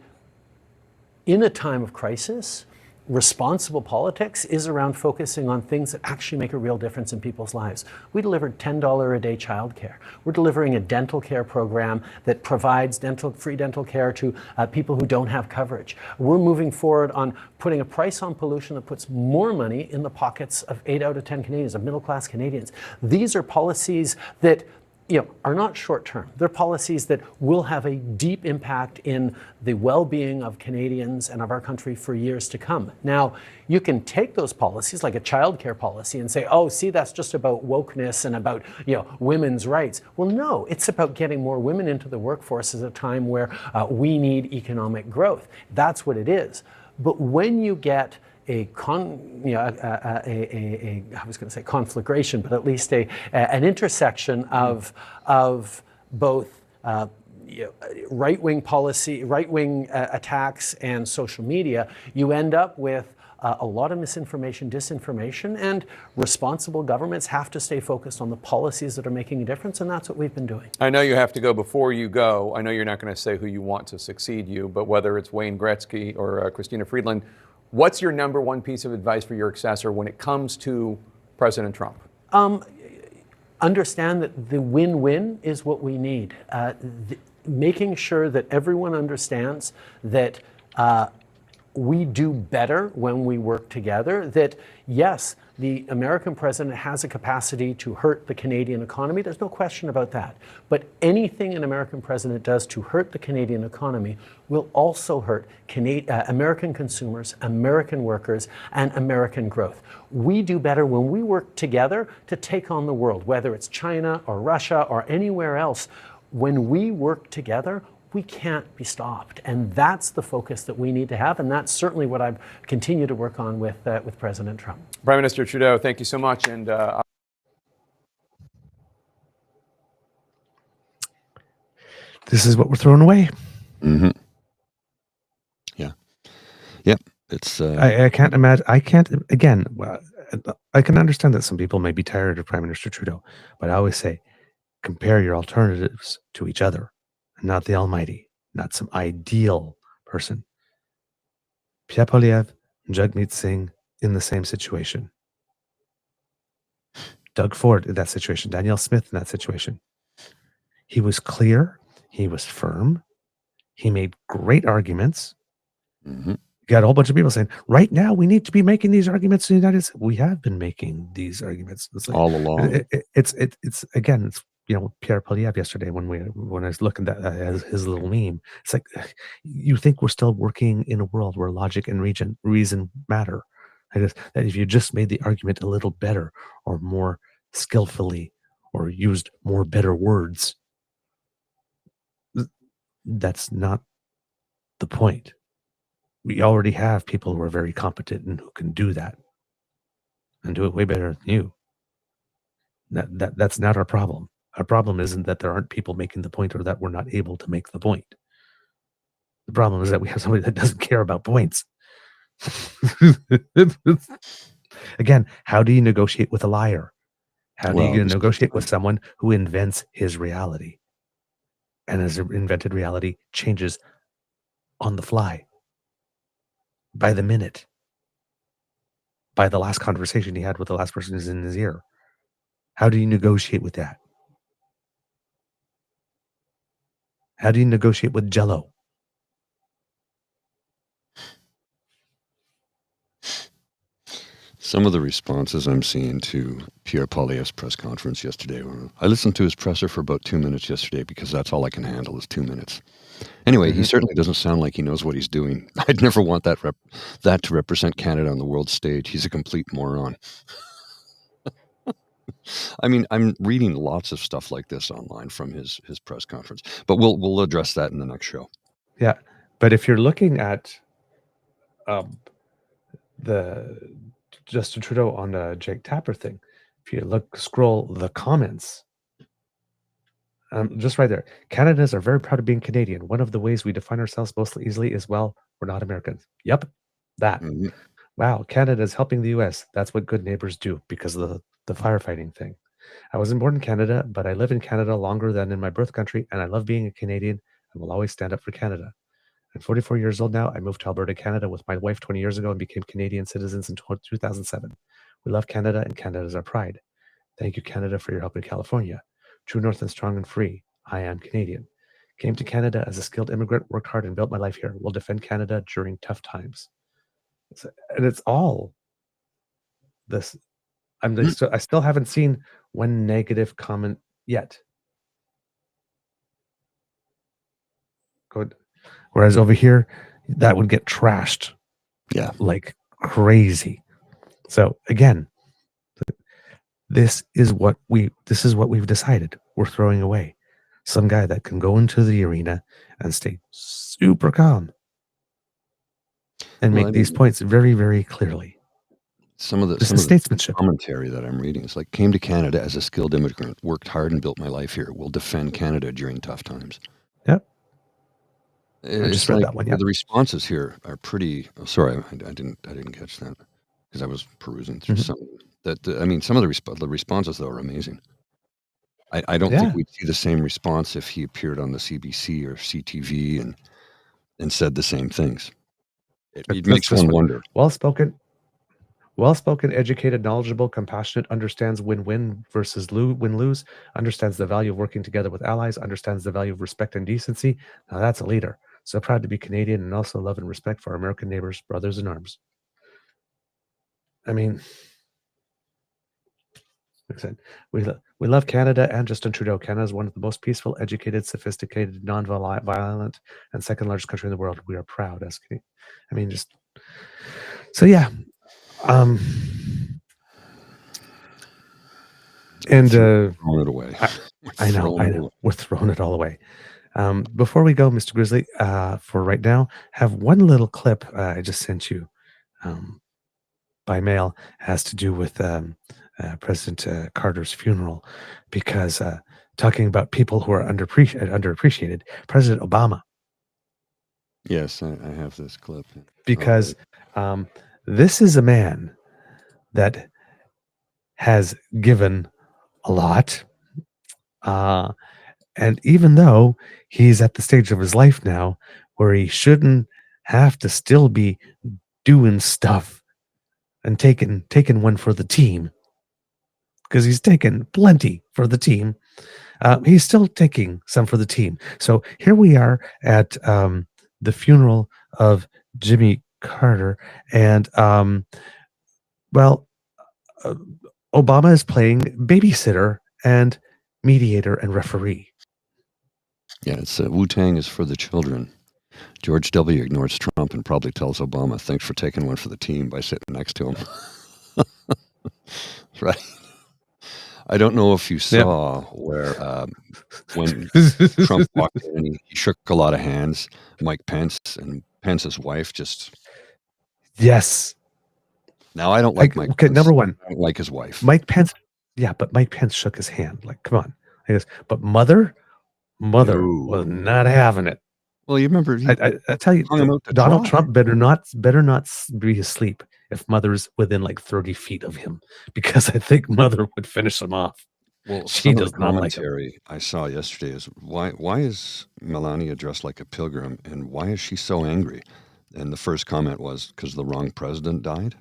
in a time of crisis, responsible politics is around focusing on things that actually make a real difference in people's lives. We delivered $10 a day childcare. We're delivering a dental care program that provides free dental care to people who don't have coverage. We're moving forward on putting a price on pollution that puts more money in the pockets of 8 out of 10 Canadians, of middle-class Canadians. These are policies that are not short-term. They're policies that will have a deep impact in the well-being of Canadians and of our country for years to come. Now, you can take those policies, like a childcare policy, and say, oh, see, that's just about wokeness and about women's rights. Well, no, it's about getting more women into the workforce at a time where we need economic growth. That's what it is. But when you get I was going to say conflagration, but at least an intersection of both right-wing policy, right-wing attacks and social media, you end up with a lot of misinformation, disinformation, and responsible governments have to stay focused on the policies that are making a difference, and that's what we've been doing. I know you have to go. Before you go, I know you're not going to say who you want to succeed you, but whether it's Wayne Gretzky or Christina Friedland, what's your number one piece of advice for your successor when it comes to President Trump? Understand that the win-win is what we need. Making sure that everyone understands that we do better when we work together, that yes, the American president has a capacity to hurt the Canadian economy. There's no question about that. But anything an American president does to hurt the Canadian economy will also hurt American consumers, American workers, and American growth. We do better when we work together to take on the world, whether it's China or Russia or anywhere else. When we work together, we can't be stopped. And that's the focus that we need to have. And that's certainly what I've continued to work on with President Trump. Prime Minister Trudeau, thank you so much. And this is what we're throwing away. Mm-hmm. Yeah. Yep. It's. I can't imagine. I can't. Again, I can understand that some people may be tired of Prime Minister Trudeau, but I always say, compare your alternatives to each other. Not the Almighty, not some ideal person. Pierre Poilievre and Jagmeet Singh in the same situation. Doug Ford in that situation. Danielle Smith in that situation. He was clear. He was firm. He made great arguments. Mm-hmm. You got a whole bunch of people saying, right now we need to be making these arguments in the United States. We have been making these arguments. It's like, all along. It's Pierre Poilievre yesterday when I was looking at his little meme. It's like, you think we're still working in a world where logic and reason matter. I guess that if you just made the argument a little better or more skillfully or used more better words, that's not the point. We already have people who are very competent and who can do that and do it way better than you. That's not our problem. Our problem isn't that there aren't people making the point or that we're not able to make the point. The problem is that we have somebody that doesn't care about points. Again, how do you negotiate with a liar? How do you negotiate with someone who invents his reality? And his invented reality changes on the fly, by the minute, by the last conversation he had with the last person who's in his ear. How do you negotiate with that? How do you negotiate with Jell-O? Some of the responses I'm seeing to Pierre Poilievre's press conference yesterday I listened to his presser for about 2 minutes yesterday because that's all I can handle is 2 minutes. Anyway, he certainly doesn't sound like he knows what he's doing. I'd never want that to represent Canada on the world stage. He's a complete moron. I mean, I'm reading lots of stuff like this online from his press conference, but we'll address that in the next show. Yeah, but if you're looking at the Justin Trudeau on the Jake Tapper thing, if you scroll the comments, just right there, Canadians are very proud of being Canadian. One of the ways we define ourselves most easily is, well, we're not Americans. Yep, that. Mm-hmm. Wow, Canada is helping the U.S. That's what good neighbors do because of the firefighting thing. I wasn't born in Canada, but I live in Canada longer than in my birth country, and I love being a Canadian and will always stand up for Canada. I'm 44 years old now. I moved to Alberta, Canada with my wife 20 years ago and became Canadian citizens in 2007. We love Canada, and Canada is our pride. Thank you, Canada, for your help in California. True North and strong and free. I am Canadian. Came to Canada as a skilled immigrant, worked hard, and built my life here. Will defend Canada during tough times. And it's all this. I still haven't seen one negative comment yet. Good. Whereas over here, that would get trashed. Yeah. Like crazy. So again, this is what we've decided. We're throwing away some guy that can go into the arena and stay super calm and make these points very, very clearly. Some of the statesmanship commentary that I'm reading is like, came to Canada as a skilled immigrant, worked hard and built my life here. Will defend Canada during tough times. Yep. I just read that one. Yeah. The responses here are pretty. Oh, sorry, I didn't catch that because I was perusing through some. I mean, some of the responses though are amazing. I don't think we'd see the same response if he appeared on the CBC or CTV and said the same things. It makes one wonder. Well-spoken, educated, knowledgeable, compassionate, understands win-win versus win-lose, understands the value of working together with allies, understands the value of respect and decency. Now that's a leader. So proud to be Canadian and also love and respect for our American neighbors, brothers in arms. I mean, like I said, we love Canada and Justin Trudeau. Canada is one of the most peaceful, educated, sophisticated, non-violent, and second largest country in the world. We are proud as Canadians. I mean, just so yeah. And throwing it away. I know. We're throwing it all away. Before we go, Mr. Grizzly, for right now, have one little clip I just sent you by mail. Has to do with President Carter's funeral, because talking about people who are underappreciated, President Obama. Yes, I have this clip. Because this is a man that has given a lot. And even though he's at the stage of his life now where he shouldn't have to still be doing stuff and taking one for the team, because he's taken plenty for the team, he's still taking some for the team. So here we are at the funeral of Jimmy Carter, and Obama is playing babysitter and mediator and referee. Yeah, it's Wu-Tang is for the children. George W. ignores Trump and probably tells Obama, thanks for taking one for the team, by sitting next to him. Right. I don't know if you saw where when Trump walked in, he shook a lot of hands. Mike Pence and Pence's wife just... Yes. Now, I don't like Mike Pence. Number one. I don't like his wife. Mike Pence. Yeah, but Mike Pence shook his hand. Like, come on. I guess, but mother was not having it. Well, you remember, I tell you, Donald Trump better not be asleep if mother's within like 30 feet of him, because I think mother would finish him off. Well, she does not like him. I saw yesterday is why is Melania dressed like a pilgrim, and why is she so angry? And the first comment was because the wrong president died.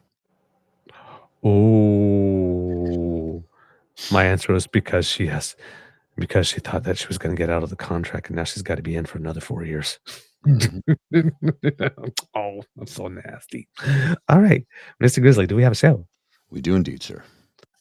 Oh, my answer was because she thought that she was going to get out of the contract, and now she's got to be in for another 4 years. Oh, that's so nasty. All right, Mr. Grizzly, do we have a show? We do indeed, sir.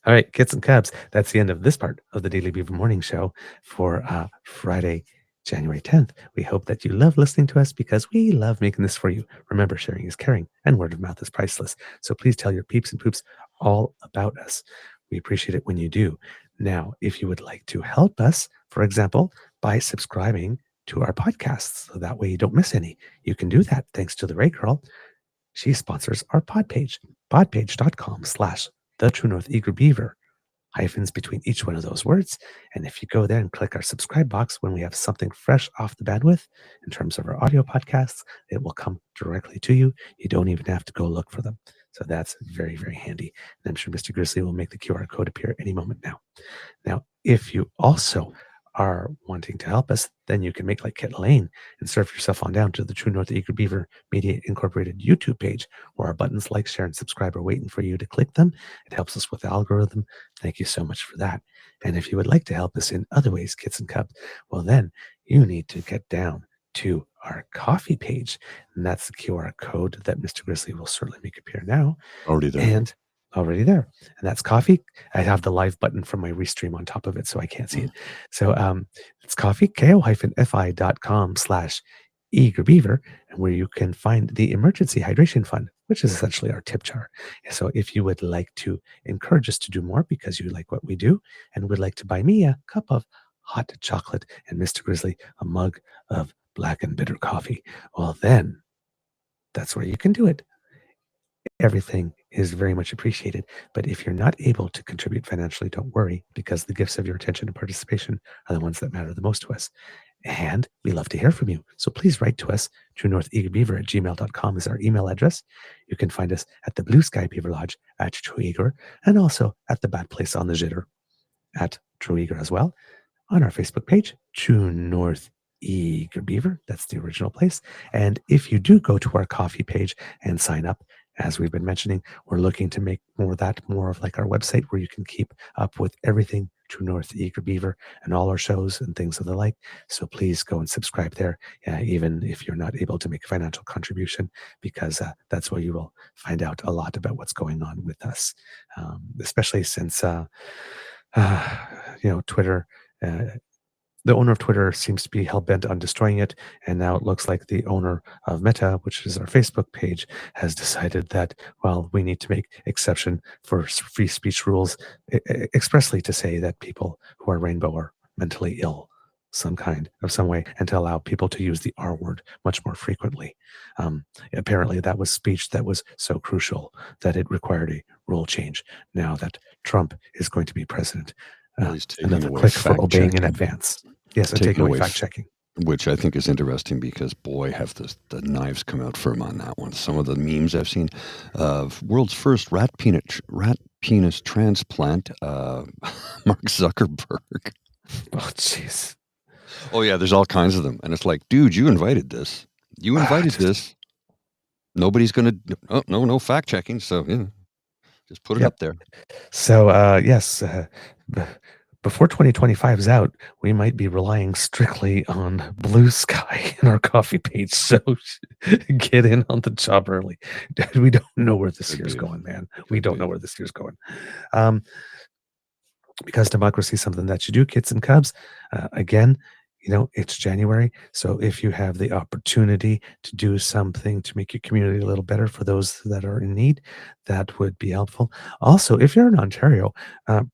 All right, kids and cubs, that's the end of this part of the Daily Beaver Morning Show for Friday, January 10th. We hope that you love listening to us because we love making this for you. Remember, sharing is caring and word of mouth is priceless. So please tell your peeps and poops all about us. We appreciate it when you do. Now, if you would like to help us, for example, by subscribing to our podcasts, so that way you don't miss any, you can do that thanks to the Ray Girl. She sponsors our pod page, podpage.com/The True North Eager Beaver. Hyphens between each one of those words. And if you go there and click our subscribe box when we have something fresh off the bandwidth in terms of our audio podcasts, it will come directly to you. You don't even have to go look for them. So that's very, very handy. And I'm sure Mr. Grizzly will make the QR code appear any moment now. Now, if you also are wanting to help us, then you can make like Kit Lane and surf yourself on down to the True North Eager Beaver Media Incorporated YouTube page, where our buttons like, share, and subscribe are waiting for you to click them. It helps us with the algorithm. Thank you so much for that. And if you would like to help us in other ways, Kits and Cubs, well, then you need to get down to our coffee page. And that's the QR code that Mr. Grizzly will certainly make appear now. Already there. And already there. And that's coffee. I have the live button from my restream on top of it, so I can't see it. So it's coffee, ko-fi.com/eagerbeaver, and where you can find the emergency hydration fund, which is essentially our tip jar. So if you would like to encourage us to do more because you like what we do and would like to buy me a cup of hot chocolate and Mr. Grizzly a mug of black and bitter coffee, well, then that's where you can do it. Everything is very much appreciated. But if you're not able to contribute financially, don't worry, because the gifts of your attention and participation are the ones that matter the most to us. And we love to hear from you. So please write to us. TrueNorthEagerBeaver@gmail.com is our email address. You can find us at the Blue Sky Beaver Lodge at True Eager, and also at the Bad Place on the Jitter at True Eager as well. On our Facebook page, True North Eager Beaver. That's the original place. And if you do go to our coffee page and sign up, as we've been mentioning, we're looking to make more of like our website, where you can keep up with everything True North Eager Beaver and all our shows and things of the like. So please go and subscribe there, even if you're not able to make a financial contribution, because that's where you will find out a lot about what's going on with us, especially since Twitter. The owner of Twitter seems to be hell-bent on destroying it, and now it looks like the owner of Meta, which is our Facebook page, has decided that, well, we need to make exception for free speech rules, expressly to say that people who are rainbow are mentally ill some way, and to allow people to use the R word much more frequently. Apparently that was speech that was so crucial that it required a rule change now that Trump is going to be president. Another click for obeying in advance. Yes, and taking away fact-checking. Which I think is interesting because, boy, have the knives come out firm on that one. Some of the memes I've seen of world's first rat penis transplant, Mark Zuckerberg. Oh, jeez. Oh, yeah, there's all kinds of them. And it's like, dude, you invited this. You invited this. Nobody's going to... Oh, no fact-checking, so, yeah. Just put it up there. So, yes, before 2025 is out, we might be relying strictly on Blue Sky in our coffee page. So get in on the job early. We don't know where this year's going, man. We don't know where this year's going. Because democracy is something that you do, Kits and Cubs. Again, it's January. So if you have the opportunity to do something to make your community a little better for those that are in need, that would be helpful. Also, if you're in Ontario,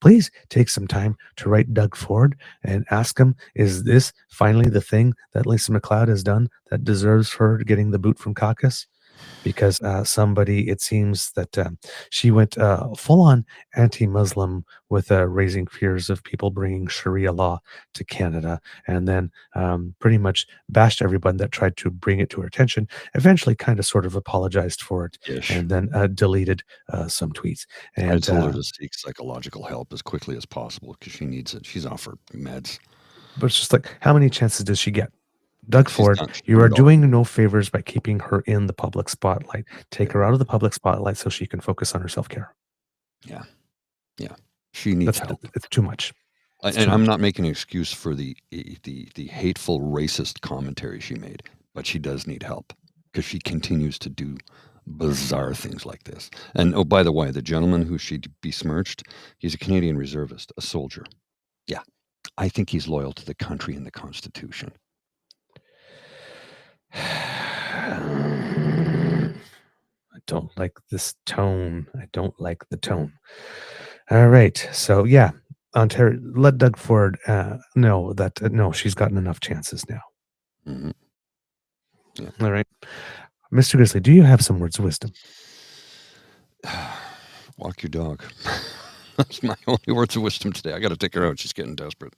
please take some time to write Doug Ford and ask him, is this finally the thing that Lisa McLeod has done that deserves her getting the boot from caucus? Because it seems that she went full-on anti-Muslim with raising fears of people bringing Sharia law to Canada, and then pretty much bashed everyone that tried to bring it to her attention, eventually kind of sort of apologized for it, and then deleted some tweets. And I told her to seek psychological help as quickly as possible because she needs it. She's off her meds. But it's just like, how many chances does she get? Doug Ford, you are doing no favors by keeping her in the public spotlight. Take her out of the public spotlight so she can focus on her self-care. Yeah. She needs help. It's too much. I'm not making an excuse for the hateful racist commentary she made, but she does need help because she continues to do bizarre things like this. And, oh, by the way, the gentleman who she besmirched, he's a Canadian reservist, a soldier. Yeah. I think he's loyal to the country and the Constitution. I don't like this tone. I don't like the tone. All right. So yeah, Ontario, let Doug Ford know that no, she's gotten enough chances now. Mhm. Yeah. All right. Mr. Grizzly, do you have some words of wisdom? Walk your dog. That's my only words of wisdom today. I got to take her out. She's getting desperate.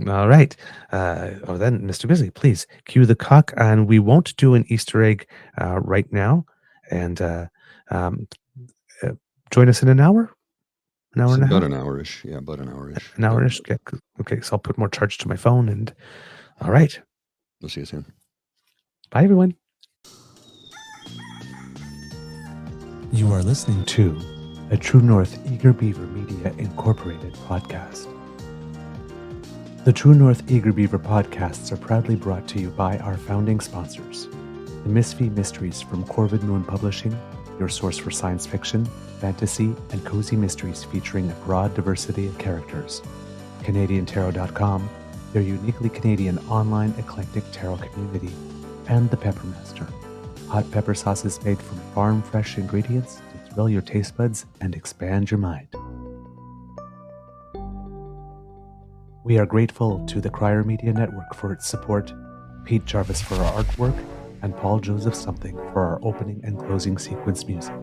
All right. Then, Mr. Grizzly, please cue the cock, and we won't do an Easter egg right now. And join us in an hour? An hour It's and a about half? an hour-ish. Yeah, about an hour-ish. An hour-ish? Okay, so I'll put more charge to my phone. And all right. We'll see you soon. Bye, everyone. You are listening to a True North Eager Beaver Media Incorporated podcast. The True North Eager Beaver podcasts are proudly brought to you by our founding sponsors, the Misfit Mysteries from Corvid Moon Publishing, your source for science fiction, fantasy, and cozy mysteries featuring a broad diversity of characters, CanadianTarot.com, their uniquely Canadian online eclectic tarot community, and the Peppermaster, hot pepper sauces made from farm-fresh ingredients to thrill your taste buds and expand your mind. We are grateful to the Crier Media Network for its support, Pete Jarvis for our artwork, and Paul Joseph Something for our opening and closing sequence music.